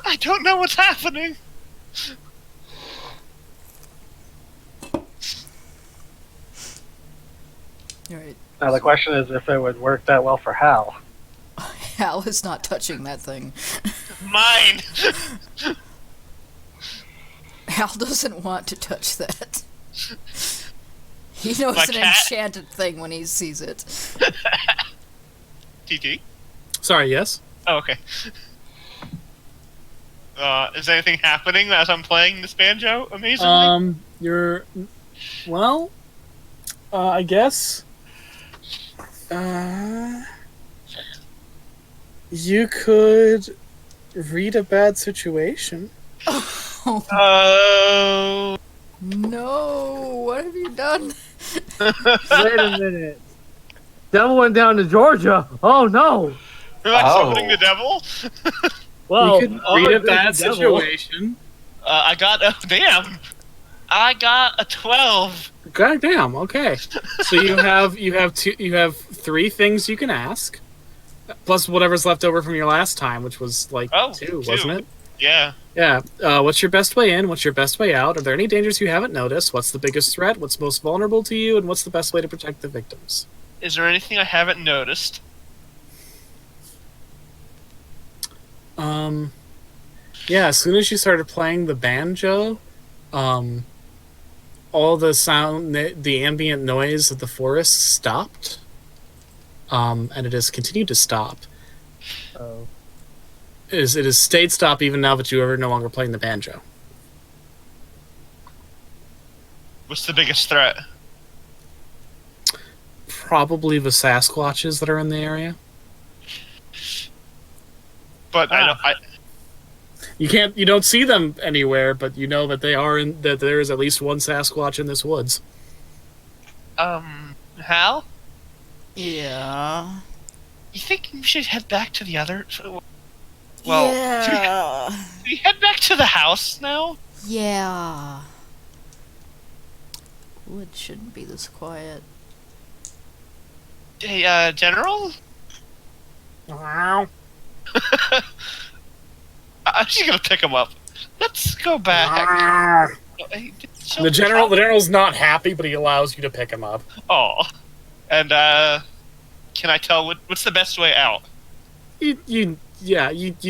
I don't know what's happening. Alright. Now the question is if it would work that well for Hal. Hal is not touching that thing. Mine. Hal doesn't want to touch that. He knows My an cat? enchanted thing when he sees it. TT. Sorry, yes? Oh, okay. Is anything happening as I'm playing this banjo? Amazingly. You're... Well... I guess... You could read a bad situation. Oh. No, what have you done? Wait a minute. Devil went down to Georgia. Oh no. Am I Oh. summoning the devil? Well, you could all read a of this bad devil. situation. I got damn. I got a 12. God damn, okay. So you have 3 things you can ask. Plus whatever's left over from your last time, which was like 2, wasn't it? Yeah. Yeah. What's your best way in? What's your best way out? Are there any dangers you haven't noticed? What's the biggest threat? What's most vulnerable to you? And what's the best way to protect the victims? Is there anything I haven't noticed? Yeah, as soon as you started playing the banjo, all the sound, the ambient noise of the forest stopped. And it has continued to stop. Oh. It has stayed stop even now that you are no longer playing the banjo. What's the biggest threat? Probably the Sasquatches that are in the area. But You don't see them anywhere, but you know that that there is at least one Sasquatch in this woods. Hal? Yeah. You think we should head back to the other... Well, yeah. should we head back to the house now? Yeah. Woods shouldn't be this quiet. Hey, General? I'm just gonna pick him up. Let's go back. The general's not happy, but he allows you to pick him up. Oh. And, can I tell what's the best way out? You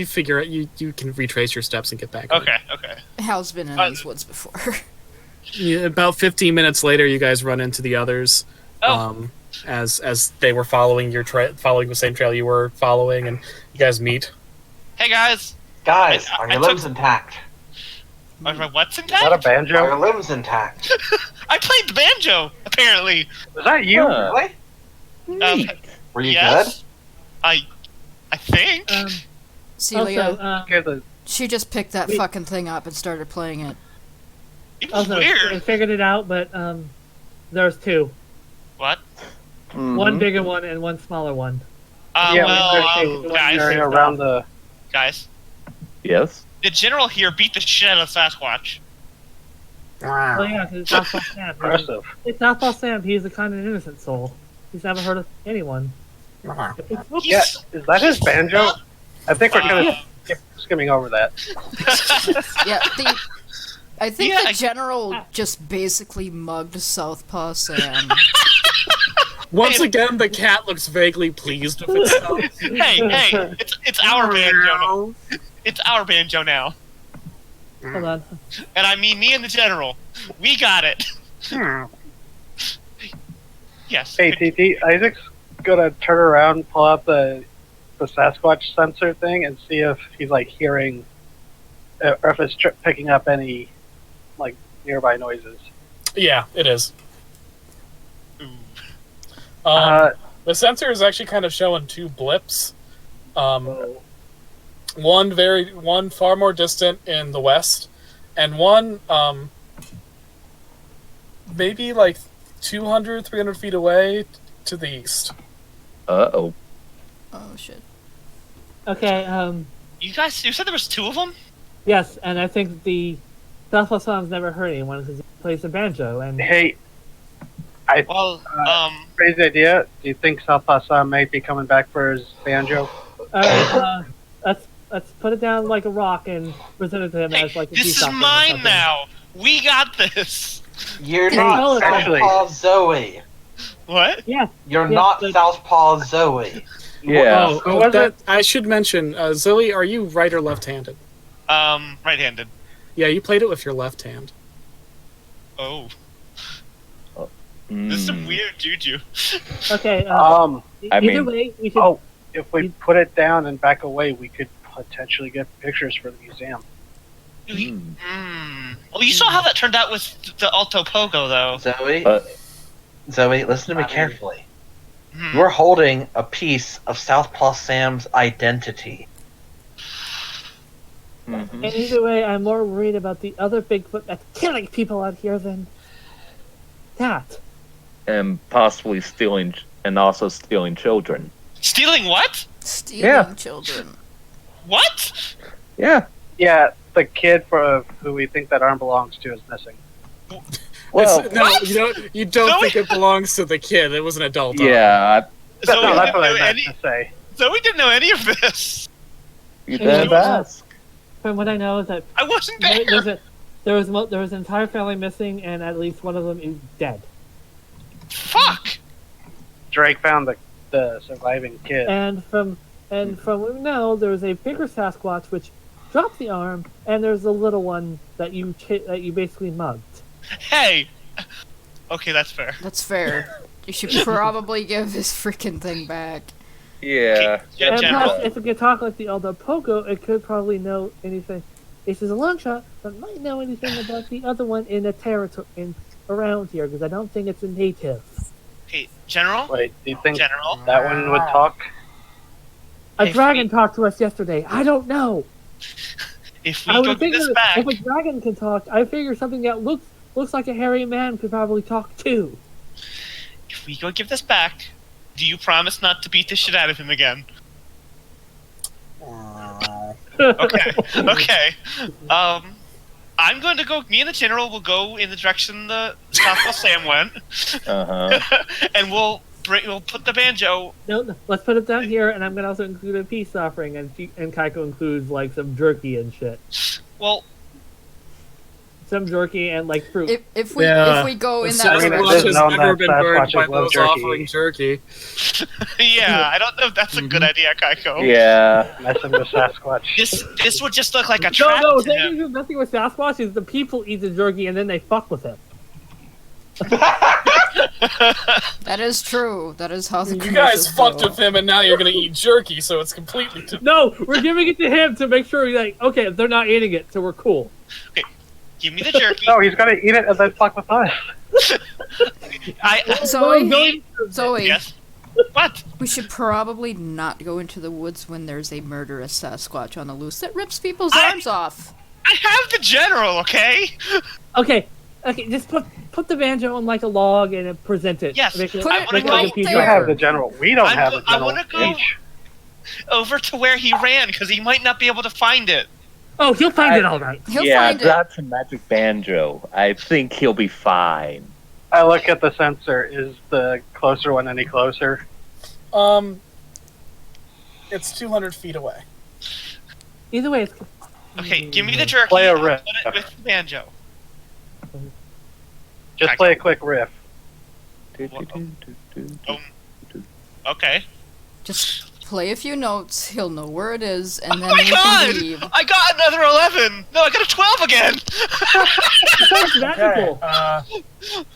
figure it. You can retrace your steps and get back. Okay. Hal's been in these woods before. Yeah, about 15 minutes later, you guys run into the others. Oh. As they were following following the same trail you were following, and you guys meet. Hey, guys. Guys, I are your took- limbs intact? Are my what's Is that a intact? Are banjo? your limbs intact? I played the banjo, apparently. Was that you? Huh. Really? Um, Were you yes. I think. Celia, Also, Okay, the she just picked that we- fucking thing up and started playing it. It was also, I weird. figured it out, but there's two. What? One Mhm. bigger one and one smaller one. Yeah, well, there's guys, area around the. guys, Yes. the general here beat the shit out of Sasquatch. Oh yeah, 'cause it's Southpaw Sam. Impressive. It's Southpaw Sam. He's a kind and innocent soul. He's never hurt anyone. Yeah, He's- is that his banjo? I think we're kind Uh, of skimming over that. Yeah, I think Yeah, the I- general just basically mugged Southpaw Sam. Once again, the cat looks vaguely pleased with itself. hey, it's our banjo. It's our banjo now, Hold on. and I mean me and the general. We got it. Yes. Hey, TT, Isaac's gonna turn around, pull out the Sasquatch sensor thing, and see if he's like hearing, or if it's picking up any like nearby noises. Yeah, it is. Ooh. The sensor is actually kind of showing two blips. Oh, One far more distant in the west, and one maybe like 200, 300 feet away to the east. Uh-oh. Oh shit. Okay. You said there was two of them? Yes, and I think the Southpaw Sam's never hurt anyone because he plays the banjo. And hey, Well, crazy idea. Do you think Southpaw Sam might be coming back for his banjo? let's put it down like a rock and present it to him hey, as like a this peace is offering or mine something. now. We got this. You're Hey, not actually- Southpaw Zoe. What? Yeah. You're Yeah, not but- Southpaw Zoe. Yeah. Oh, was that, I should mention, Zoe, are you right or left-handed? Right-handed. Yeah, you played it with your left hand. Oh, this is some Mm. weird juju. Okay. Um, I Either mean- way, we should. oh, if we put it down and back away, we could potentially get pictures for the museum. Mm. Well, you saw how that turned out with the Alto Pogo, though. Zoe, Uh, Zoe, listen to me I mean- carefully. Hmm. You're holding a piece of Southpaw Sam's identity. Mhm. And either way, I'm more worried about the other Bigfoot that's killing people out here than that. And possibly stealing, and also stealing children. Stealing what? Stealing Yeah. children. What? Yeah. Yeah, the kid for who we think that arm belongs to is missing. Well, It's- no, what? you don't Zoe- think it belongs to the kid. It was an adult. dog. yeah, Zoe No, that's didn't what I know meant any. to say. Zoe didn't know any of this. you Yeah. did ask. From what I know is that I wasn't there, there. there was an entire family missing, and at least one of them is dead. Fuck. Drake found the surviving kid. And from what we know, there was a bigger Sasquatch which dropped the arm, and there's a little one that you basically mugged. Hey. Okay, that's fair. That's fair. You should probably give this freaking thing back. Yeah. Yeah, And General. plus, if it could talk like the Aldo Pogo, it could probably know anything. This is a long shot, but might know anything about the other one in the territory around here, because I don't think it's a native. Hey, General. Wait, do you think General. that one would talk? A Hey, dragon talked to us yesterday. I don't know. If I we go would get figure this back, if a dragon can talk, I figure something that looks like a hairy man could probably talk too. if we go give this back, do you promise not to beat the shit out of him again? Okay. Okay. I'm going to go. Me and the general will go in the direction the Southpaw Sam went, Uh-huh. and we'll put the banjo. No, let's put it down here, and I'm gonna also include a peace offering, and Kaiko includes like some jerky and shit, Well, some jerky and like fruit. If we go in that Sasquatch direction, has has known never that been burned Sasquatches by love those jerky. offering jerky. yeah, I don't know if that's a good idea, Kaiko. Yeah. Messing with Sasquatch. This would just look like a trap No, to the him. thing is messing with Sasquatch is the people eat the jerky and then they fuck with him. that is true. That is how the You guys commercials fucked go. with him, and now you're gonna eat jerky, so it's completely. No, we're giving it to him to make sure we're like, okay, they're not eating it, so we're cool. Give me the jerky. No, he's gonna eat it and then fuck with us. I Zoe, Well, Zoe, yes. What? We should probably not go into the woods when there's a murderous Sasquatch on the loose that rips people's arms off. I have the general, okay? Okay, just put the banjo on like a log and present it. Yes, Make it, Put I it wanna make it go like a right piece You of have art. the general. We don't have a I general. wanna go Each. over to where he ran because he might not be able to find it. Oh, he'll find it all right. He'll yeah, find it. that's a magic banjo. I think he'll be fine. I look at the sensor. Is the closer one any closer? It's 200 feet away. Either way, it's Okay, give me the jerky. Play a I'll riff. put it with the banjo. Just play a quick riff. Okay. Just play a few notes. He'll know where it is, and Oh then my we god! can leave. I got another 11! No, I got a 12 again! That's magical.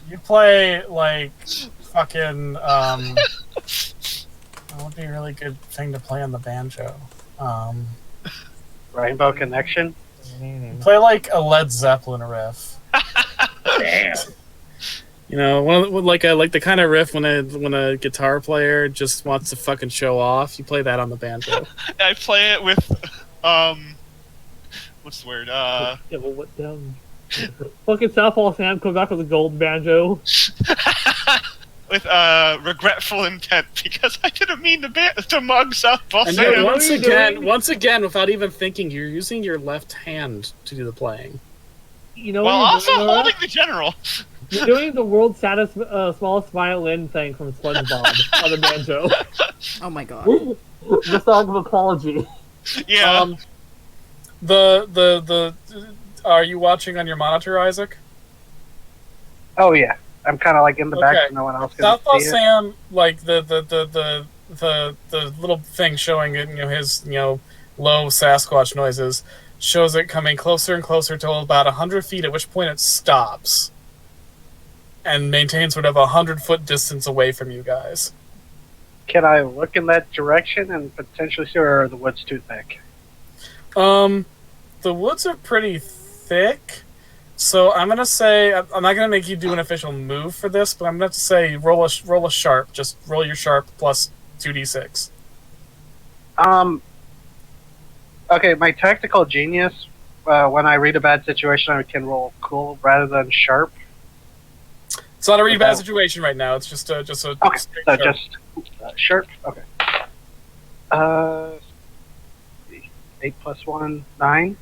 You play like fucking. That would be a really good thing to play on the banjo. Rainbow Connection. You play like a Led Zeppelin riff. Damn. You know, like the kind of riff when a guitar player just wants to fucking show off. You play that on the banjo. I play it with, what's the word? Yeah, well, what fucking Southpaw Sam comes back with a gold banjo. with, regretful intent, because I didn't mean to mug Southpaw And Sam. then What once again, without even thinking, you're using your left hand to do the playing. You know While what also you're doing, Laura? holding the general. You're doing the world's smallest violin thing from SpongeBob on the banjo. Oh my god. Just out of apology. Yeah. Are you watching on your monitor, Isaac? Oh yeah, I'm kind of like in the back, Okay. so no one else can Southpaw see it. Sam, like the little thing showing it, his low Sasquatch noises, shows it coming closer and closer to about 100 feet. At which point it stops and maintains sort of 100-foot distance away from you guys. Can I look in that direction and potentially see, or are the woods too thick? The woods are pretty thick, so I'm gonna say I'm not gonna make you do an official move for this, but I'm gonna say roll a sharp. Just roll your sharp plus 2d6. Okay, my tactical genius. When I read a bad situation, I can roll cool rather than sharp. It's not a really bad Okay. situation right now. It's just a Okay, straight so sharp. just sharp. Okay. 8 plus 1, 9.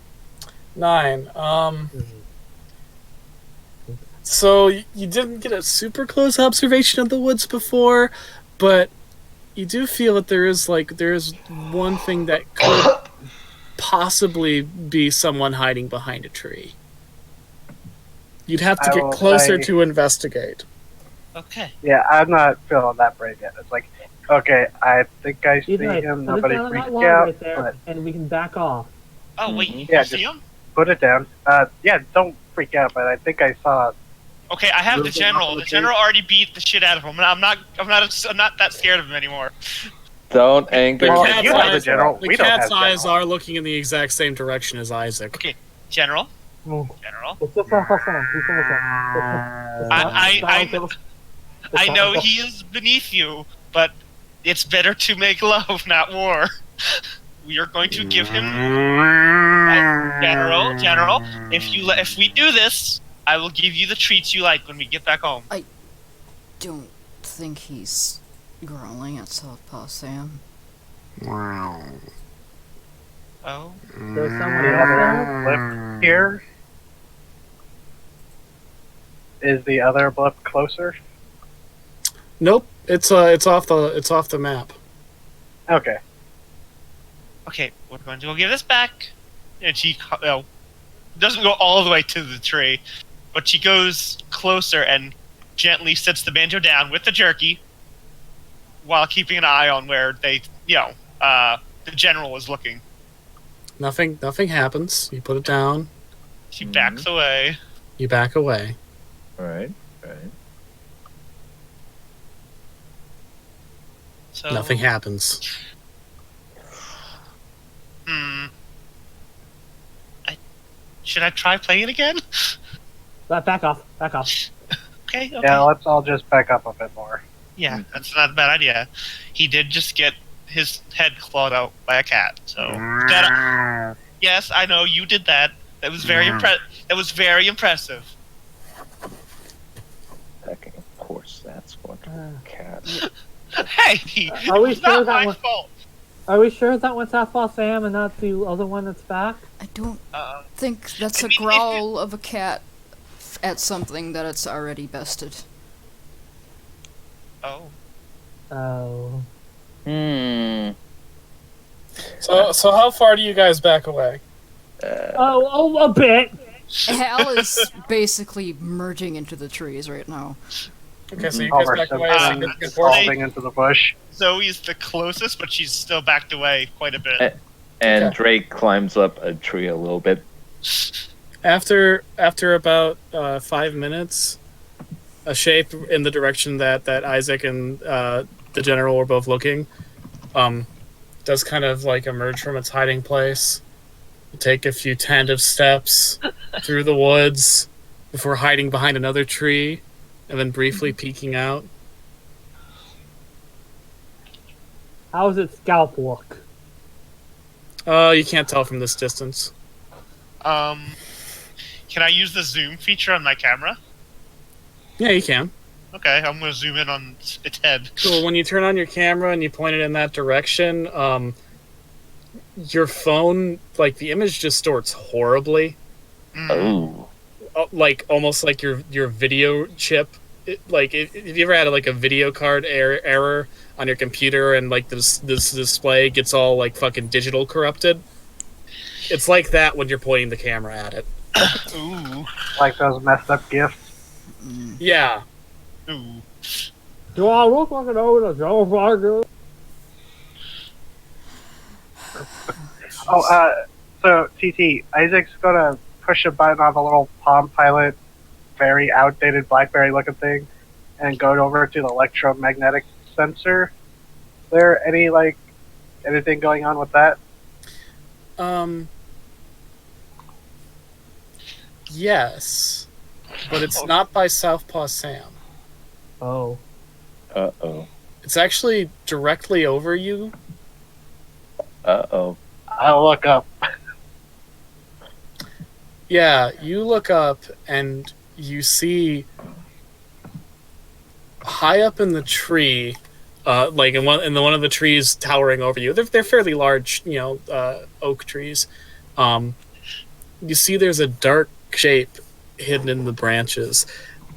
9. So you didn't get a super close observation of the woods before, but you do feel that there is one thing that could possibly be someone hiding behind a tree. You'd have to I get will closer say- to investigate. Okay. Yeah, I'm not feeling that brave yet. It's like, okay, I think I see Either way, him. put it Nobody down on that freak log out. right there, But and we can back off. Oh, wait, you Yeah, see him? put it down. Yeah, don't freak out. But I think I saw. Okay, I have the Moving general. off The the general already beat the shit out of him, and I'm not that scared of him anymore. Don't anger Well, cat's you have the eyes- general. The We don't cat's have eyes general. are looking in the exact same direction as Isaac. Okay, general. Oh. General. It's just Southpaw Sam. He's in the I know he is beneath you, but it's better to make love, not war. We are going to give him general. If we do this, I will give you the treats you like when we get back home. Don't think he's growling at Southpaw Sam. Oh, There's someone We else have there? a blip here. Is the other blip closer? Nope, it's off the map. Okay. okay. We're going to go give this back, and she doesn't go all the way to the tree, but she goes closer and gently sets the banjo down with the jerky, while keeping an eye on where the general was looking. Nothing happens. You put it down. She backs away. You back away. All right. So Nothing happens. Should I try playing it again? Back off. Okay. Yeah, let's all just back up a bit more. Yeah, that's not a bad idea. He did just get his head clawed out by a cat. So yes, I know you did that. That was very That was very impressive. Okay, of course, that's what cat. Hey, Are we it's sure not that my one- fault. Are we sure that one's Softball Sam and not the other one that's back? I don't Uh, think that's I a mean, if you- growl of a cat at something that it's already bested. oh, Oh. Hmm. So how far do you guys back away? Oh, a bit. Hal is basically merging into the trees right now. Okay, so you guys Homer back away a Simpson significant portion. falling into the bush. Zoe's the closest, but she's still backed away quite a bit. And Okay. Drake climbs up a tree a little bit. After about 5 minutes, a shape in the direction that Isaac and the general were both looking, does kind of like emerge from its hiding place, take a few tentative steps through the woods before hiding behind another tree, and then briefly peeking out. How's its scalp look? You can't tell from this distance. Can I use the zoom feature on my camera? Yeah, you can. Okay, I'm gonna zoom in on its head. So when you turn on your camera and you point it in that direction, your phone, like the image distorts horribly, Oh. like almost like your video chip. Like if you ever had like a video card error on your computer and like this display gets all like fucking digital corrupted, it's like that when you're pointing the camera at it. Ooh, Like those messed up gifts. Yeah. ooh. Do I look like an old Joe Vargas? So TT, Isaac's gonna push a button on the little Palm Pilot, very outdated BlackBerry looking thing, and go over to the electromagnetic sensor. Is there anything going on with that? Yes, but it's not by Southpaw Sam. Oh. Uh-oh. It's actually directly over you. Uh-oh. I'll look up. Yeah, you look up and you see high up in the tree, like in one of the trees towering over you. They're fairly large, oak trees. You see there's a dark shape hidden in the branches,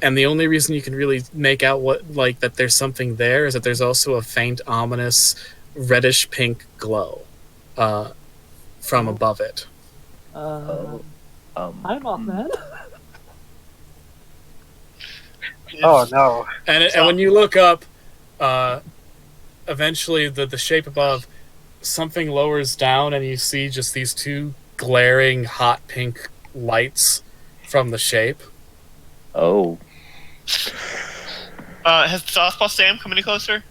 and the only reason you can really make out that there's something there is that there's also a faint, ominous reddish pink glow from above it. Hi, Mothman. Oh no. And when you look up, eventually the shape above, something lowers down, and you see just these two glaring hot pink lights from the shape. Oh. Has Softball Sam come any closer?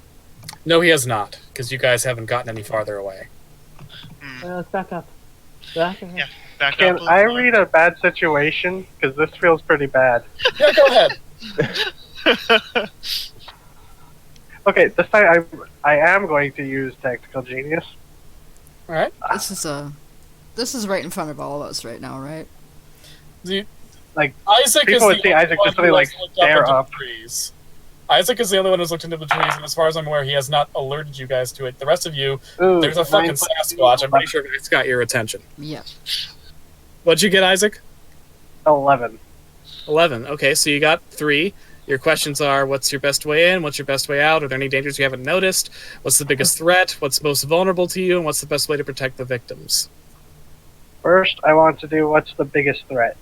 No, he has not, because you guys haven't gotten any farther away. Let's back up. Back up. Yeah. Back Can up. I read a bad situation? Because this feels pretty bad. Yeah, go ahead. Okay, this time I am going to use Tactical Genius. All right. This is right in front of all of us right now, right? Isaac People would is see the Isaac only just one really, who has like, looked stare into up. the trees. Isaac is the only one who's looked into the trees, and as far as I'm aware, he has not alerted you guys to it. The rest of you, Ooh, there's a fucking 9.2. Sasquatch. I'm pretty sure it's got your attention. Yeah. What'd you get, Isaac? 11. 11. Okay, so you got 3. Your questions are, what's your best way in? What's your best way out? Are there any dangers you haven't noticed? What's the biggest threat? What's most vulnerable to you? And what's the best way to protect the victims? First, I want to do what's the biggest threat.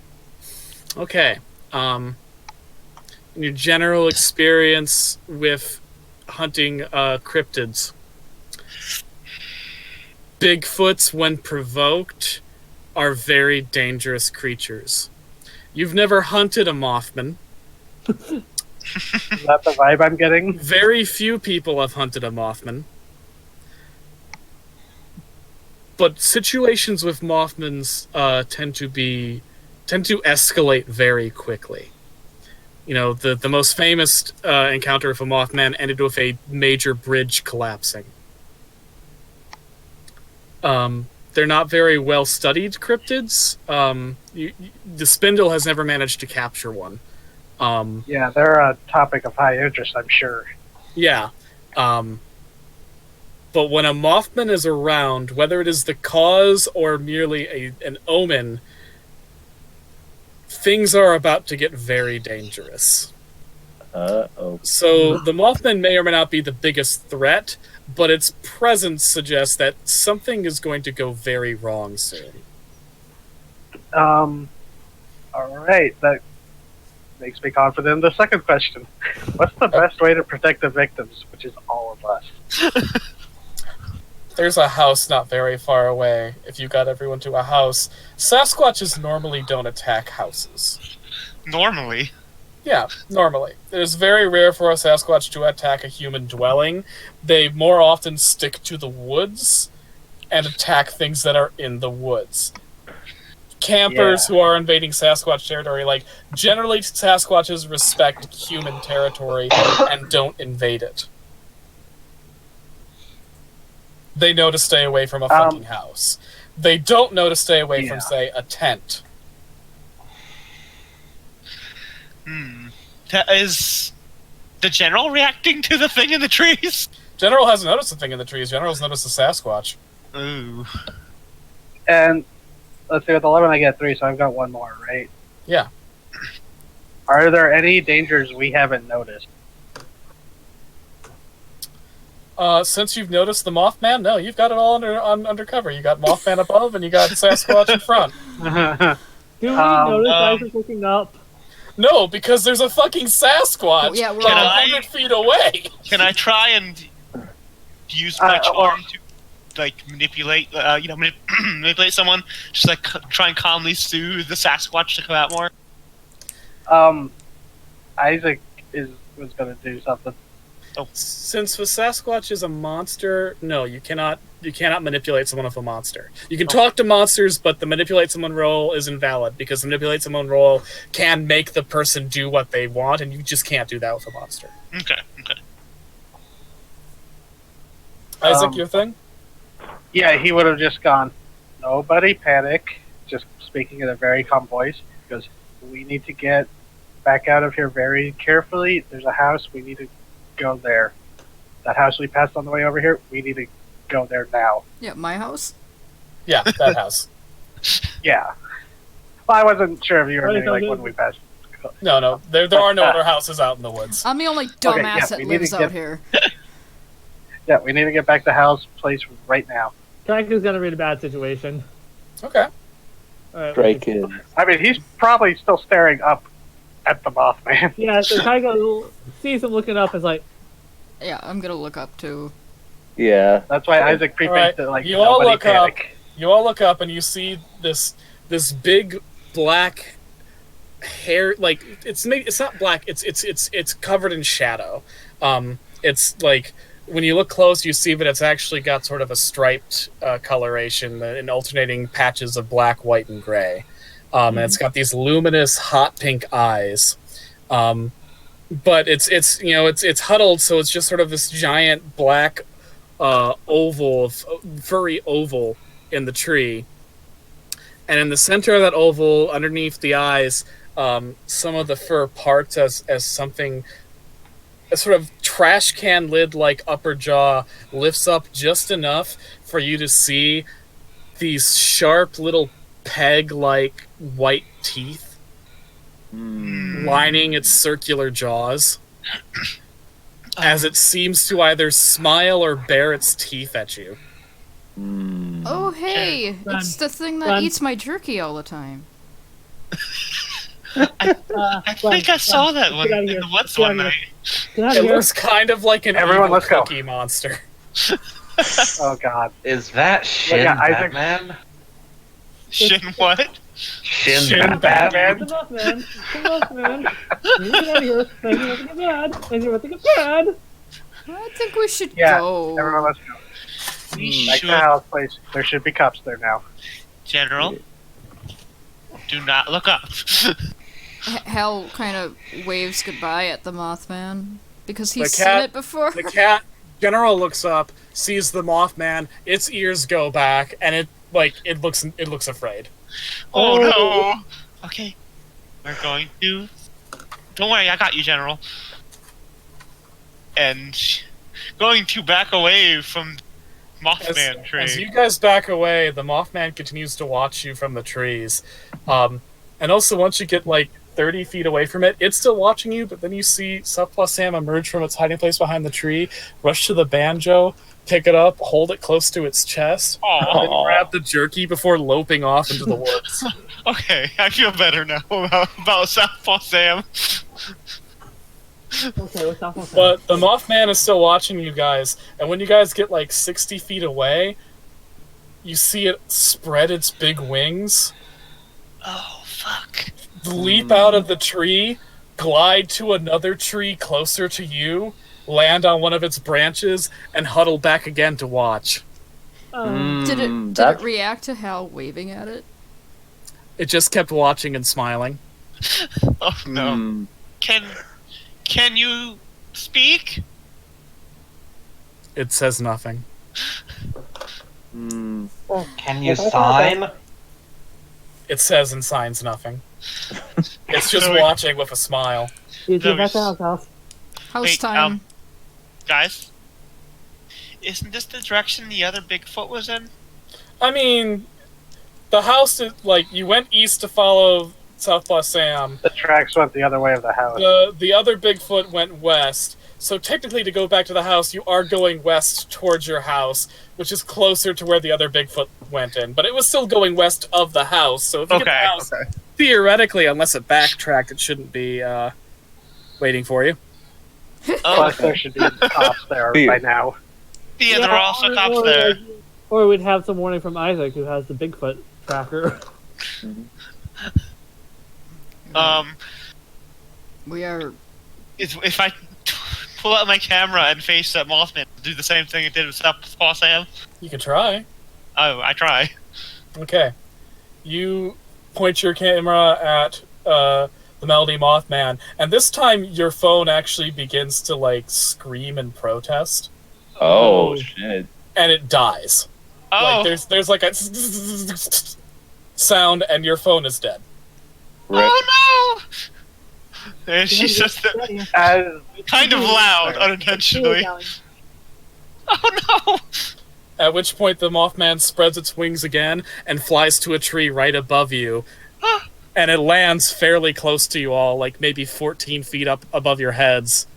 Okay. In your general experience with hunting cryptids, Bigfoots, when provoked, are very dangerous creatures. You've never hunted a Mothman. Is that the vibe I'm getting? Very few people have hunted a Mothman. But situations with Mothmans tend to escalate very quickly. The most famous encounter with a Mothman ended with a major bridge collapsing. They're not very well studied cryptids. The Spindle has never managed to capture one. Yeah, they're a topic of high interest, I'm sure. Yeah. But when a Mothman is around, whether it is the cause or merely an omen, things are about to get very dangerous. Uh-oh. So the Mothman may or may not be the biggest threat, but its presence suggests that something is going to go very wrong soon. Alright, that makes me confident in the second question. What's the best way to protect the victims, which is all of us? There's a house not very far away. If you got everyone to a house, Sasquatches normally don't attack houses. Normally. Yeah, normally. It is very rare for a Sasquatch to attack a human dwelling. They more often stick to the woods and attack things that are in the woods. Campers who are invading Sasquatch territory, generally Sasquatches respect human territory and don't invade it. They know to stay away from a fucking house. They don't know to stay away from, say, a tent. Is the General reacting to the thing in the trees? General hasn't noticed the thing in the trees. General's noticed the Sasquatch. Ooh. And let's see, with 11 I get 3, so I've got one more, right? Yeah. Are there any dangers we haven't noticed? Since you've noticed the Mothman, no, you've got it all undercover. You got Mothman above, and you got Sasquatch in front. Do we notice Isaac looking up? No, because there's a fucking Sasquatch Yeah, we're 100 feet away. Can I try and use my charm to manipulate, manipulate someone? Just try and calmly soothe the Sasquatch to come out more. Isaac was going to do something. Oh. Since the Sasquatch is a monster, no, you cannot manipulate someone with a monster. You can talk to monsters, but the manipulate someone roll is invalid, because the manipulate someone roll can make the person do what they want, and you just can't do that with a monster. Okay. Isaac, your thing? Yeah, he would have just gone, nobody panic, just speaking in a very calm voice, because we need to get back out of here very carefully. There's a house, we need to go there. That house we passed on the way over here, we need to go there now. Yeah, my house? Yeah, that house. Yeah. Well, I wasn't sure if you were meaning when we passed. No, there are no other houses out in the woods. I'm the only dumbass yeah, that we need lives to out get- here. Yeah, we need to get back to house place right now. Kaika's gonna be in a bad situation. Okay. Alright, Stray Kids. I mean, he's probably still staring up at the Mothman. yeah, so Kaika sees him looking up and is like, Yeah, I'm gonna look up too. Yeah. That's why Isaac prefaced it like, you all nobody look panic. up. You all look up and you see this big black hair. It's not black. It's covered in shadow. It's when you look close, you see that it's actually got sort of a striped coloration in alternating patches of black, white, and gray. And it's got these luminous, hot pink eyes. But it's huddled, so it's just sort of this giant black furry oval in the tree. And in the center of that oval, underneath the eyes, some of the fur parts as something, a sort of trash can lid like upper jaw lifts up just enough for you to see these sharp little peg-like white teeth lining its circular jaws as it seems to either smile or bare its teeth at you. Oh, hey! Run. It's the thing that Run. eats my jerky all the time. I think I saw that one Get out of in here. the woods Get out one of night. get out It of here. looks kind of like an Everyone, evil let's go. cookie monster. Oh, God. Is that Shin yeah, Isaac- Batman? Shin what? Shin, Batman. It's enough, man. It's enough, man. You need to get out of here. Things are about to get bad. Things are about to get bad. I think we should Yeah, go. everyone, let's go. We Back should, to house place. There should be cops there now. General. Do not look up. Hal kind of waves goodbye at the Mothman because he's The seen cat- it before. The cat General looks up, sees the Mothman, its ears go back, and it looks afraid. Oh no! Okay, we're going to. Don't worry, I got you, General. And going to back away from Mothman tree. As you guys back away, the Mothman continues to watch you from the trees. And also, once you get like 30 feet away from it, it's still watching you, but then you see Subplus Sam emerge from its hiding place behind the tree, rush to the banjo, pick it up, hold it close to its chest, and then grab the jerky before loping off into the woods. Okay, I feel better now about Southpaw Sam. Okay, what's up? But the Mothman is still watching you guys, and when you guys get like 60 feet away, you see it spread its big wings, Oh, fuck. leap out of the tree, glide to another tree closer to you, land on one of its branches, and huddle back again to watch. Did it react to Hal waving at it? It just kept watching and smiling. Oh no. Can you speak? It says nothing. Can you sign? It says and signs nothing. It's just So- watching with a smile. You do No, back to house, house. House Wait, time. Guys? Isn't this the direction the other Bigfoot was in? I mean, the house is like you went east to follow Southpaw Sam. The tracks went the other way of the house. The other Bigfoot went west. So technically, to go back to the house, you are going west towards your house, which is closer to where the other Bigfoot went in. But it was still going west of the house. So if you get the house, theoretically, unless it backtracked, it shouldn't be waiting for you. Plus, there should be cops there by now. Yeah, there are also cops there. Or we'd have some warning from Isaac, who has the Bigfoot tracker. We are. If I pull out my camera and face that Mothman, do the same thing it did with Southpaw Sam? You can try. Oh, I try. Okay. You point your camera at the Melody Mothman, and this time your phone actually begins to like scream and protest, Oh, shit. and it dies. Oh, Like there's like a sound, and your phone is dead. Rip. oh no! And she's just As kind of loud, unintentionally. Oh no! At which point the Mothman spreads its wings again and flies to a tree right above you, and it lands fairly close to you all, like maybe 14 feet up above your heads.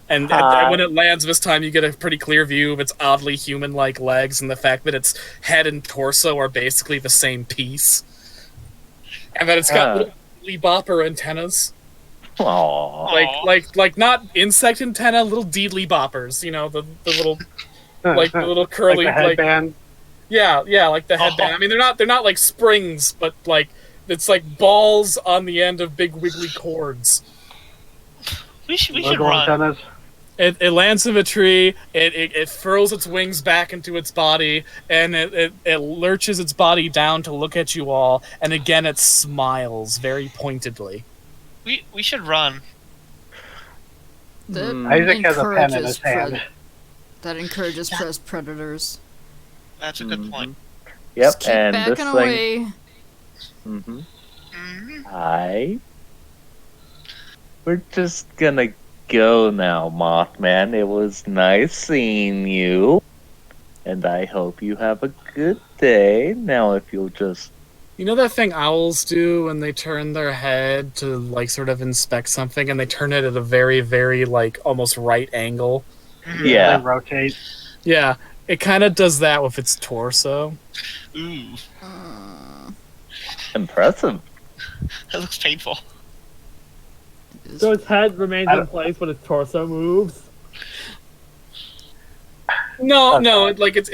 And when it lands this time, you get a pretty clear view of its oddly human-like legs and the fact that its head and torso are basically the same piece. And that it's got little bopper antennas. Aww. Like not insect antenna, little deedly boppers, you know, the little like the little curly like the headband. yeah, like the headband. I mean they're not like springs, but like it's like balls on the end of big wiggly cords. We should Little run. antennas. It lands in a tree, it furls its wings back into its body, and it lurches its body down to look at you all, and again it smiles very pointedly. We should run. That Isaac has a pen in his encourages hand. that encourages predators. That's a good point. Yep, Just keep and backing this thing. away. Mm-hmm. We're just gonna go now, Mothman. It was nice seeing you. And I hope you have a good day. Now, if you'll just. You know that thing owls do when they turn their head to like sort of inspect something, and they turn it at a very, very like almost right angle? Yeah. They rotate. Yeah, it kind of does that with its torso. Ooh, Impressive. that looks painful. So its head remains in place, but its torso moves. No, like it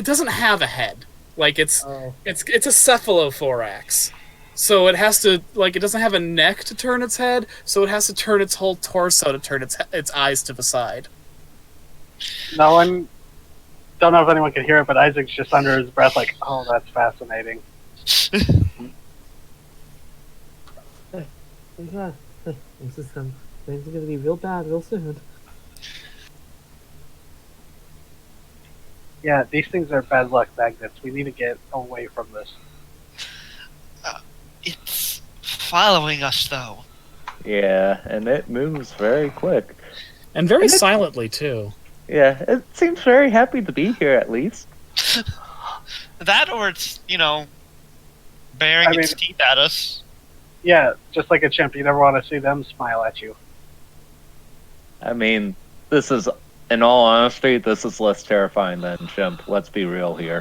doesn't have a head. Like it's a cephalothorax. So it has to like it doesn't have a neck to turn its head, so it has to turn its whole torso to turn its eyes to the side. No one. Don't know if anyone can hear it, but Isaac's just under his breath, like, "Oh, that's fascinating." Yeah, it's just things are gonna be real bad real soon. Yeah, these things are bad luck magnets. We need to get away from this. It's following us, though. Yeah, and it moves very quick. And very And it- silently, too. Yeah, it seems very happy to be here at least. That or it's, baring I its mean- teeth at us. Yeah, just like a chimp, you never want to see them smile at you. I mean, this is, in all honesty, this is less terrifying than Chimp. Let's be real here.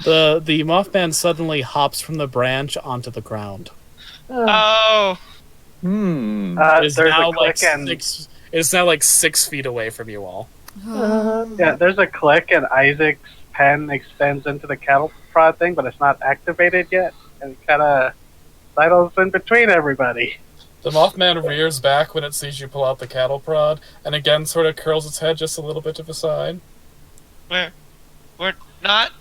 The Mothman suddenly hops from the branch onto the ground. Oh, Hmm. It is There's now a click and it's now like 6 feet away from you all. yeah, there's a click and Isaac's pen extends into the cattle prod thing, but it's not activated yet, and it kind of sidles in between everybody. The Mothman rears back when it sees you pull out the cattle prod, and again sort of curls its head just a little bit to the side. we're not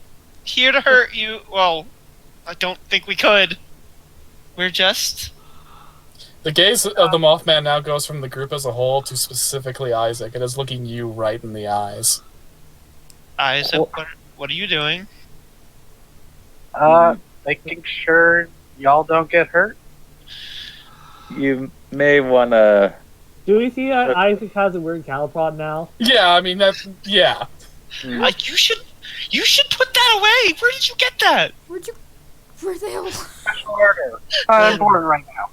here to hurt you. Well, I don't think we could. We're just... The gaze of the Mothman now goes from the group as a whole to specifically Isaac. It is looking you right in the eyes. Isaac, what are you doing? Making sure y'all don't get hurt. You may want to... Do we see that Isaac has a weird cattle prod now? Yeah, I mean, yeah. You should put that away. Where did you get that? Were they all... Special order. Important right now.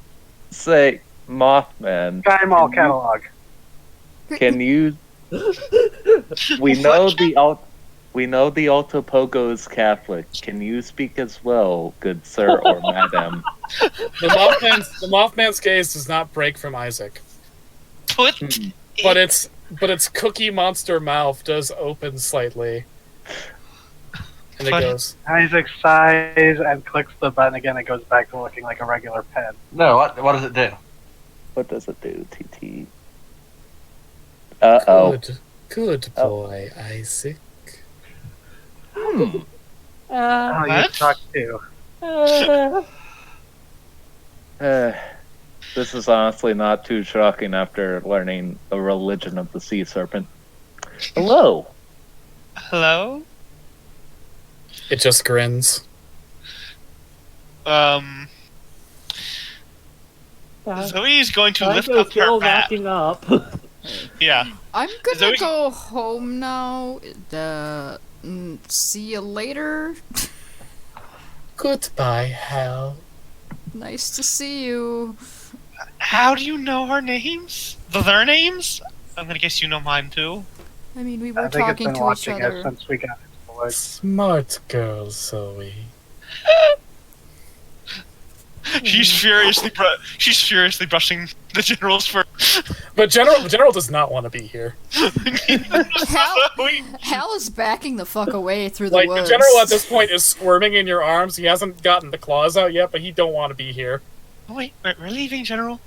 Say, Mothman, Sky Mall catalog. can you... We know the Alto Pogo is Catholic. Can you speak as well, good sir or madam? The Mothman's gaze does not break from Isaac. Put But its cookie monster mouth does open slightly. And it Funny. goes, Isaac sighs and clicks the button again. It goes back to looking like a regular pen. No, what does it do? What does it do, TT? Uh-oh. Good boy, Isaac. Oh, you What? talk too. This is honestly not too shocking after learning the religion of the sea serpent. Hello. Hello? It just grins. Zoe's going to lift Isaac up her still bat. backing up. Yeah. I'm gonna Zoe- go home now. See you later. Goodbye, Hal. Nice to see you. How do you know our names? Their names? I'm gonna guess you know mine too. I mean, we I were think it's talking been to each watching us other. since we got into the woods. Smart girl, Zoe. She's furiously brushing the general's fur. But General does not want to be here. Hal is backing the fuck away through the Like, woods. the General at this point is squirming in your arms. He hasn't gotten the claws out yet, but he don't want to be here. Oh, wait, we're leaving, General.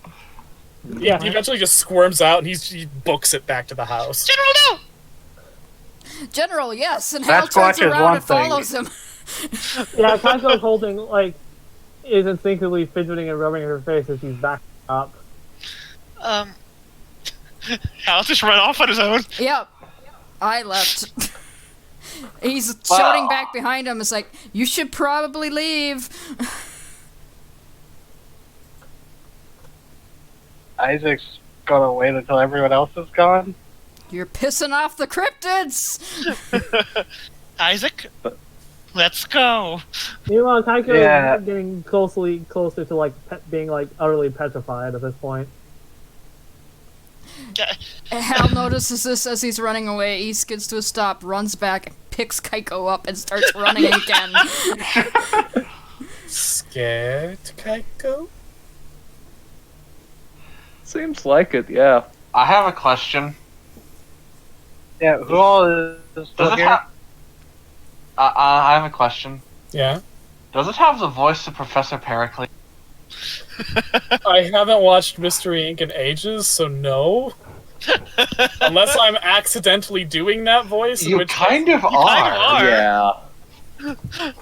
Yeah. He eventually just squirms out, and he books it back to the house. General, no! General, yes, and Hal Sasquatch turns is around one and follows him. Yeah, Kanko's holding, like, is instinctively fidgeting and rubbing her face as he's backing up. Hal just ran off on his own. Yep. I left. He's shouting back behind him. It's like, you should probably leave. Isaac's gonna wait until everyone else is gone. You're pissing off the cryptids. Isaac, let's go. Meanwhile, Kaiko Yeah. is getting closer to, like, being, like, utterly petrified at this point. Hal notices this as he's running away. He skids to a stop, runs back, picks Kaiko up, and starts running again. Scared, Kaiko? Seems like it, yeah. I have a question. Yeah, who all is Does still it here? have... I have a question. Yeah? Does it have the voice of Professor Pericles? I haven't watched Mystery Inc. in ages, so no. Unless I'm accidentally doing that voice. You which kind of kind of are. are. Yeah.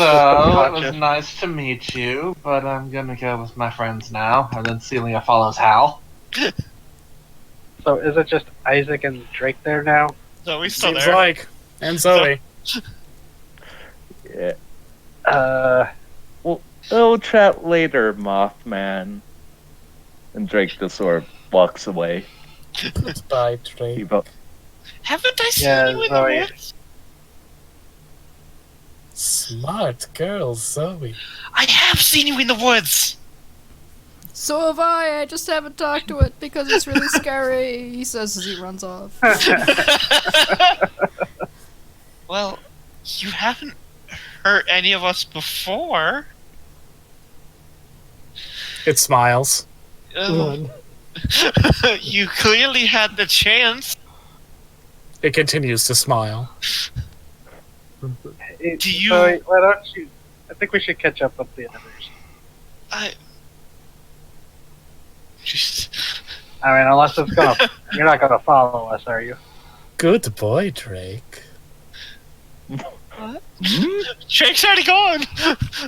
So, it was Conscious. nice to meet you, but I'm gonna go with my friends now, and then Celia follows Hal. So is it just Isaac and Drake there now? So we still Seems there. like. And Zoe. Yeah. Uh, We'll chat later, Mothman. And Drake just sort of walks away. Goodbye, Drake. He vo- Haven't I seen Yeah, you in Zoe. the woods? Smart girl, Zoe. I have seen you in the woods. So have I just haven't talked to it because it's really scary, he says as he runs off. Well, you haven't hurt any of us before. It smiles. Ugh. Run. You clearly had the chance. It continues to smile. Do you- Zoe, why don't you? I think we should catch up with the others. Just I mean, unless it's gonna, you're not gonna follow us, are you? Good boy, Drake. Drake's already gone.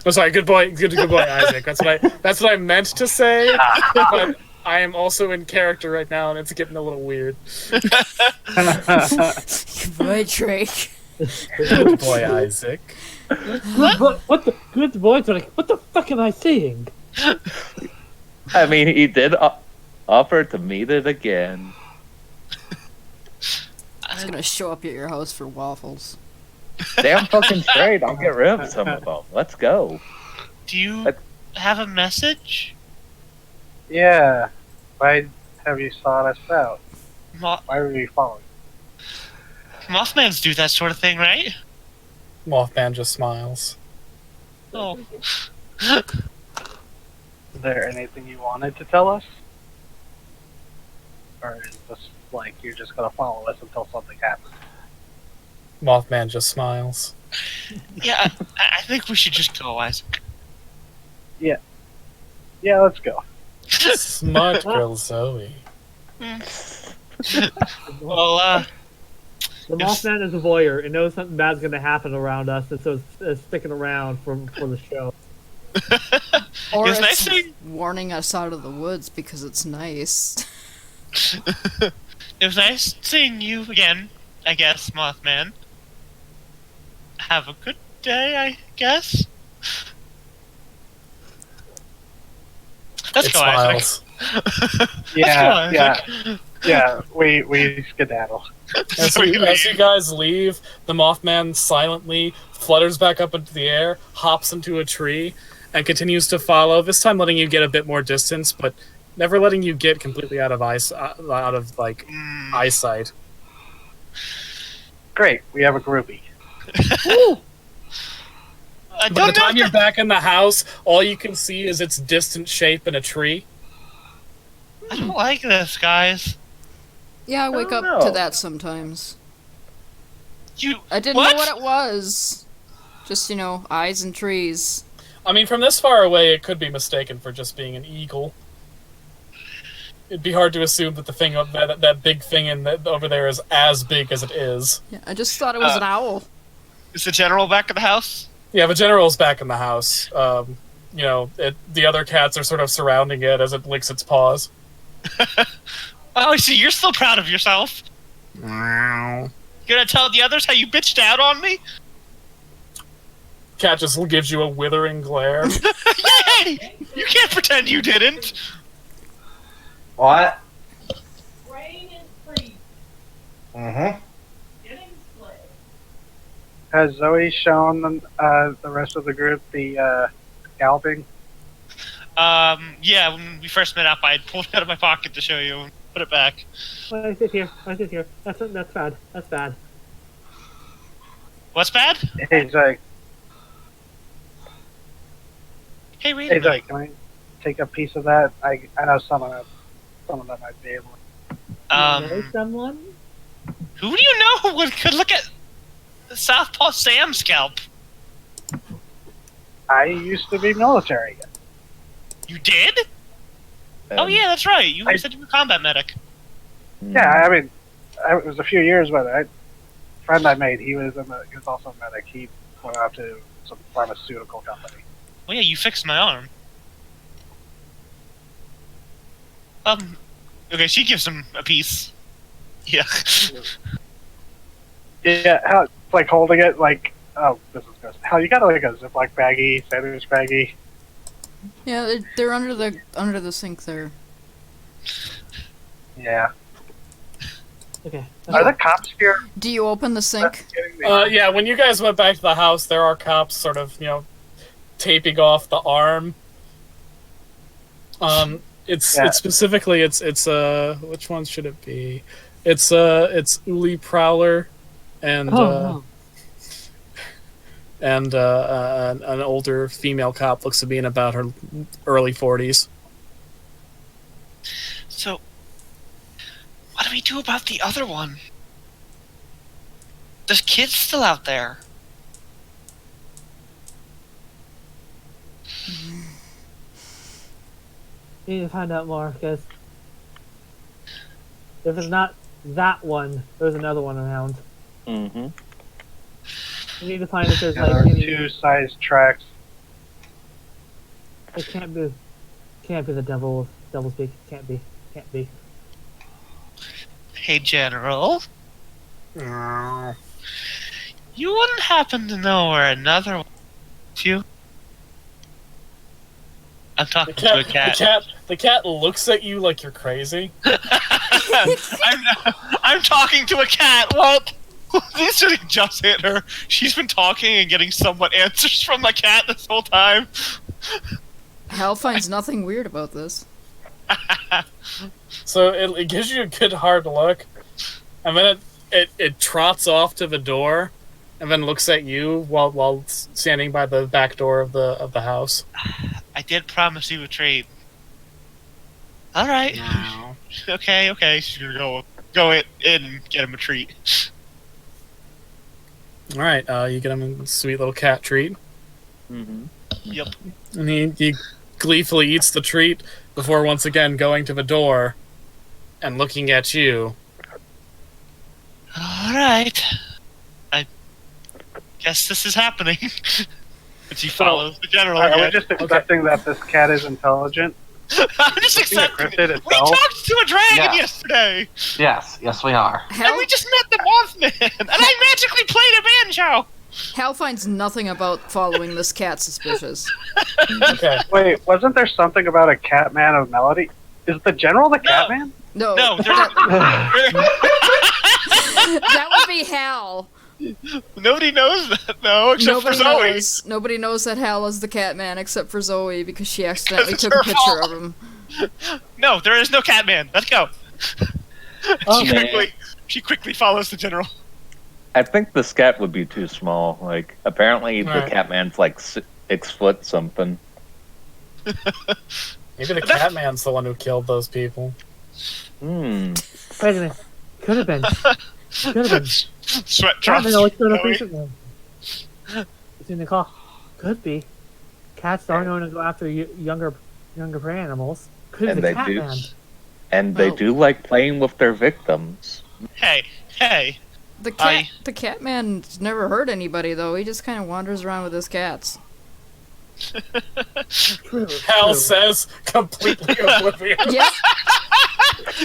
Oh, sorry, good boy, good boy, Isaac. That's what I meant to say. But I am also in character right now, and it's getting a little weird. Goodbye, Drake. Good boy, Isaac. What the good boys are like? What the fuck am I seeing? I mean, he did offer to meet it again. He's gonna show up at your house for waffles. Damn fucking straight. I'll get rid of some of them. Let's go. Do you have a message? Yeah. Why have you sought us out? Mo- Why were you following? Mothmans do that sort of thing, right? Mothman just smiles. Oh. Is there anything you wanted to tell us? Or is this like you're just gonna follow us until something happens? Mothman just smiles. Yeah, I think we should just go, Isaac. Yeah, let's go. Smart girl, Zoe. Well, The Mothman is a voyeur. It knows something bad's going to happen around us, and so it's sticking around for the show. Or It's it's nice seeing- warning us out of the woods because it's nice. it was nice seeing you again, I guess, Mothman. Have a good day, I guess. Let's It go, smiles. Isaac. Yeah, Let's go, Isaac. yeah. We skedaddle. As you guys leave, the Mothman silently flutters back up into the air, hops into a tree, and continues to follow. This time, letting you get a bit more distance, but never letting you get completely out of eyesight. Great. We have a groupie. I By the don't know. time you're back in the house, all you can see is its distant shape in a tree. I don't like this, guys. Yeah, I wake don't up to know. that sometimes. You. I didn't What? know what it was. Just, eyes and trees. I mean, from this far away, it could be mistaken for just being an eagle. It'd be hard to assume that the thing that big thing over there is as big as it is. Yeah, I just thought it was an owl. Is the general back at the house? Yeah, the general's back in the house. The other cats are sort of surrounding it as it licks its paws. Oh, I see. You're still proud of yourself. Cat You're gonna tell the others how you bitched out on me? just gives you a withering glare. Yay! You can't pretend you didn't. What? Rain and freeze. Mm-hmm. Getting split. Has Zoe shown the rest of the group the scalping? Yeah, when we first met up, I pulled it out of my pocket to show you and put it back. Why is it here? Why is it here? That's bad. That's bad. What's bad? Hey Zoe, Hey, wait a hey Zoe, minute. can I take a piece of that? I know some of them might be able. Know someone? Who do you know could look at Southpaw Sam's scalp? I used to be military. You did? Oh yeah, that's right. You said you were a combat medic. Yeah, I mean, it was a few years, but a friend I made, he was also a medic. He went out to some pharmaceutical company. Oh yeah, you fixed my arm. Okay, she gives him a piece. Yeah. Yeah, how it's like holding it like, oh, this is gross. How you got like a Ziploc baggie, sandwich baggie? Yeah, they're under the sink there. Yeah. Okay. Are the cops here? Do you open the sink? Yeah, when you guys went back to the house, there are cops sort of, taping off the arm. It's specifically it's which one should it be? It's Uli Prowler and and an older female cop looks to be in about her early 40s. So, what do we do about the other one? There's kids still out there. We need to find out more, because if it's not that one, there's another one around. Mm-hmm. We need to find if there's Yeah, there are any. 2 size tracks. It can't be the devil's peak. Can't be. Hey, General. You wouldn't happen to know where another one is, you? I'm talking to a cat. The cat looks at you like you're crazy. I'm talking to a cat. What? This should just hit her. She's been talking and getting somewhat answers from the cat this whole time. Hal finds nothing weird about this. So it gives you a good hard look, and then it trots off to the door, and then looks at you while standing by the back door of the house. I did promise you a treat. All right. No. Okay. She's gonna go in and get him a treat. All right, you get him a sweet little cat treat, Mm-hmm. Yep. and he gleefully eats the treat before once again going to the door and looking at you. All right. I guess this is happening. But she follows the general Are we again. just accepting that this cat is intelligent? I'm just accepting encrypted it. We itself? talked to a dragon Yeah. yesterday, Yes, we are. and we just met the Mothman, and I magically played a banjo. Hal finds nothing about following this cat suspicious. Okay. Wait, wasn't there something about a cat man of melody? Is the general the cat man? No, No, that would be Hal. nobody knows that though, except for Zoe. Nobody knows that Hal is the Catman except for Zoe because she accidentally it's took a her picture fault. of him. No, there is no Catman. Let's go. Oh, She quickly follows the general. I think the scat would be too small. Like, apparently the Right. Catman's like 6 foot something. Maybe the Catman's the one who killed those people. Hmm. Wait a minute. Could have been. Sweat Catman drops. always showed up Zoe. recently. It's in the call. Could be. Cats are known to go after younger prey animals. Could And be they the do. Catman. And they Well- do like playing with their victims. Hey. The Catman's never hurt anybody though. He just kind of wanders around with his cats. True. Hal true. says, completely oblivious. Yep,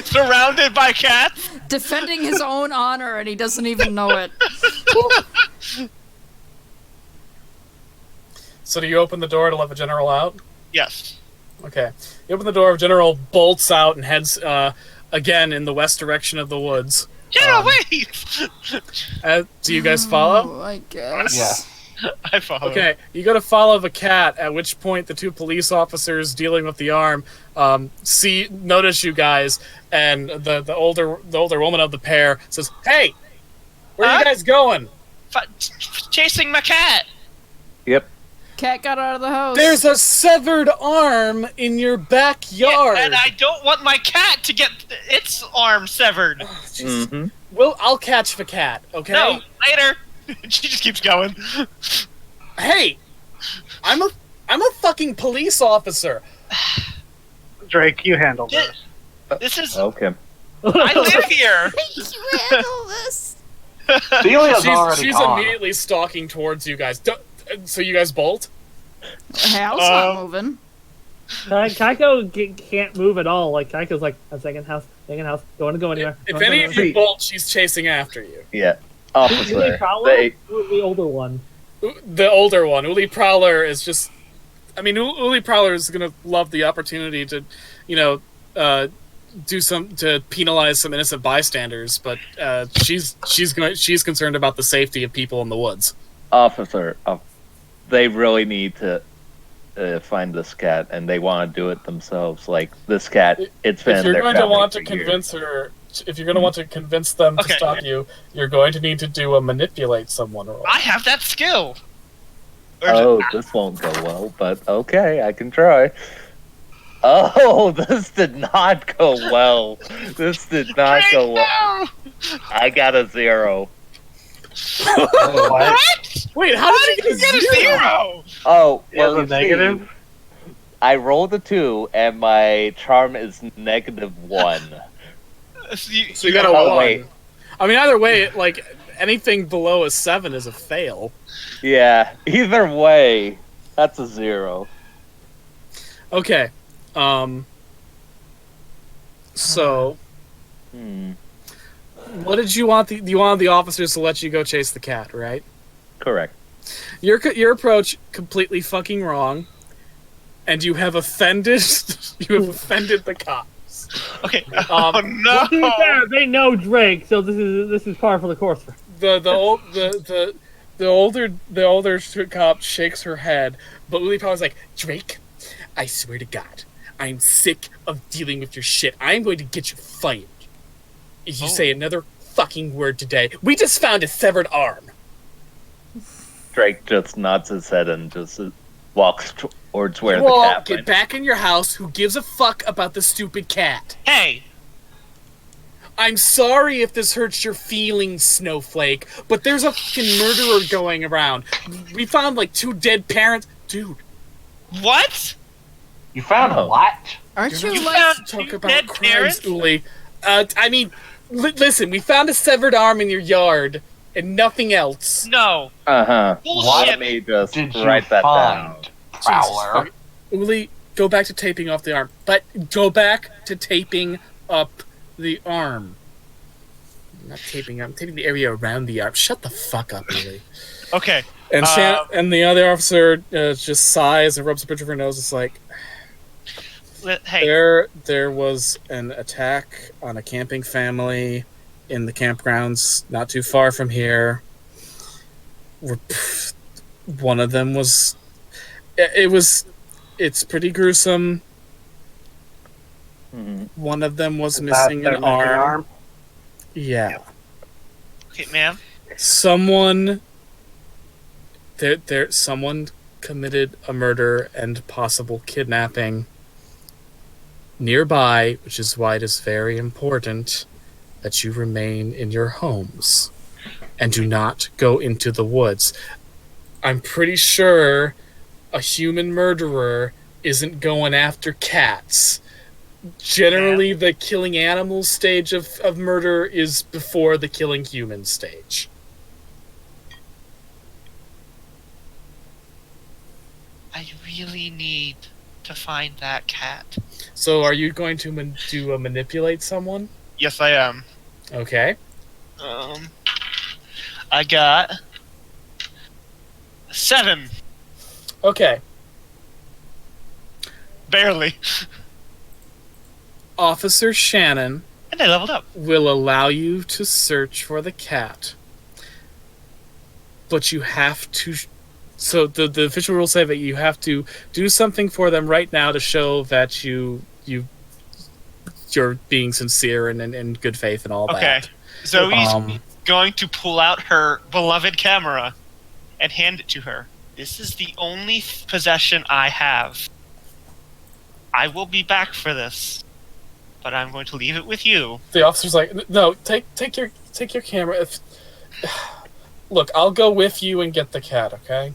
Surrounded by cats. defending his own honor and he doesn't even know it. So do you open the door to let the general out? Yes. Okay. You open the door, General bolts out and heads again in the west direction of the woods. General, wait! Do you guys follow? Oh, I guess. Yeah. I follow. Okay, you go to follow the cat, at which point the 2 police officers dealing with the arm notice you guys, and the older woman of the pair says, "Hey, where are you guys going?" Chasing my cat. Yep. Cat got out of the house. There's a severed arm in your backyard. And I don't want my cat to get its arm severed. Mm-hmm. Well, I'll catch the cat, okay? No, later. She just keeps going. Hey, I'm a fucking police officer. Drake, you handle this. This is. Okay. I live here. You handle this. Celia's already She's gone. immediately stalking towards you guys. So you guys bolt? Hal's not moving. Kaiko can't move at all. Like Kaiko's like, I'm second house, don't want to go anywhere. If any of you bolt, she's chasing after you. Yeah. Uli Officer. Prowler They, or the older one? The older one, Uli Prowler, is just. I mean, Uli Prowler is gonna love the opportunity to, to penalize some innocent bystanders, but she's concerned about the safety of people in the woods. officer, they really need to find this cat, and they want to do it themselves. Like this cat, it's been. If you're their going to family want to for years. convince her, if you're going to want to convince them to Okay. stop you, you're going to need to do a manipulate someone roll. I have that skill. Or is Oh, it- this won't go well, but okay, I can try. Oh, this did not go well. This did not go well. No! I got a 0. What? Wait, how How did did you get a 0? Oh, Is well, it you see, negative? I rolled a 2, and my charm is -1. So you got a Oh, 1. wait. I mean, either way, like anything below a 7 is a fail. Yeah, either way, that's a 0. Okay. So, Hmm, what did you want? You wanted the officers to let you go chase the cat, right? correct. Your approach completely fucking wrong, and you have offended the cops. Okay. Um, Oh no! To be fair, they know Drake, so this is par for the course. The older cop shakes her head, but Lily Power's like, Drake, I swear to God, I'm sick of dealing with your shit. I'm going to get you fired if you say another fucking word today. We just found a severed arm. Drake just nods his head and just walks towards where You the all cat get went. back in your house. Who gives a fuck about the stupid cat? Hey, I'm sorry if this hurts your feelings, Snowflake, but there's a fucking murderer going around. We found like 2 dead parents. Dude, what? You found Oh. what? Aren't you You like? found talk two about dead crimes, parents? Uli. I mean, listen, we found a severed arm in your yard and nothing else. No. Uh-huh. Bullshit. Let me just Did you write that down. find, Jesus Prowler? fuck- Uli, go back to taping off the arm. But go back to taping up the arm. I'm not taping. I'm taping the area around the arm. Shut the fuck up, Uli. Okay. And and the other officer just sighs and rubs a bridge of her nose. It's like, Hey. there was an attack on a camping family in the campgrounds not too far from here. One of them was. It's pretty gruesome. Mhm. One of them was Is that missing their an missing arm. Yeah. Okay, ma'am. Someone someone committed a murder and possible kidnapping nearby, which is why it is very important that you remain in your homes and do not go into the woods. I'm pretty sure a human murderer isn't going after cats. Generally, the killing animals stage of murder is before the killing humans stage. I really need to find that cat. So, are you going to manipulate someone? Yes, I am. Okay. I got 7. Okay. Barely. Officer Shannon And I leveled up. will allow you to search for the cat. But you have to... So the official rules say that you have to do something for them right now to show that you're being sincere and in good faith and all Okay. that. Zoe's Um, going to pull out her beloved camera and hand it to her. This is the only possession I have. I will be back for this, but I'm going to leave it with you. the officer's like, no, take your camera. Look, I'll go with you and get the cat, okay?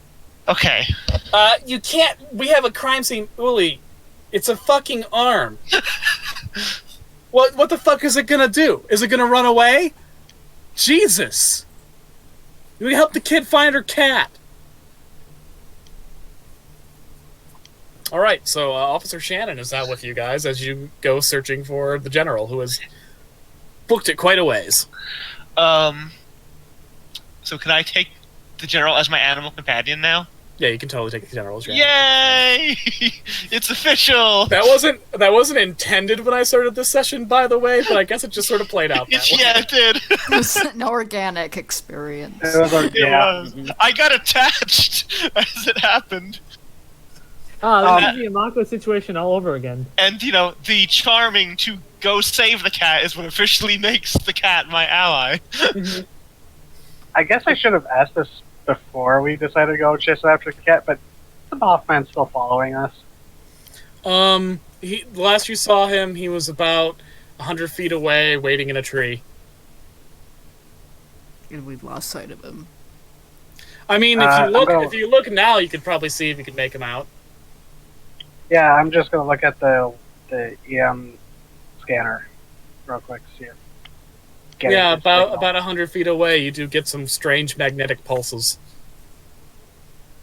Okay. You can't. We have a crime scene, Uli. It's a fucking arm. What the fuck is it gonna do? Is it gonna run away? Jesus! You help the kid find her cat. All right, so Officer Shannon is out with you guys as you go searching for the general, who has booked it quite a ways. So can I take the general as my animal companion now? Yeah, you can totally take the general as your Yay! It's official. That wasn't intended when I started this session, by the way, but I guess it just sort of played out that way. Yeah, it did. It was an organic experience. It was like, It yeah. was. I got attached as it happened. Ah, this is the Yamako situation all over again. And, the charming to go save the cat is what officially makes the cat my ally. I guess I should have asked this before we decided to go chase after the cat, but the Mothman's still following us. The last you saw him, he was about 100 feet away, waiting in a tree. And we lost sight of him. I mean, if you look now, you could probably see if you could make him out. Yeah, I'm just gonna look at the EM scanner real quick, see it. Yeah, about 100 feet away, you do get some strange magnetic pulses.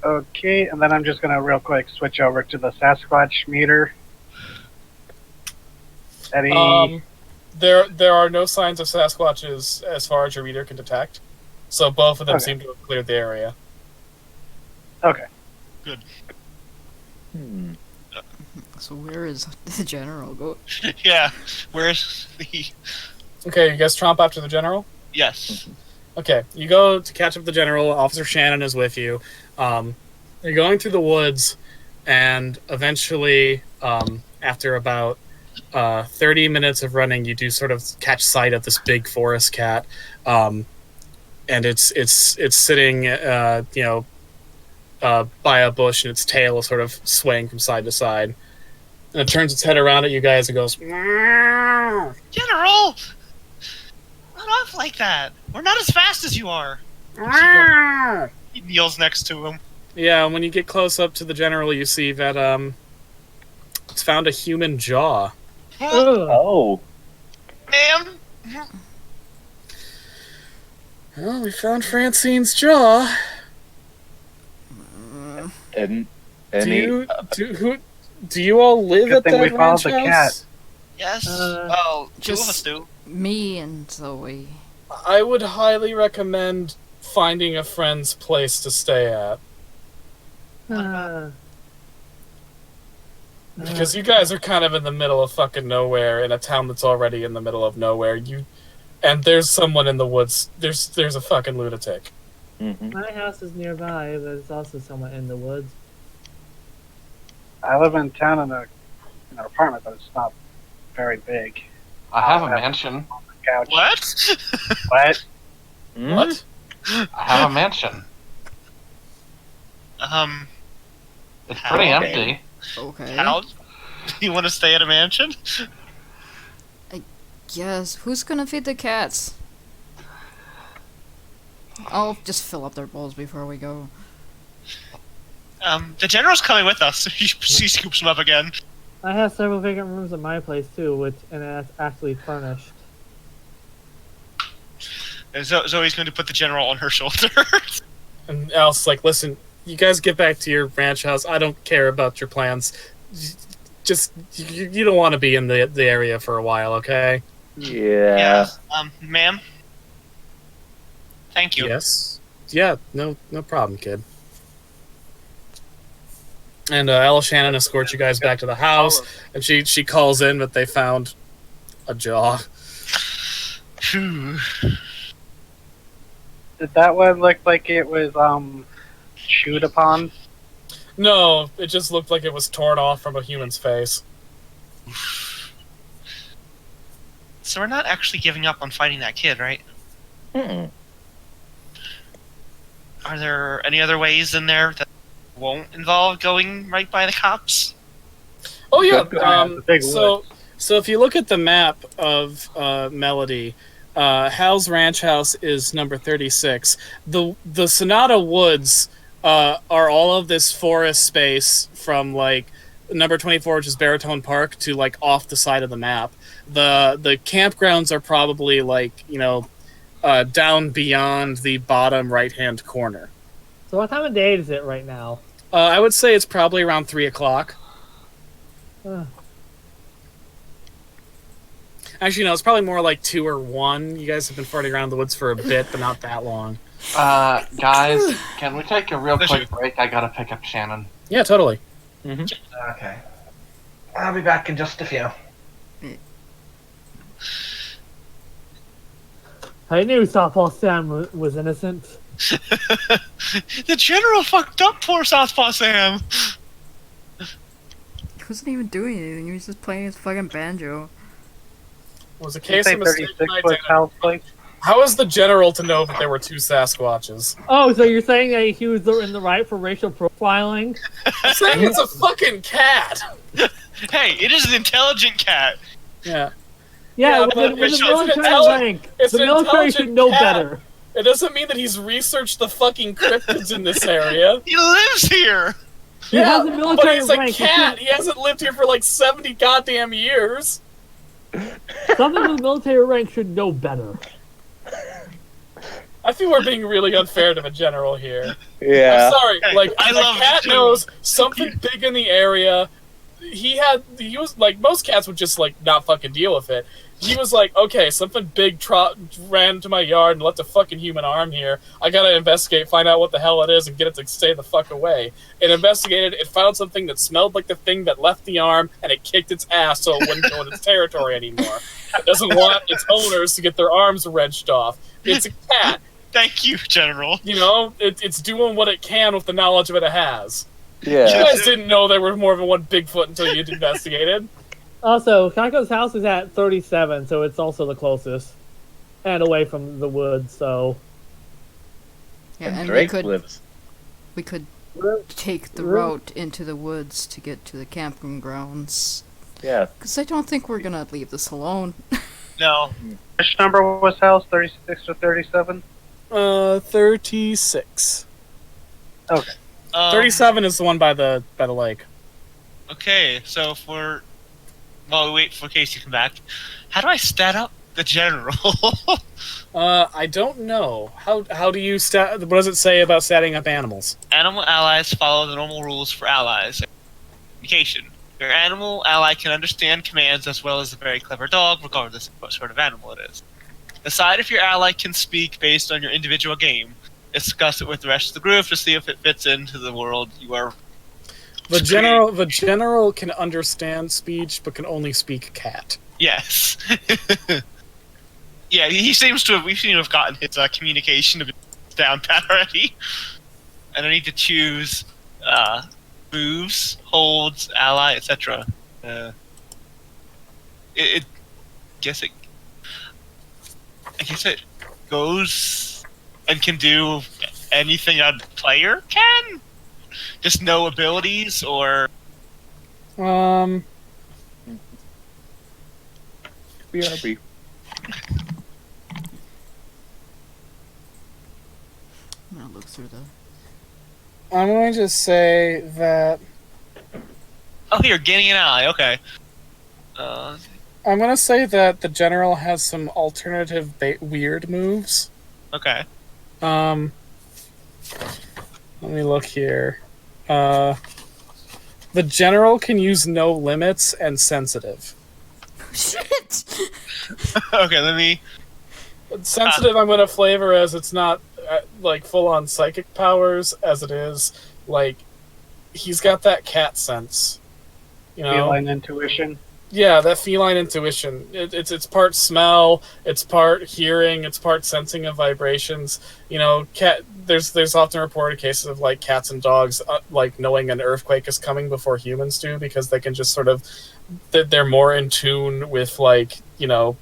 Okay, and then I'm just gonna real quick switch over to the Sasquatch meter. Eddie, There are no signs of Sasquatches as far as your reader can detect, so both of them seem to have cleared the area. okay. Good. So where is the general? Go. Yeah. Where's the... Okay, you guys tromp after the general? Yes. Okay, you go to catch up with the general. Officer Shannon is with you. You're going through the woods, and eventually, after about 30 minutes of running, you do sort of catch sight of this big forest cat, and it's sitting, by a bush, and its tail is sort of swaying from side to side. And it turns its head around at you guys and goes, General! Not off like that. We're not as fast as you are. He kneels next to him. Yeah, when you get close up to the general, you see that it's found a human jaw. Oh. Ma'am? Well, we found Francine's jaw. And Do you all live Good at thing we that followed ranch the house? Yes. Two of just- us do. Me and Zoe. I would highly recommend finding a friend's place to stay at. Because you guys are kind of in the middle of fucking nowhere in a town that's already in the middle of nowhere. And there's someone in the woods. There's a fucking lunatic. Mm-hmm. My house is nearby, but it's also somewhat in the woods. I live in town in an apartment, but it's not very big. I have a mansion. Couch. What? What? What? I have a mansion. It's pretty How? empty. Okay. How? Do you want to stay at a mansion? Yes. Who's gonna feed the cats? I'll just fill up their bowls before we go. The general's coming with us. He scoops him up again. I have several vacant rooms at my place too, and it's actually furnished. And Zoe's going to put the general on her shoulders. And Al's like, listen, you guys get back to your ranch house. I don't care about your plans. Just, you don't want to be in the area for a while, okay? Yeah. Ma'am? Thank you. Yes. Yeah, no problem, kid. And Ella Shannon escorts you guys back to the house, and she calls in that they found a jaw. Phew. Did that one look like it was chewed upon? No, it just looked like it was torn off from a human's face. So we're not actually giving up on fighting that kid, right? Mm-mm. Are there any other ways in there that won't involve going right by the cops? Oh yeah. The big So if you look at the map of Melody, Hal's Ranch House is number 36. The Sonata Woods are all of this forest space from like number 24, which is Baritone Park, to like off the side of the map. The campgrounds are probably like down beyond the bottom right hand corner. So what time of day is it right now? I would say it's probably around 3 o'clock. Actually, no, it's probably more like 2 or 1. You guys have been farting around the woods for a bit, but not that long. Guys, can we take a real Bless quick you. break? I gotta pick up Shannon. Yeah, totally. Okay. I'll be back in just a few. I knew Softball Sam was innocent. The general fucked up poor Southpaw Sam. He wasn't even doing anything. He was just playing his fucking banjo. Was a Can you case say of mistaken 36 foot identity. house, please? How is the general to know that there were 2 Sasquatches? Oh, so you're saying that he was in the right for racial profiling? I'm saying it's a fucking cat! Hey, it is an intelligent cat. Yeah. Yeah, Yeah, with but the it's military intelligent- rank. it's The an military should intelligent know cat. better. It doesn't mean that he's researched the fucking cryptids in this area. He lives here. He has a but military he's a rank. cat! He hasn't lived here for like 70 goddamn years! Someone with military rank should know better. I feel we're being really unfair to the general here. Yeah. I'm sorry, Hey, like, I the love cat the general. knows something big in the area. He was, like, most cats would just, like, not fucking deal with it. He was like, okay, something big ran into my yard and left a fucking human arm here. I gotta investigate, find out what the hell it is, and get it to stay the fuck away. It investigated, it found something that smelled like the thing that left the arm, and it kicked its ass so it wouldn't go in its territory anymore. It doesn't want its owners to get their arms wrenched off. It's a cat. Thank you, General. You know, it's doing what it can with the knowledge that it has. You Yeah. guys didn't know there was more than one Bigfoot until you'd investigated. Also, Kaiko's house is at 37, so it's also the closest. And away from the woods, so... Yeah, And and Drake lives. we could take the route into the woods to get to the camping grounds. Yeah. Because I don't think we're gonna leave this alone. No. Which number was house? 36 or 37? 36. Okay. 37 is the one by the lake. Okay, so if we're... While we wait for Casey to come back, how do I stat up the General? I don't know. How do you stat? What does it say about statting up animals? Animal allies follow the normal rules for allies. Communication. Your animal ally can understand commands as well as a very clever dog, regardless of what sort of animal it is. Decide if your ally can speak based on your individual game. Discuss it with the rest of the group to see if it fits into the world you are. The general can understand speech, but can only speak cat. Yes. Yeah, he seems to have. We seem to have gotten his communication down pat already. And I need to choose moves, holds, ally, etc. I guess it goes and can do anything a player can. Just no abilities or BRB. I'm gonna look through the... I'm going to say that here, gaining an ally. Okay. I'm going to say that the general has some alternative weird moves. Okay. Let me look here. The general can use no limits and sensitive. Shit! Okay. Let me. Sensitive, I'm going to flavor as it's not like full on psychic powers, as it is like he's got that cat sense. You know, Feline intuition. yeah, that feline intuition. It's part smell, it's part hearing, it's part sensing of vibrations. You know, there's often reported cases of like cats and dogs like knowing an earthquake is coming before humans do because they can just sort of they're more in tune with like, you know,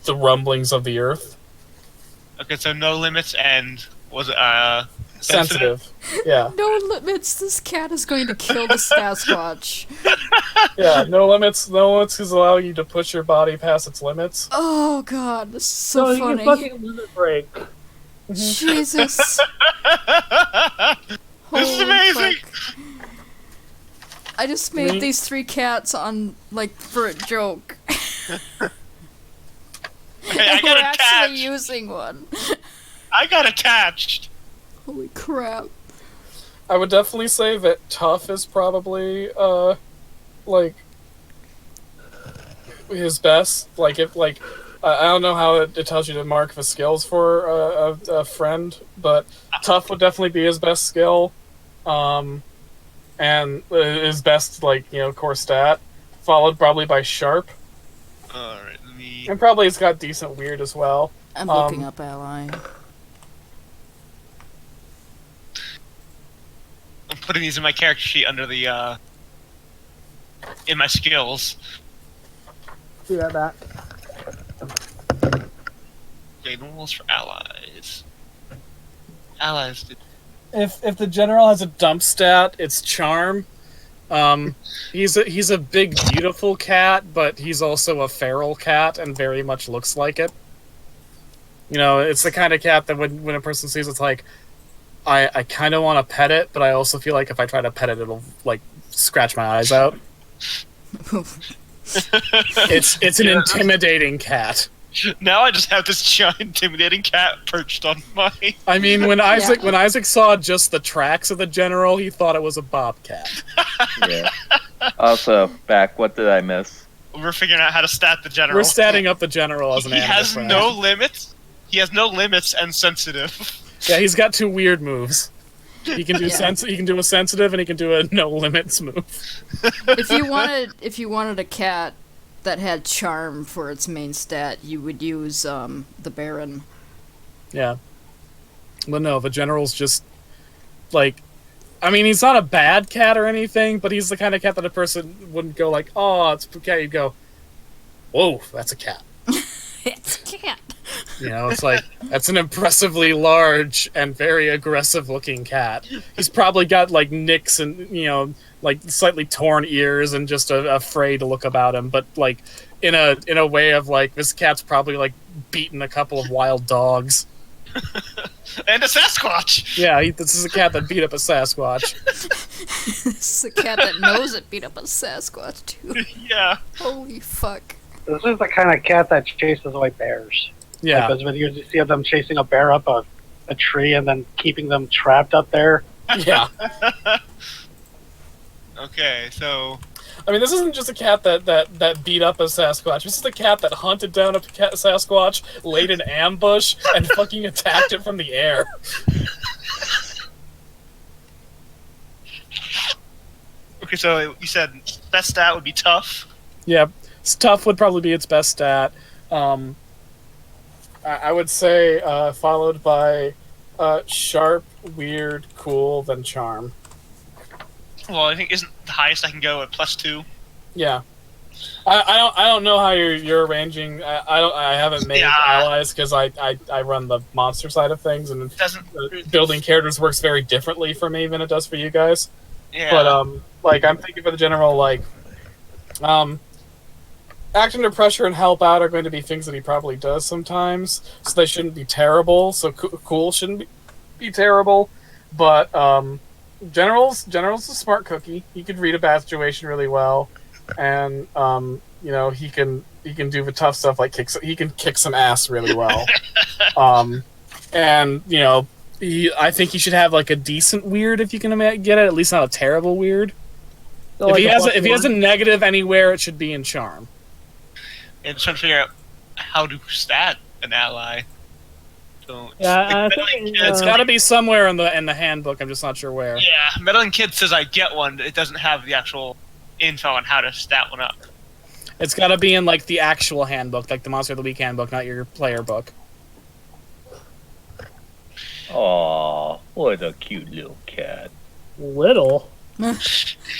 the rumblings of the earth. Okay, so no limits and was it Sensitive. Yeah. No limits, this cat is going to kill the Sasquatch. Yeah, no limits is allow you to push your body past its limits. Oh god, this is so you funny. can fucking limit break. Jesus. This is Holy amazing. fuck. I just made these 3 cats on, like, for a joke. Okay, I We're got actually attached. using one. I got attached. Holy crap. I would definitely say that tough is probably like his best. Like if like I don't know how it tells you to mark the skills for a friend, but tough would definitely be his best skill, and his best core stat, followed probably by sharp, Alright, let me. and probably it's got decent weird as well. I'm looking up ally. I'm putting these in my character sheet under the, in my skills. See that back. Okay, rules for allies. Allies. If the general has a dump stat, it's charm. He's a big beautiful cat, but he's also a feral cat and very much looks like it. You know, it's the kind of cat that when a person sees it's like, I kind of want to pet it, but I also feel like if I try to pet it, it'll like scratch my eyes out. It's an intimidating cat. Now I just have this giant intimidating cat perched on my. I mean, when Isaac saw just the tracks of the general, he thought it was a bobcat. Yeah. Also, back. What did I miss? We're figuring out how to stat the general. We're statting up the general as an He animal has friend. no limits. He has no limits and sensitive. Yeah, he's got 2 weird moves. He can do he can do a sensitive and he can do a no limits move. If you wanted a cat that had charm for its main stat, you would use the Baron. Yeah. But no, the general's just like, I mean, he's not a bad cat or anything, but he's the kind of cat that a person wouldn't go like, "Oh, it's a cat." You'd go, "Whoa, that's a cat." It's a cat. You know, it's like, that's an impressively large and very aggressive-looking cat. He's probably got, like, nicks and, you know, like, slightly torn ears and just a afraid look about him, but, like, in a way of, like, this cat's probably, like, beaten a couple of wild dogs. And a Sasquatch! Yeah, this is a cat that beat up a Sasquatch. This is a cat that knows it beat up a Sasquatch, too. Yeah. Holy fuck. This is the kind of cat that chases away bears. Yeah. Like those videos you see of them chasing a bear up a tree and then keeping them trapped up there. Yeah. Okay, so. I mean, this isn't just a cat that beat up a Sasquatch. This is the cat that hunted down a Sasquatch, laid an ambush, and fucking attacked it from the air. Okay, so you said best stat would be tough. Yeah, tough would probably be its best stat. I would say followed by sharp, weird, cool, then charm. Well, I think isn't the highest I can go at +2. Yeah, I don't know how you're arranging. I haven't made allies because I run the monster side of things, and building characters works very differently for me than it does for you guys. Yeah. But like I'm thinking for the general, like act under pressure and help out are going to be things that he probably does sometimes, so they shouldn't be terrible. So cool shouldn't be terrible, but general's a smart cookie. He could read a bad situation really well, and you know he can do the tough stuff like he can kick some ass really well. And you know I think he should have like a decent weird if you can get it, at least not a terrible weird. So if he has a negative anywhere, it should be in charm. And trying to figure out how to stat an ally. So Yeah, I think It's got to be somewhere in the handbook. I'm just not sure where. yeah, Meddling Kid says I get one. It doesn't have the actual info on how to stat one up. It's got to be in like the actual handbook, like the Monster of the Week handbook, not your player book. Aw, what a cute little cat. little.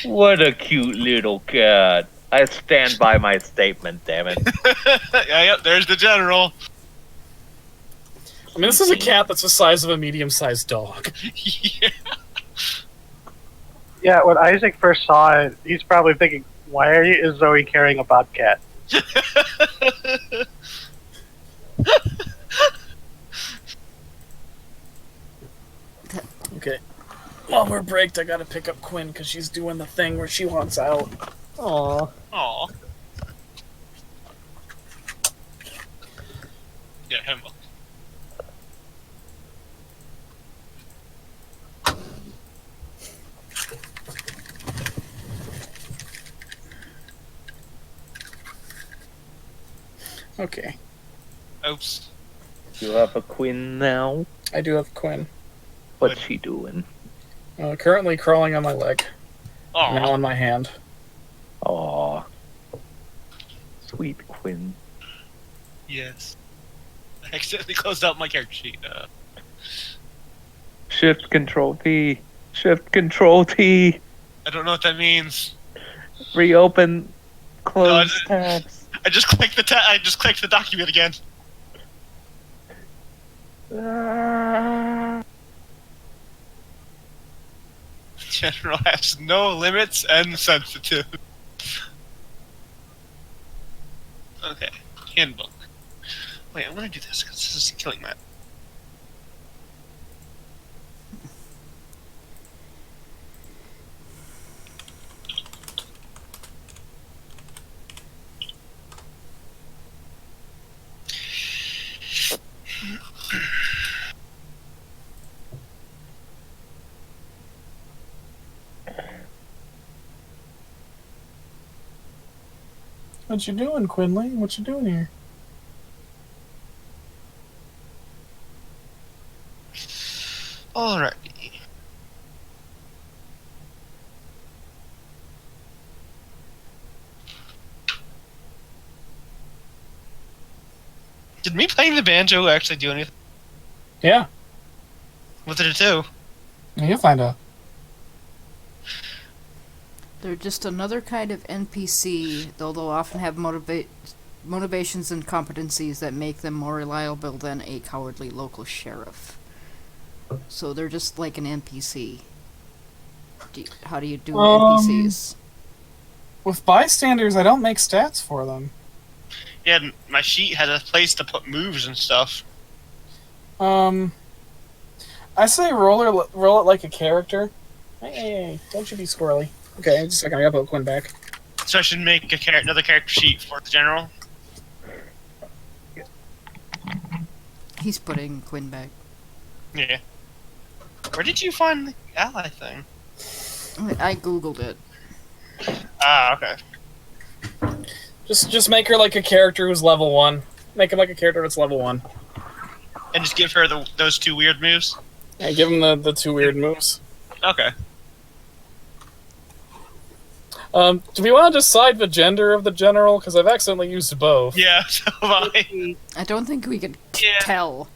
What a cute little cat. I stand by my statement, damn it. Yep, there's the general. I mean, this is a cat that's the size of a medium-sized dog. Yeah. Yeah, when Isaac first saw it, he's probably thinking, why is Zoe carrying a bobcat? Okay. While we're braked, I gotta pick up Quinn because she's doing the thing where she wants out. Aw. Aw. Yeah, him. Okay. Oops. You have a Quinn now? I do have Quinn. What's she doing? Currently crawling on my leg. Now Aw. on my hand. Aw. Sweet Quinn. Yes. I accidentally closed out my character sheet. Shift Control T. Shift Control T. I don't know what that means. Reopen. Close No, tabs. I just clicked I just clicked the document again. Ah. General has no limits and sensitive. Okay, handbook. Wait, I'm gonna do this because this is killing my. What you doing, Quinley? What you doing here? Alright. Did me playing the banjo actually do anything? Yeah, What did it do? you'll find out. They're just another kind of NPC, though they'll often have motivations and competencies that make them more reliable than a cowardly local sheriff. So they're just like an NPC. How do you do NPCs? With bystanders, I don't make stats for them. Yeah, my sheet had a place to put moves and stuff. I say roll it like a character. Hey, don't you be squirrely. Okay, just a second, I gotta put Quinn back. So I should make another character sheet for the general. He's putting Quinn back. Yeah. Where did you find the ally thing? I googled it. Ah, okay. Just make her like a character who's level 1. Make him like a character that's level 1. And just give her those two weird moves? Yeah, give him the 2 weird moves. Okay. Do we want to decide the gender of the general? Because I've accidentally used both. Yeah, so have I. I don't think we can Yeah. tell.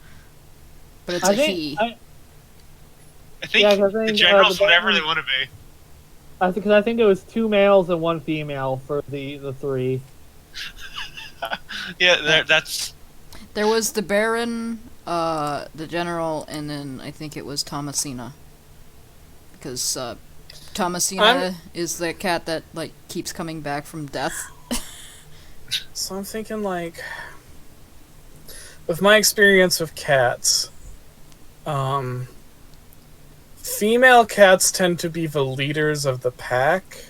But it's I a think he. I think Yeah, 'cause I the think, general's the whatever button- they want to be. because I think it was 2 males and 1 female for the 3. Yeah, that's... There was the Baron, the General, and then I think it was Thomasina. Because Thomasina is the cat that like keeps coming back from death. So I'm thinking like, with my experience with cats, female cats tend to be the leaders of the pack,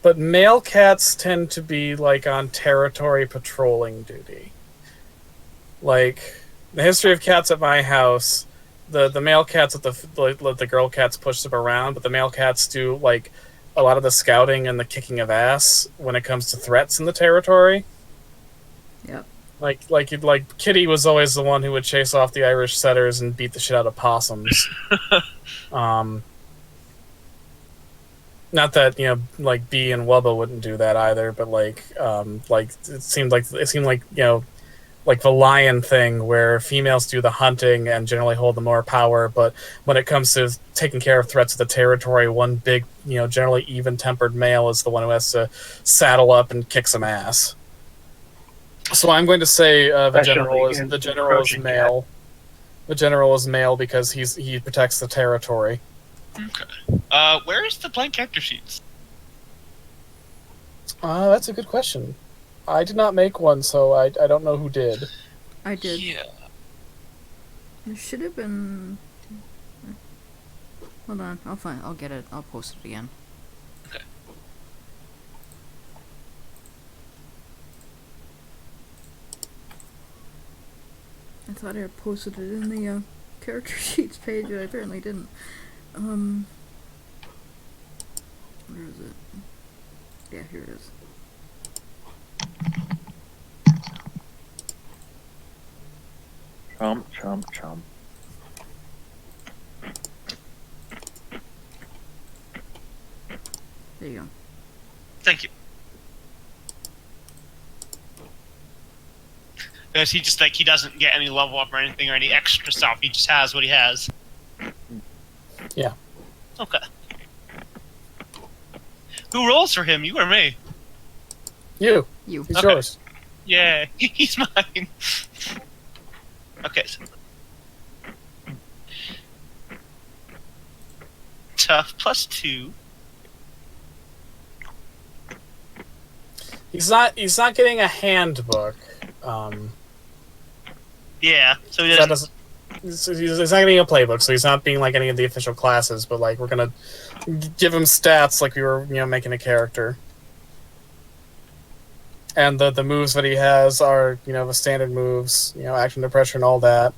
but male cats tend to be like on territory patrolling duty. Like the history of cats at my house, the male cats let the girl cats push them around, but the male cats do like a lot of the scouting and the kicking of ass when it comes to threats in the territory. Yep. Like Kitty was always the one who would chase off the Irish setters and beat the shit out of possums. Not that, you know, like Bee and Wubba wouldn't do that either, but like it seemed like you know, like the lion thing where females do the hunting and generally hold the more power, but when it comes to taking care of threats of the territory, one big, you know, generally even-tempered male is the one who has to saddle up and kick some ass. So I'm going to say the general is male. The general is male because he protects the territory. Okay. Where is the blank character sheets? That's a good question. I did not make one, so I don't know who did. I did. Yeah. It should have been. Hold on, I'll get it. I'll post it again. Okay. I thought I had posted it in the character sheets page, but I apparently didn't. Where is it? Yeah, here it is. Chomp, chomp, chomp. There you go. Thank you. Because he just he doesn't get any level up or anything or any extra stuff. He just has what he has. Yeah. Okay. Who rolls for him? You or me? You. You. He's Okay. yours. Yeah, he's mine. Okay. So. Tough +2. He's not getting a handbook. Yeah, so he That doesn't. he's not getting a playbook, so he's not being like any of the official classes, but like we're gonna give him stats like we were, making a character. And the moves that he has are, the standard moves, action, depression, all that,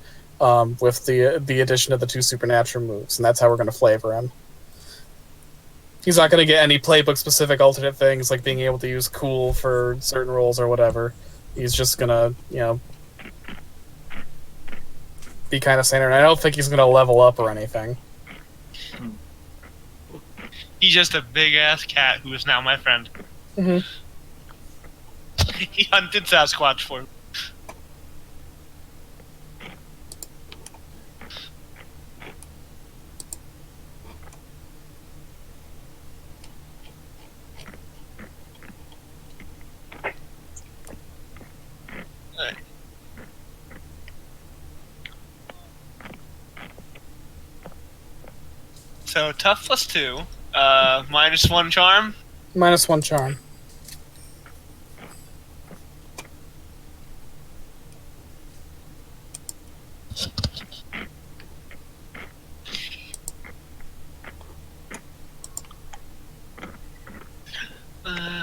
with the addition of the 2 supernatural moves, and that's how we're gonna flavor him. He's not gonna get any playbook specific alternate things like being able to use cool for certain roles or whatever. He's just gonna, be kind of standard. I don't think he's going to level up or anything. He's just a big ass cat who is now my friend. Mm-hmm. He hunted Sasquatch for me. Alright. So tough +2, -1 charm. -1 charm.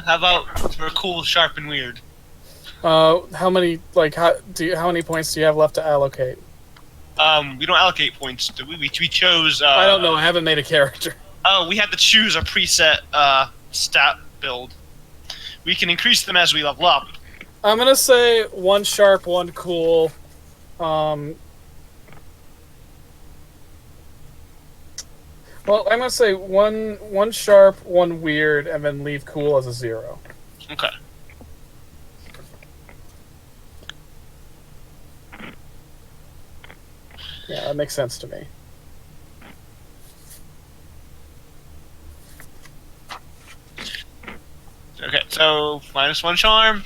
How about for cool, sharp, and weird? How many how many points do you have left to allocate? We don't allocate points. We chose. I don't know. I haven't made a character. Oh, we had to choose a preset stat build. We can increase them as we level up. I'm gonna say 1 sharp, 1 cool. Well, I'm gonna say one sharp, 1 weird, and then leave cool as a 0. Okay. Yeah, that makes sense to me. Okay, so -1 charm,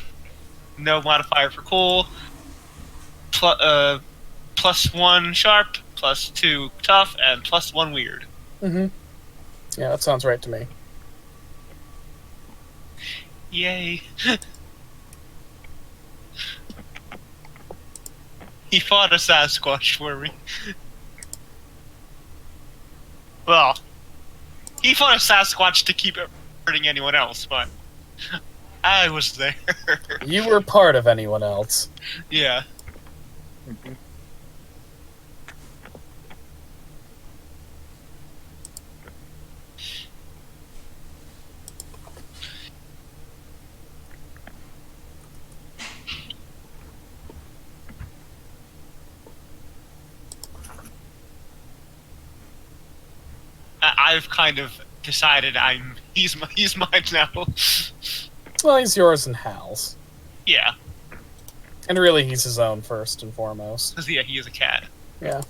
no modifier for cool, +1 sharp, +2 tough, and +1 weird. Mm-hmm. Yeah, that sounds right to me. Yay. He fought a Sasquatch for me. Well, he fought a Sasquatch to keep it hurting anyone else, but I was there. You were part of anyone else. Yeah. Mm-hmm. I've kind of decided he's mine now. Well, he's yours and Hal's. Yeah, And really, he's his own first and foremost. 'cause yeah, he is a cat. Yeah.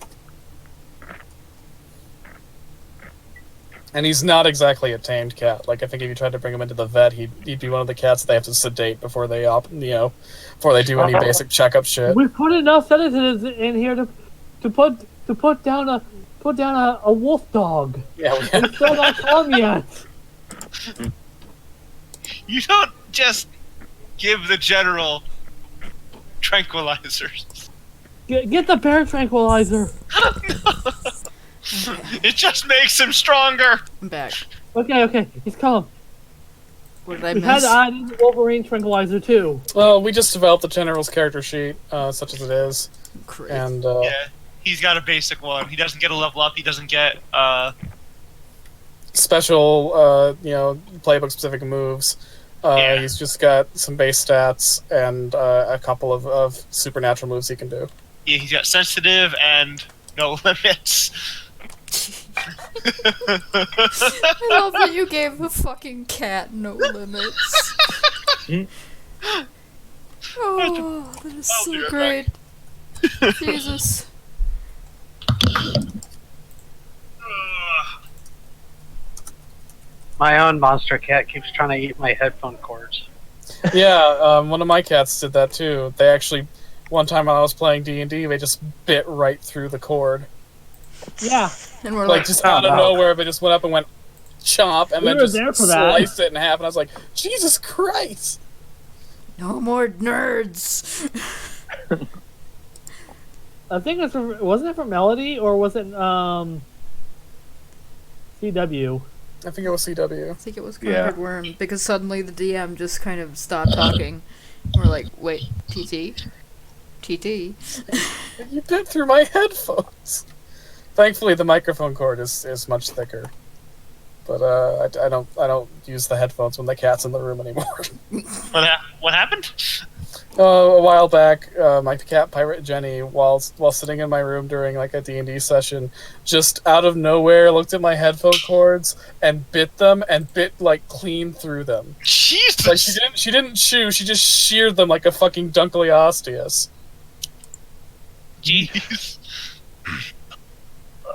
And he's not exactly a tamed cat. Like, I think if you tried to bring him into the vet, he'd be one of the cats they have to sedate before they before they do any basic checkup shit. We put enough sedatives in here to put down a wolf dog. Yeah, we It's have, still not come yet. You don't just give the general tranquilizers. Get the bear tranquilizer. It just makes him stronger. I'm back. Okay, he's calm. What did I We've had miss? to add in the Wolverine tranquilizer too. well, we just developed the general's character sheet, such as it is, Great. and Yeah, he's got a basic one. He doesn't get a level up. He doesn't get special, playbook specific moves. Yeah. He's just got some base stats and a couple of supernatural moves he can do. He's got sensitive and no limits. I love that you gave the fucking cat no limits. Oh, that is I'll be so right great. Jesus. My own monster cat keeps trying to eat my headphone cords. Yeah, one of my cats did that too. They actually, one time while I was playing D&D, they just bit right through the cord. Yeah, And we're Like, like, just oh, out of no. nowhere, they just went up and went chomp, and We then were just there for that. sliced it in half, and I was like, Jesus Christ! no more nerds. I think it's from, wasn't it from Melody or was it CW? I think it was CW. I think it was Yeah. Conquered Worm, because suddenly the DM just kind of stopped talking. We're like, wait, TT? TT? You bit through my headphones! Thankfully, the microphone cord is much thicker. But I don't use the headphones when the cat's in the room anymore. What happened? A while back, my cat Pirate Jenny, while sitting in my room during like a D&D session, just out of nowhere looked at my headphone cords and bit them and bit like clean through them. Jesus! Like she didn't chew, she just sheared them like a fucking Dunkleosteus. Jeez.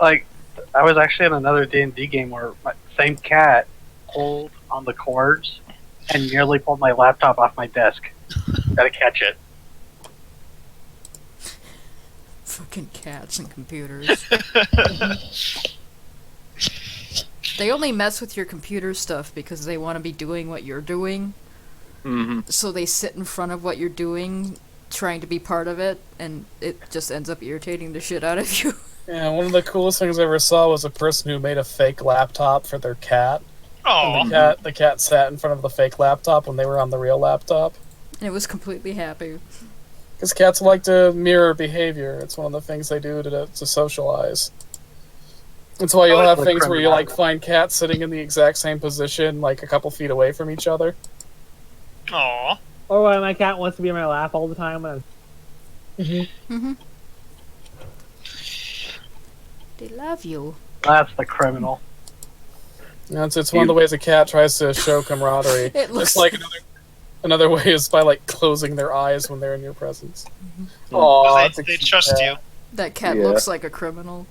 Like, I was actually in another D&D game where my same cat pulled on the cords and nearly pulled my laptop off my desk. Gotta catch it. Fucking cats and computers. They only mess with your computer stuff because they want to be doing what you're doing. hmm So they sit in front of what you're doing, trying to be part of it, and it just ends up irritating the shit out of you. Yeah, one of the coolest things I ever saw was a person who made a fake laptop for their cat. Oh, And the cat sat in front of the fake laptop when they were on the real laptop. And it was completely happy. Because cats like to mirror behavior. It's one of the things they do to socialize. That's why you'll have Like things where you like criminality. find cats sitting in the exact same position, like a couple feet away from each other. aw. Or when my cat wants to be in my lap all the time. Mm-hmm. They love you. That's the criminal. It's one of the ways a cat tries to show camaraderie. It looks Just like another way is by like closing their eyes when they're in your presence. Mm-hmm. Aw, Because they trust you. that cat Yeah. looks like a criminal.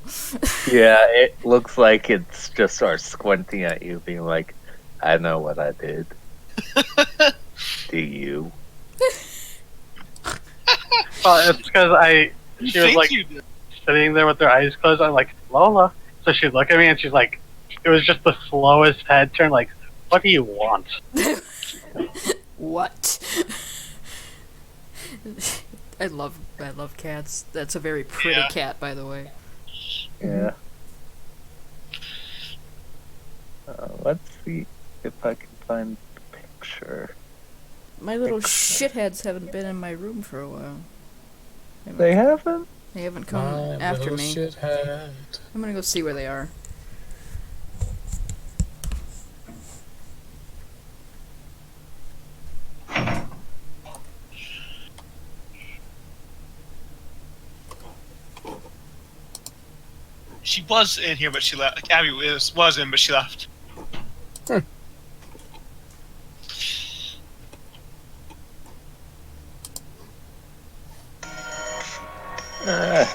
Yeah, it looks like it's just starts squinting at you, being like, I know what I did. Do you? Well, it's because she was Think like you did. sitting there with her eyes closed. I'm like, Lola. So she'd look at me and she's like, it was just the slowest head turn. Like, what do you want? What? I love cats. That's a very pretty Yeah. cat, by the way. Yeah. Let's see if I can find the picture. My little shitheads haven't been in my room for a while. They haven't? They haven't come My after little me. shithead. I'm gonna go see where they are. She was in here, but she left. Abby was in, but she left. Uh,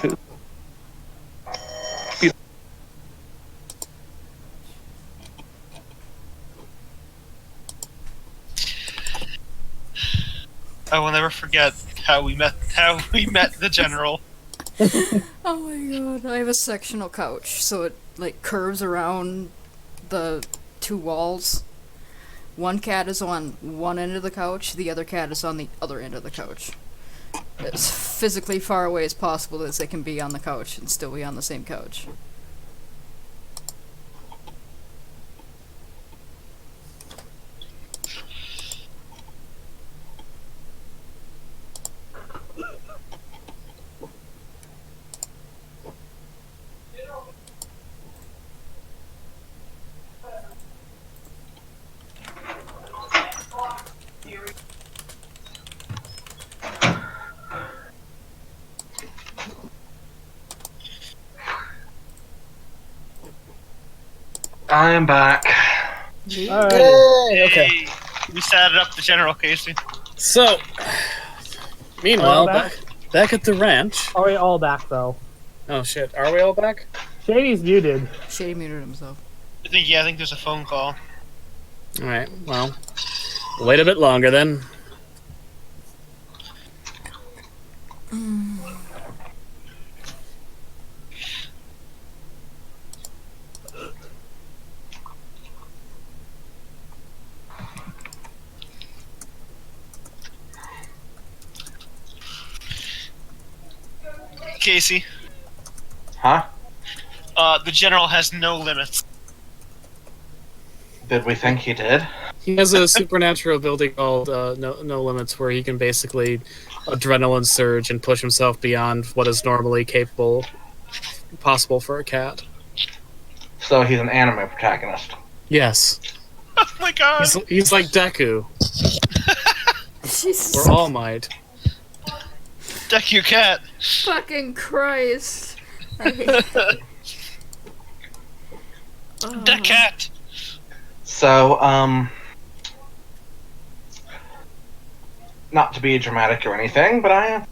I will never forget how we met the general. Oh my god, I have a sectional couch, so it like curves around the two walls. One cat is on one end of the couch, the other cat is on the other end of the couch. As physically far away as possible as they can be on the couch and still be on the same couch. I am back. Alrighty. Yay! Okay. Hey, we set it up, the General Casey. So, meanwhile, Are we all back at the ranch. Are we all back though? Oh shit, are we all back? Shady's muted. Shady muted himself. I think there's a phone call. Alright, well, wait a bit longer then. Casey, Huh? the General has no limits. Did we think he did? He has a supernatural ability called no Limits, where he can basically adrenaline surge and push himself beyond what is normally possible for a cat. So he's an anime protagonist. Yes. Oh my god! He's like Deku, Jesus or All Might. Deck your cat. fucking Christ. I hate Deck cat. So, not to be dramatic or anything, but I am.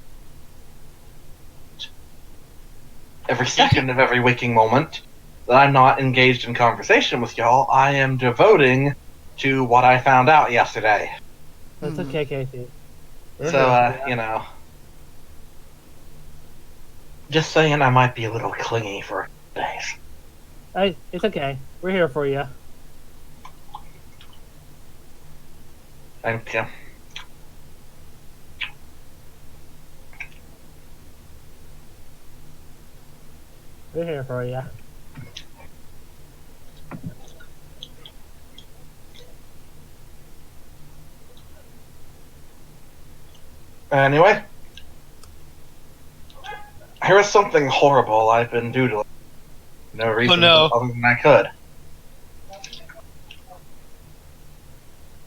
Every second of every waking moment that I'm not engaged in conversation with y'all, I am devoting to what I found out yesterday. That's okay, Casey. We're So, here. you know. Just saying I might be a little clingy for days. Hey, it's okay. We're here for you. Thank you. We're here for you. Anyway. Here is something horrible I've been doodling. No reason no. other than I could.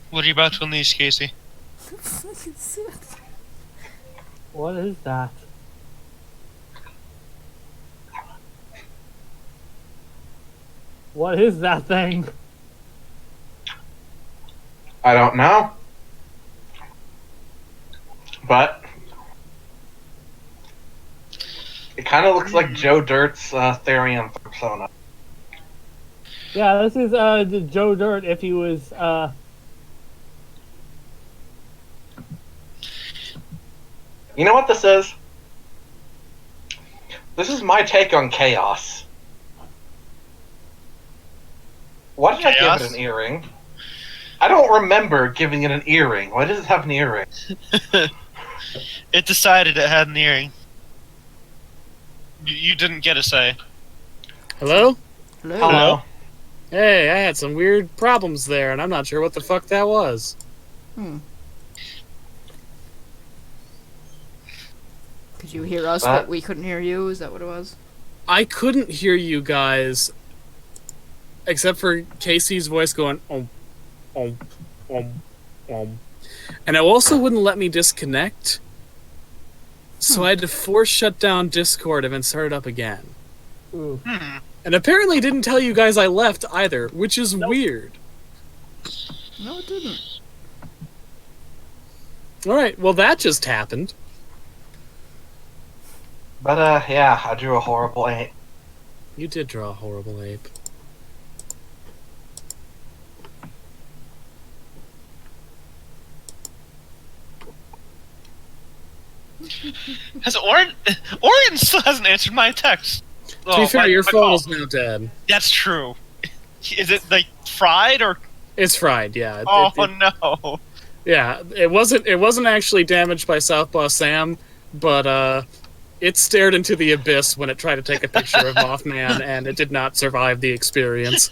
What are you about to unleash, Casey? What is that? What is that thing? I don't know. But it kind of looks like Joe Dirt's Therian persona. Yeah, this is Joe Dirt if he was You know what this is? This is my take on chaos. Why did I Chaos? give it an earring? I don't remember giving it an earring. Why does it have an earring? It decided it had an earring. You didn't get a say. Hello? Hello. Hey, I had some weird problems there, and I'm not sure what the fuck that was. Could you hear us, but we couldn't hear you? Is that what it was? I couldn't hear you guys, except for Casey's voice going, and it also wouldn't let me disconnect, so I had to force shut down Discord and then start it up again. ooh. And apparently it didn't tell you guys I left either, which is weird. No, it didn't. Alright, well that just happened. But, yeah, I drew a horrible ape. You did draw a horrible ape. Has Oregon still hasn't answered my text. To be fair, your my phone call. is now dead. That's true. Is it like fried or? It's fried, yeah. No. Yeah, it wasn't actually damaged by Southpaw Sam, but it stared into the abyss when it tried to take a picture of Mothman, and it did not survive the experience.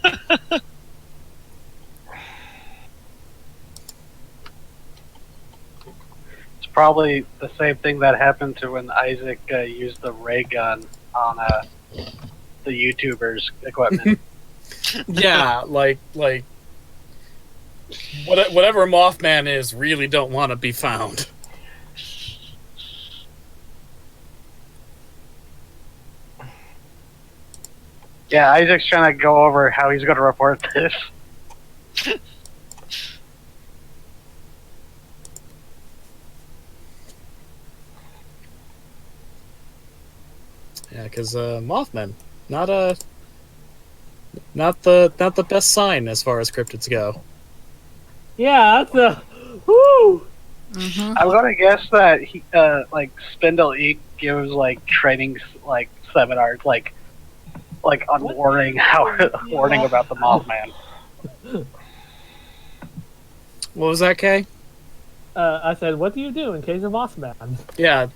It's probably the same thing that happened to when Isaac used the ray gun on the YouTuber's equipment. Yeah, like whatever Mothman is, really don't want to be found. Yeah, Isaac's trying to go over how he's going to report this. Yeah, because Mothman, not not the best sign as far as cryptids go. Yeah, that's a whoo. Mm-hmm. I'm going to guess that he, like Spindle E gives like training like seminars, like on warning warning about the Mothman. What was that, Kay? I said, what do you do in case of Mothman? Yeah.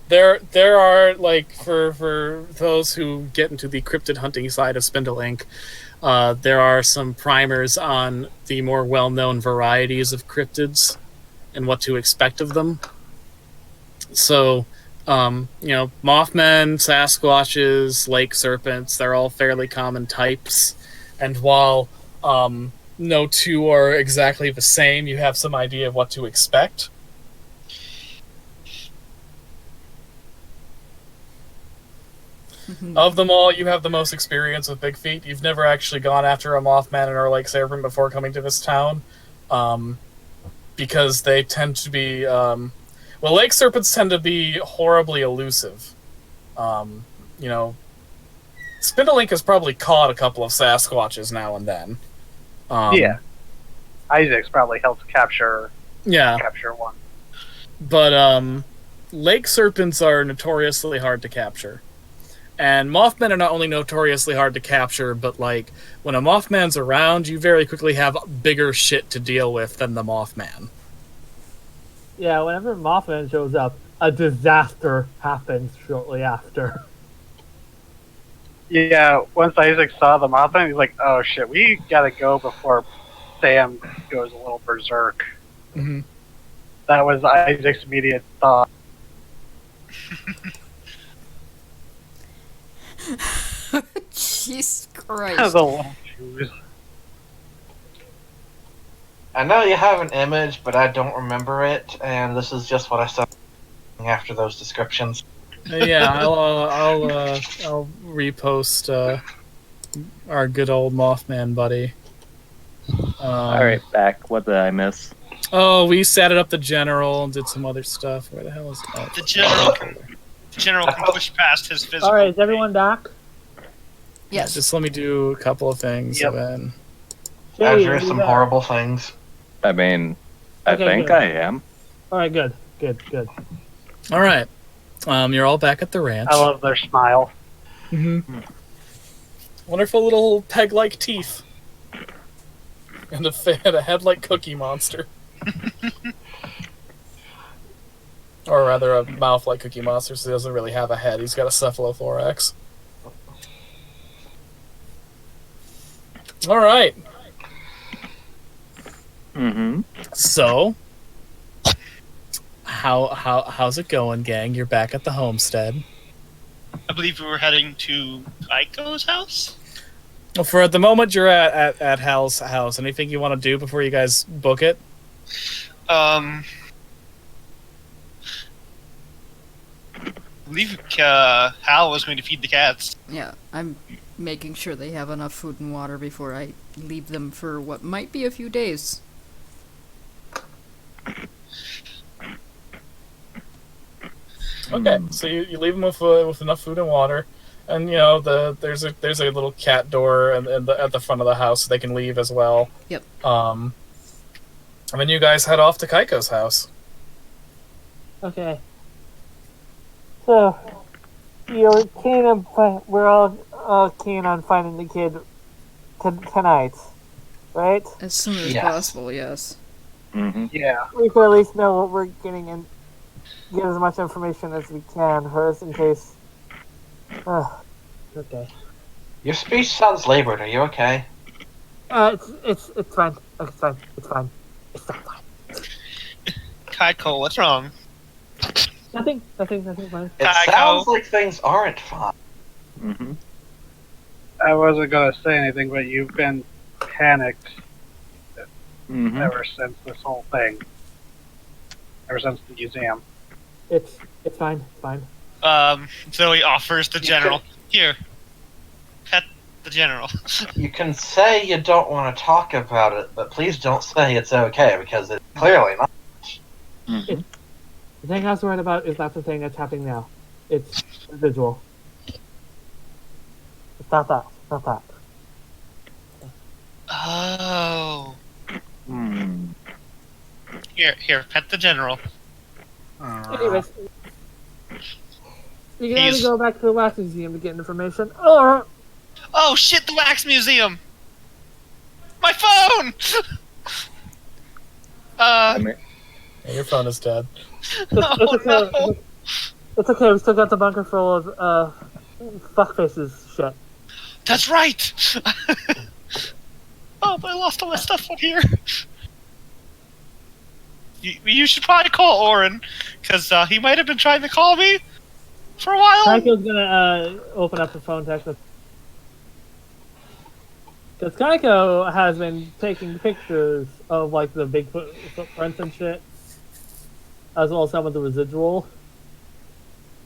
There are, like, for those who get into the cryptid hunting side of Spindle Inc., there are some primers on the more well-known varieties of cryptids and what to expect of them. So, Mothman, Sasquatches, lake serpents, they're all fairly common types. And while no two are exactly the same, you have some idea of what to expect. Of them all, you have the most experience with big feet. You've never actually gone after a Mothman or a lake serpent before coming to this town, because they tend to be... lake serpents tend to be horribly elusive. Spindle Inc. has probably caught a couple of Sasquatches now and then. Yeah, Isaac's probably helped capture one. But lake serpents are notoriously hard to capture. And Mothmen are not only notoriously hard to capture, but, like, when a Mothman's around, you very quickly have bigger shit to deal with than the Mothman. Yeah, whenever Mothman shows up, a disaster happens shortly after. Yeah, once Isaac saw the Mothman, he's like, "Oh shit, we gotta go before Sam goes a little berserk." Mm-hmm. That was Isaac's immediate thought. Jesus Christ. The little shoes. I know you have an image, but I don't remember it, and this is just what I saw after those descriptions. Yeah, I'll repost our good old Mothman buddy. All right, back. What did I miss? Oh, we set it up the general and did some other stuff. Where the hell is that? The general can push past his physical. Alright, is everyone back? Yes. Just let me do a couple of things. Yep. And then... Azure some horrible things. I mean, I Okay, think good. I am. Alright, good. All right. You're all back at the ranch. I love their smile. Mm-hmm. Wonderful little peg-like teeth. And a head like Cookie Monster. Or rather, a mouth like Cookie Monster, so he doesn't really have a head. He's got a cephalothorax. All right. Mm-hmm. So, how's it going, gang? You're back at the homestead. I believe we were heading to Aiko's house. Well, for the moment, you're at Hal's house. Anything you want to do before you guys book it? I believe Hal was going to feed the cats. Yeah, I'm making sure they have enough food and water before I leave them for what might be a few days. Okay, so you leave them with enough food and water, and there's a little cat door at the front of the house so they can leave as well. Yep. And then you guys head off to Kaiko's house. Okay. So, we're all keen on finding the kid tonight, right? As soon as Yes. possible, yes. Mm-hmm. Yeah. We could at least know what we're getting and get as much information as we can first in case. Okay. Your speech sounds labored. Are you okay? It's fine. It's fine. It's fine. It's not fine. Kaiko, what's wrong? Nothing fine. It Kaiko. sounds like things aren't fine. Mm-hmm. I wasn't gonna say anything, but you've been panicked Mm-hmm. ever since this whole thing. Ever since the museum. It's fine. It's fine. Zoe offers the general. Here. the general. You can say you don't want to talk about it, but please don't say it's okay, because it's clearly not. Mhm. The thing I was worried about is not the thing that's happening now. It's visual. It's not that. It's not that. Oh. Hmm. Here, pet the general. Anyways, you can He's- either go back to the wax museum to get information, or Oh shit, the wax museum! My phone! I mean, Yeah, your phone is dead. Oh no! it's okay. We still got the bunker full of fuckfaces shit. That's right! Oh, but I lost all my stuff on here. You should probably call Oren, because he might have been trying to call me for a while. Kaiko's gonna open up the phone text with. Because Kaiko has been taking pictures of like the Bigfoot footprints and shit, as well as some of the residual.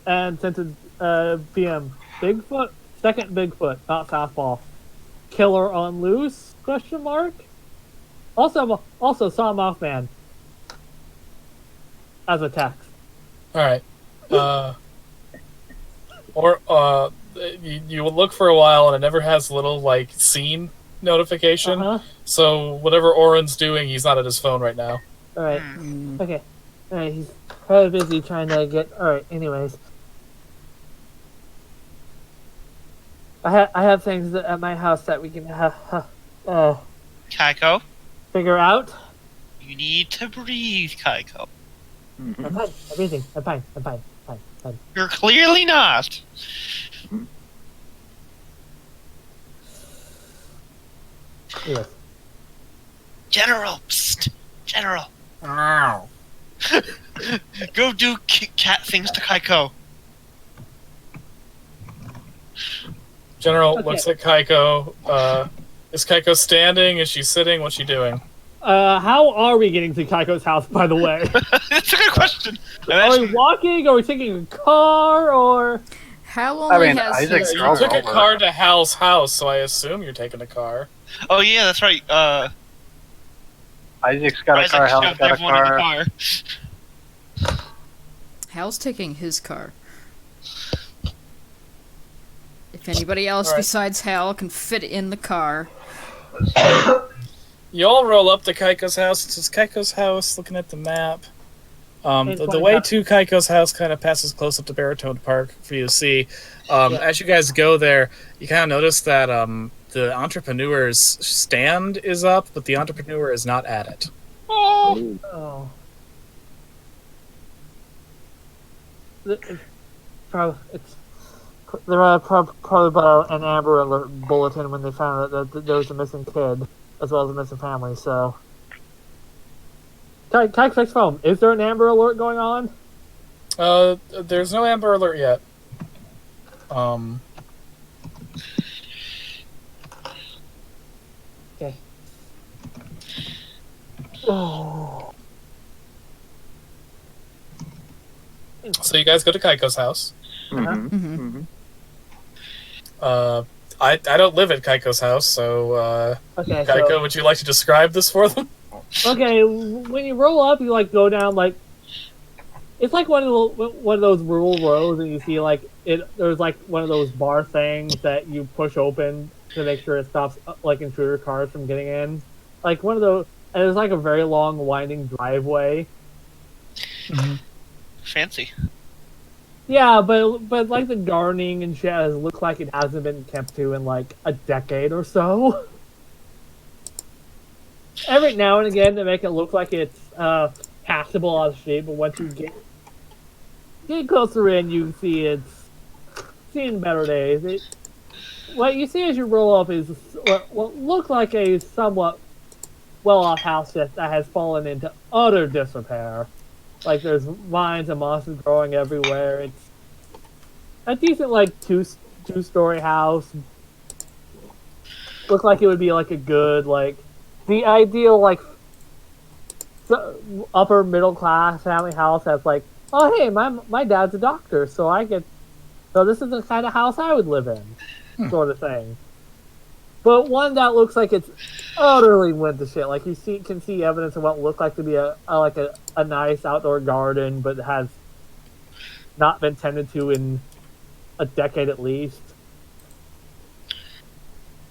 And since it's BM Bigfoot, second Bigfoot, not Southpaw, killer on loose? Question mark. Also saw Mothman as a text. All right. You will look for a while and it never has a little like scene notification. So whatever Oren's doing, he's not at his phone right now. All right. Mm. Okay. All right. He's probably busy trying to get. All right. Anyways. I have things at my house that we can Kaiko, figure out. you need to breathe, Kaiko. mhm. I'm fine. I'm breathing. I'm fine. I'm fine. Fine. You're clearly not. Yes. General, psst. General. Go do cat things to Kaiko. General Okay. looks at Kaiko. Is Kaiko standing? Is she sitting? What's she doing? How are we getting to Kaiko's house, by the way? That's a good question. Are we walking? Are we taking a car? Or Hal only has Isaac's his You drove took a over. car to Hal's house, so I assume you're taking a car. Oh yeah, that's right. Isaac's got a Isaac car, Hal's shoved got a everyone in the car. car. Hal's taking his car. If anybody else Alright. besides Hal can fit in the car, You all roll up to Kaiko's house. This is Kaiko's house, looking at the map. The way to Kaiko's house kind of passes close up to Baritone Park for you to see. As you guys go there, you kind of notice that the entrepreneur's stand is up, but the entrepreneur is not at it. Oh, oh, it's there are probably about an Amber Alert bulletin when they found out that there was a missing kid as well as a missing family. So, Kaiko's phone. Is there an Amber Alert going on? There's no Amber Alert yet. Okay. Oh. So you guys go to Kaiko's house. Mhm. Mhm. Mhm. I don't live at Kaiko's house, so Okay. Kaiko, So, would you like to describe this for them? okay, when you roll up, you like go down like it's like one of those rural roads, and you see like there's like one of those bar things that you push open to make sure it stops like intruder cars from getting in. Like one of those, and there's like a very long winding driveway. fancy. Yeah, but like the gardening and shit has looked like it hasn't been kept to in like a decade or so. Every now and again they make it look like it's passable on the street, but once you get closer in, you see it's seen better days. What you see as you roll up is what looks like a somewhat well-off house that has fallen into utter disrepair. Like there's vines and mosses growing everywhere. It's a decent like two-story house. Look like it would be like a good like the ideal like upper middle class family house that's like, oh hey, my dad's a doctor, so this is the kind of house I would live in, sort of thing. but one that looks like it's utterly went to shit. Like you can see evidence of what looked like to be a nice outdoor garden, but has not been tended to in a decade at least.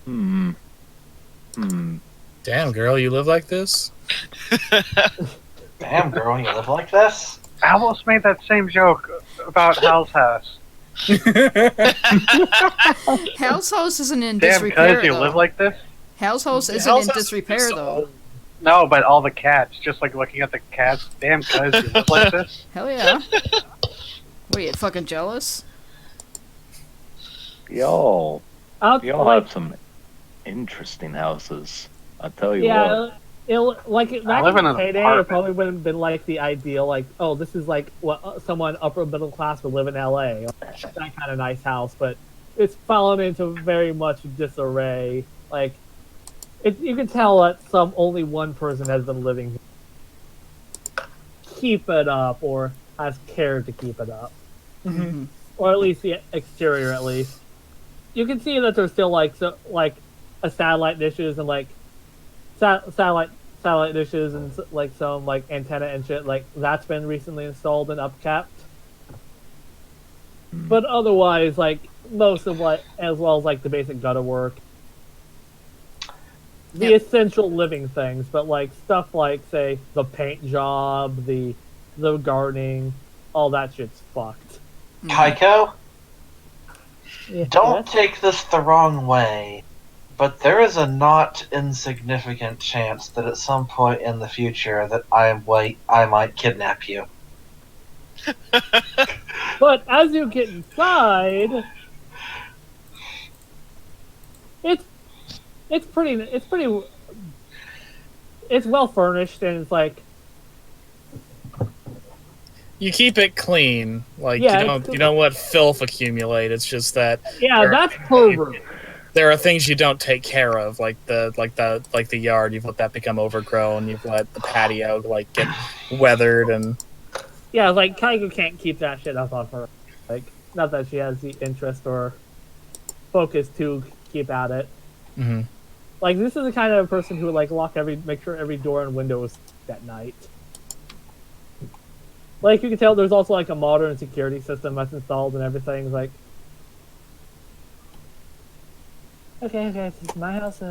Hmm. Hmm. Damn, girl, you live like this? Damn, girl, you live like this? I almost made that same joke about Hal's house. Hal's house isn't in Damn, disrepair, cuz you though. live like this? Hal's house isn't Hal's in house is disrepair, so though. old. No, but all the cats, just like looking at the cats. Damn, cuz you live like this? Hell yeah. What are you, fucking jealous? Y'all Out, like, have some interesting houses. I'll tell you what. yeah, back live in in the an heyday, it apartment. probably would have been like the ideal, like, oh, this is like what someone upper middle class would live in LA, that kind of nice house. But it's fallen into very much disarray. Like, you can tell that only one person has been living here. Keep it up, or has cared to keep it up, Mm-hmm. or at least the exterior, at least. You can see that there's still like a satellite dishes and like satellite dishes and like some like antenna and shit like that's been recently installed and upkept. But otherwise, like most of what, as well as like the basic gutter work, the Yep. essential living things, but like stuff like say the paint job, the gardening, all that shit's fucked. Kaiko, Yeah, don't that's- take this the wrong way, but there is a not insignificant chance that at some point in the future that I might kidnap you. But as you get inside, it's well furnished and it's like You keep it clean. Like Yeah, you don't let filth accumulate. It's just that that's per room. there are things you don't take care of, like the yard. You've let that become overgrown. You've let the patio like get weathered and Yeah, like Kaiko can't keep that shit up on her. Like, not that she has the interest or focus to keep at it. Mhm. Like, this is the kind of person who would like make sure every door and window is at night. Like, you can tell there's also like a modern security system that's installed and everything. Like, okay, this is my house.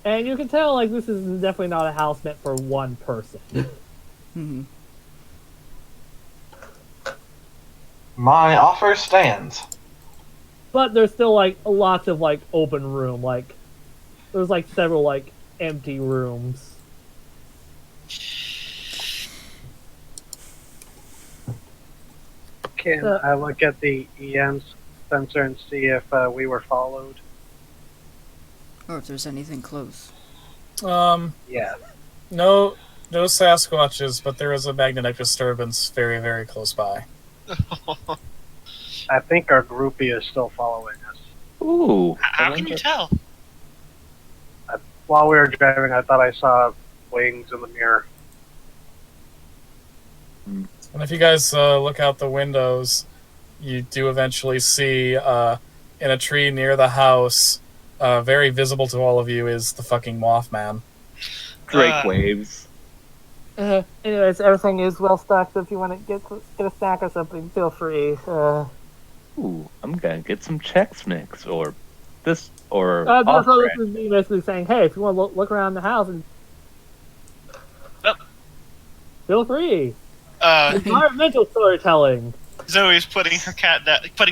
And you can tell like this is definitely not a house meant for one person. Mm-hmm. My offer stands. But there's still like lots of like open room. Like, there's like several like empty rooms. Can I look at the EM sensor and see if we were followed? Or if there's anything close. Yeah. no Sasquatches, but there is a magnetic disturbance very, very close by. I think our groupie is still following us. Ooh. How can you tell? While we were driving, I thought I saw wings in the mirror. And if you guys look out the windows, you do eventually see in a tree near the house, very visible to all of you, is the fucking Mothman. Drake waves. Anyways, everything is well stocked. If you want to get a snack or something, feel free. Ooh, I'm gonna get some Chex Mix or this or So off this brand. is me basically saying, hey, if you want to look around the house, and feel free. Environmental storytelling. Zoe's putting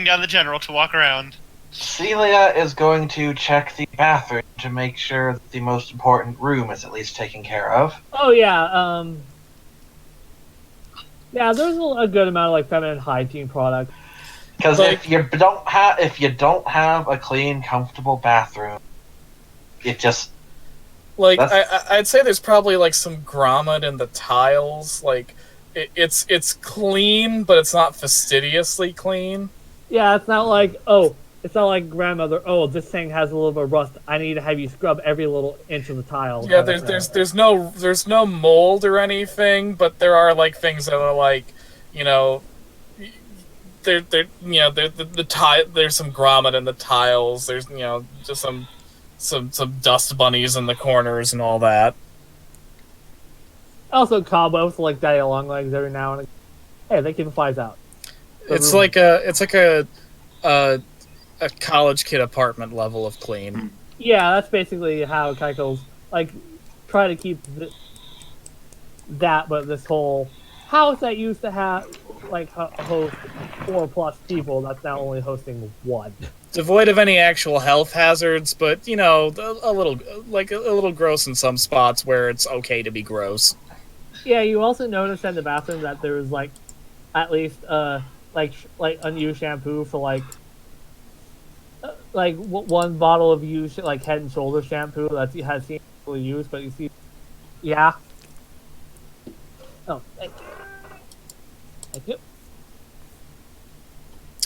down the general to walk around. Celia is going to check the bathroom to make sure that the most important room is at least taken care of. Oh yeah, yeah. There's a good amount of like feminine hygiene products. Because Like- if you don't have a clean, comfortable bathroom, it just Like That's- I'd say there's probably like some grommet in the tiles. Like it's clean, but it's not fastidiously clean. Yeah, it's not like grandmother. Oh, this thing has a little bit of rust. I need to have you scrub every little inch of the tile. Yeah, there's no mold or anything, but there are like things that are like, you know, there's some grommet in the tiles. There's just some dust bunnies in the corners and all that. Also, cobwebs like daddy long legs every now and again. Hey, they keep the flies out. It's like a college kid apartment level of clean. Yeah, that's basically how Keiko's like try to keep that, but this whole house that used to have like host 4+ people, that's now only hosting 1. Devoid of any actual health hazards, but a little gross in some spots where it's okay to be gross. Yeah, you also notice in the bathroom that there was like at least like unused shampoo for like one bottle of used like Head and Shoulder shampoo that has seen people use, but you see, yeah. Oh, thank you. Thank you.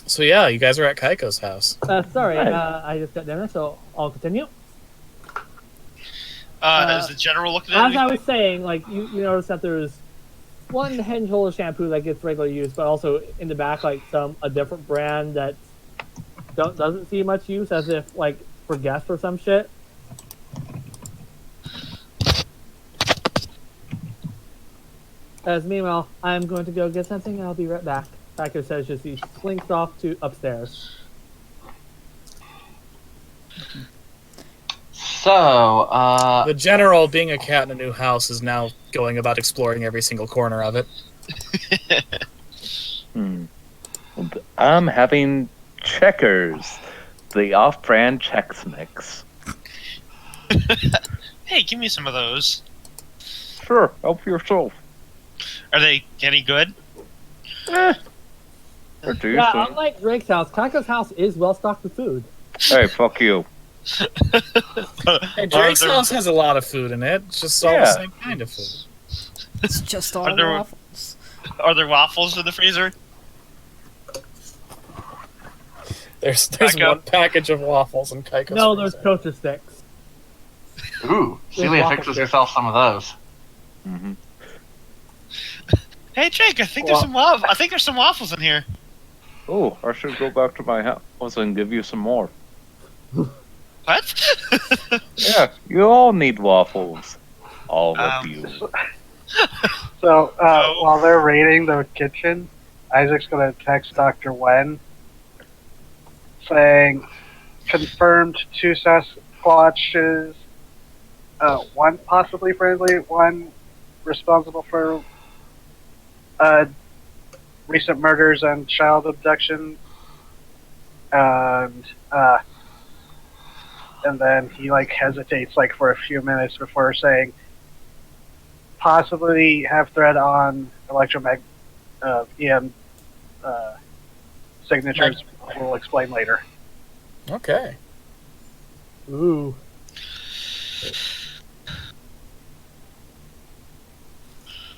So yeah, you guys are at Kaiko's house. Sorry, I just got dinner, so I'll continue. Is the general looking at As I was saying, like you notice that there's one Head and Shoulder shampoo that gets regular use, but also in the back like a different brand that doesn't see much use, as if like for guests or some shit. As meanwhile, I'm going to go get something. I'll be right back. Packer says just he slinks off to upstairs. So, The general, being a cat in a new house, is now going about exploring every single corner of it. I'm having Checkers, the off-brand Chex Mix. Hey, give me some of those. Sure, help yourself. Are they any good? They're decent. Yeah, unlike Drake's house, Kaika's house is well stocked with food. Hey, fuck you. Hey, Drake's house has a lot of food in it. It's just all the same kind of food. It's just all Are there- waffles. Are there waffles in the freezer? There's Kaiko? one package of waffles in Kaiko's No, there's freezer. toaster sticks. ooh, Celia waffle fixes stick. herself some of those. Mm-hmm. Hey, Drake, I think there's some waffles. I think there's some waffles in here. Oh, I should go back to my house and give you some more. What? Yeah, you all need waffles. All of you. So No. while they're raiding the kitchen, Isaac's gonna text Dr. Wen saying confirmed 2 Sasquatches, one possibly friendly, one responsible for recent murders and child abduction, and then he like hesitates like for a few minutes before saying possibly have thread on EM signatures. We'll explain later. Okay. Ooh.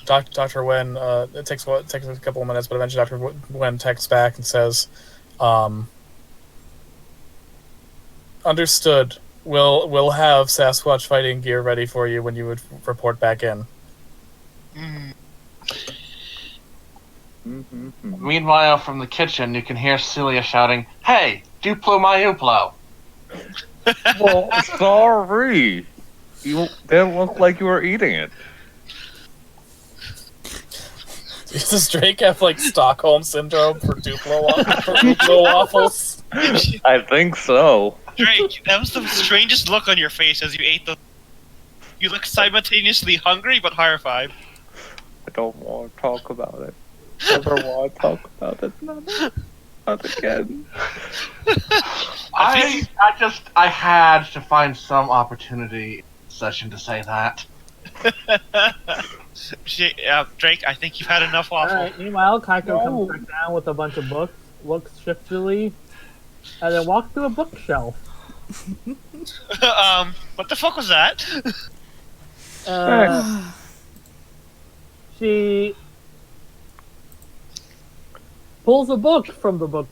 Dr. Wen, it takes a couple of minutes, but eventually Dr. Wen texts back and says, understood. We'll have Sasquatch fighting gear ready for you when you would report back in. Meanwhile, from the kitchen, you can hear Celia shouting, "Hey, Duplo my Uplo!" Well, sorry. You didn't look like you were eating it. Does Drake have like Stockholm syndrome for Duplo waffles? I think so. Drake, that was the strangest look on your face as you ate the. You look simultaneously hungry but horrified. I don't want to talk about it. Never want to talk about it. Not again. I had to find some opportunity session to say that. Drake, I think you've had enough waffle. Alright, meanwhile, Kaiko comes back down with a bunch of books, looks shiftily, and then walks to a bookshelf. What the fuck was that? She pulls a book from the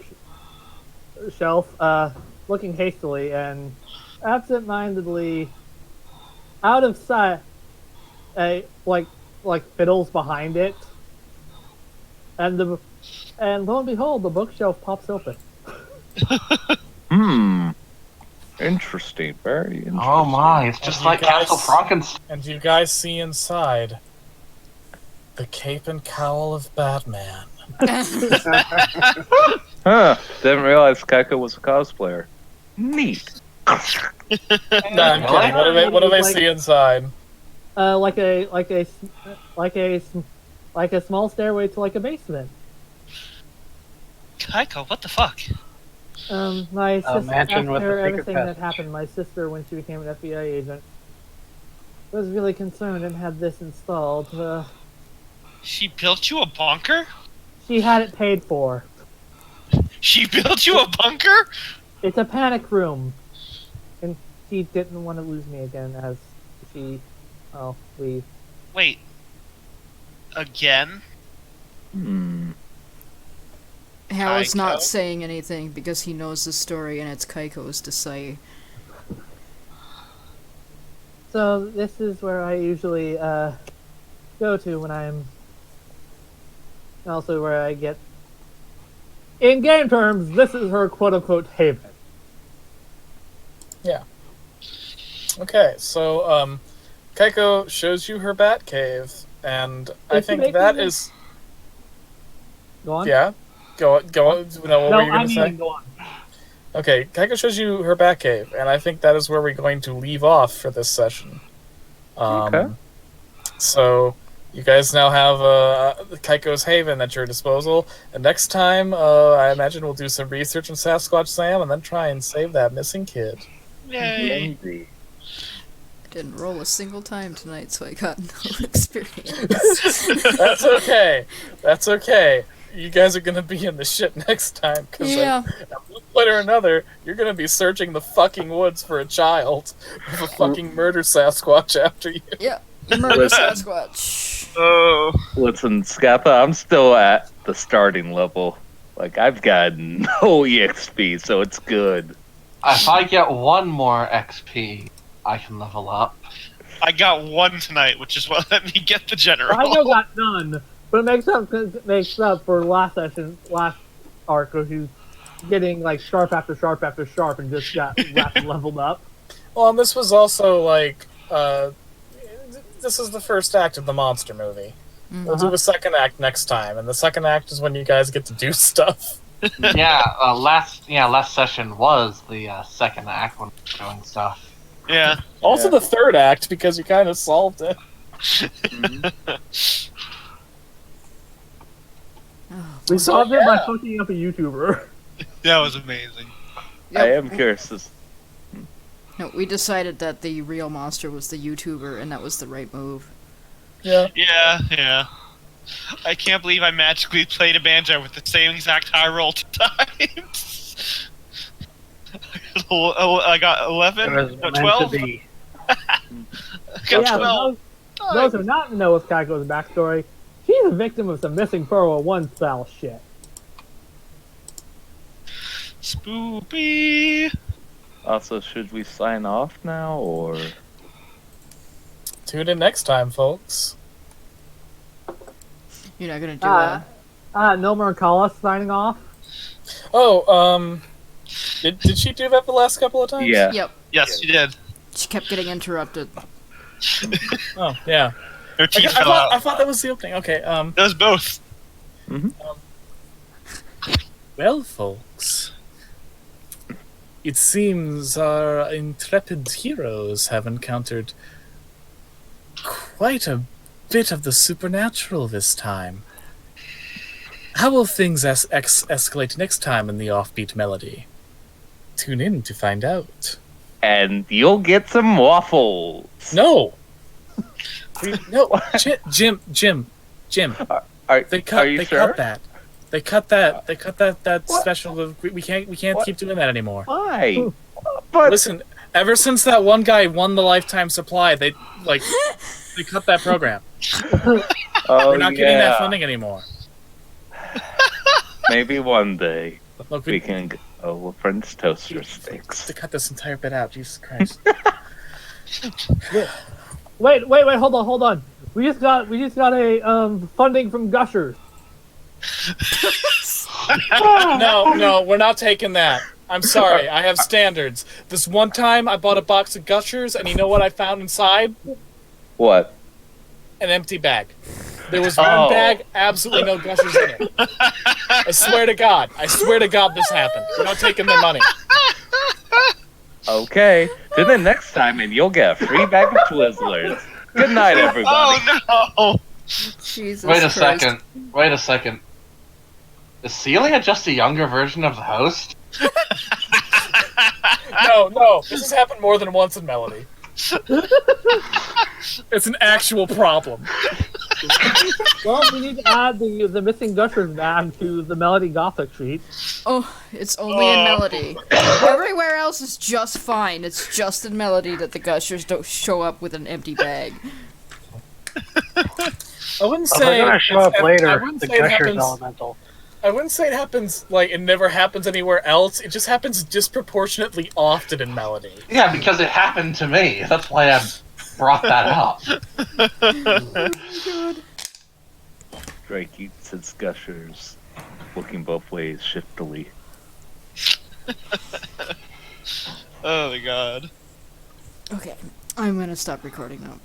bookshelf, looking hastily and absent-mindedly, out of sight, like fiddles behind it, and the And lo and behold, the bookshelf pops open. Interesting. Very interesting. Oh my, it's just You like guys- Castle Frankenstein. And you guys see inside the cape and cowl of Batman. Huh. Didn't realize Kaika was a cosplayer. Neat. No, I'm kidding. What do they see inside? Like a small stairway to like a basement. Kaiko, what the fuck? My sister, mansion with after the secret everything that passage. happened, my sister, when she became an FBI agent, was really concerned and had this installed. She built you a bunker? She had it paid for. She built you a bunker? It's a panic room, and she didn't want to lose me again as she, leave. Wait. Again? Hal is Kaiko? not saying anything because he knows the story and it's Kaiko's to say. So this is where I usually go to when I'm. Also, where I get. In game terms, this is her quote-unquote haven. Okay, so Kaiko shows you her bat cave, and I Is she think making that this- is Go on. yeah. Go on. No, what No, were you gonna I say? mean, go on. Okay, Kaiko shows you her bat cave, and I think that is where we're going to leave off for this session. Okay. So you guys now have Kaiko's Haven at your disposal, and next time I imagine we'll do some research on Sasquatch Sam, and then try and save that missing kid. Yay. Indeed. Didn't roll a single time tonight, so I got no experience. That's okay. That's okay. You guys are gonna be in the shit next time, because Yeah. at one point or another, you're gonna be searching the fucking woods for a child with a fucking murder Sasquatch after you. Yeah. Murder Sasquatch. Oh. Listen, Scappa, I'm still at the starting level. Like, I've got no EXP, so it's good. If I get one more XP, I can level up. I got one tonight, which is what let me get the general. Rhino got none, but it makes up for last arc, where he's getting like sharp after sharp after sharp and just got rapid leveled up. Well, and this was also like, this is the first act of the monster movie. We'll do the second act next time, and the second act is when you guys get to do stuff. Last session was the second act when we were doing stuff. Yeah. Also Yeah. the third act, because you kind of solved it. We solved it by hooking up a YouTuber. That was amazing. I am curious. No, we decided that the real monster was the YouTuber, and that was the right move. Yeah. Yeah. I can't believe I magically played a banjo with the same exact high roll 2 times. I got 11? It was No, meant 12? to be. I got Yeah, 12. those who not know with Kaiko's backstory, she's a victim of some missing 401 style shit. Spoopy. Also, should we sign off now, or? Tune in next time, folks. You're not gonna do Nilmer and Kala signing off. Oh, did she do that the last couple of times? Yeah. Yep. Yes, you did. She kept getting interrupted. Oh, yeah. Her I, teeth I fell thought, I out. thought that was the opening. Okay, That was both. well, folks. It seems our intrepid heroes have encountered quite a bit of the supernatural this time. How will things escalate next time in the Offbeat Melody? Tune in to find out. And you'll get some waffles. No! No, Jim. Are They cut you they sure? cut that. They cut that special. We can't keep doing that anymore. Why? But Listen, ever since that one guy won the lifetime supply, they cut that program. oh, We're not getting that funding anymore. Maybe one day Look, we can go with French toaster sticks. to cut this entire bit out. Jesus Christ! Wait, hold on. We just got a funding from Gushers. No, we're not taking that. I'm sorry, I have standards. This one time, I bought a box of Gushers, and you know what I found inside? What? An empty bag. There was one bag, absolutely no Gushers in it. I swear to God this happened. We're not taking their money. Okay. Tune in next time, and you'll get a free bag of Twizzlers. Good night, everybody. Oh no! Jesus Wait a Christ. second. Wait a second. Is Celia just a younger version of the host? No, this has happened more than once in Melody. It's an actual problem. Well, we need to add the missing Gushers bag to the Melody Gothic sheet. Oh, it's only in Melody. Everywhere else is just fine. It's just in Melody that the Gushers don't show up with an empty bag. I wouldn't If they're say gonna show up I later, wouldn't the say it Gushers happens. elemental. I wouldn't say it happens like it never happens anywhere else. It just happens disproportionately often in Melody. Yeah, because it happened to me. That's why I brought that up. Drake eats its Gushers, looking both ways shiftily. Oh my god. Okay, I'm gonna stop recording now.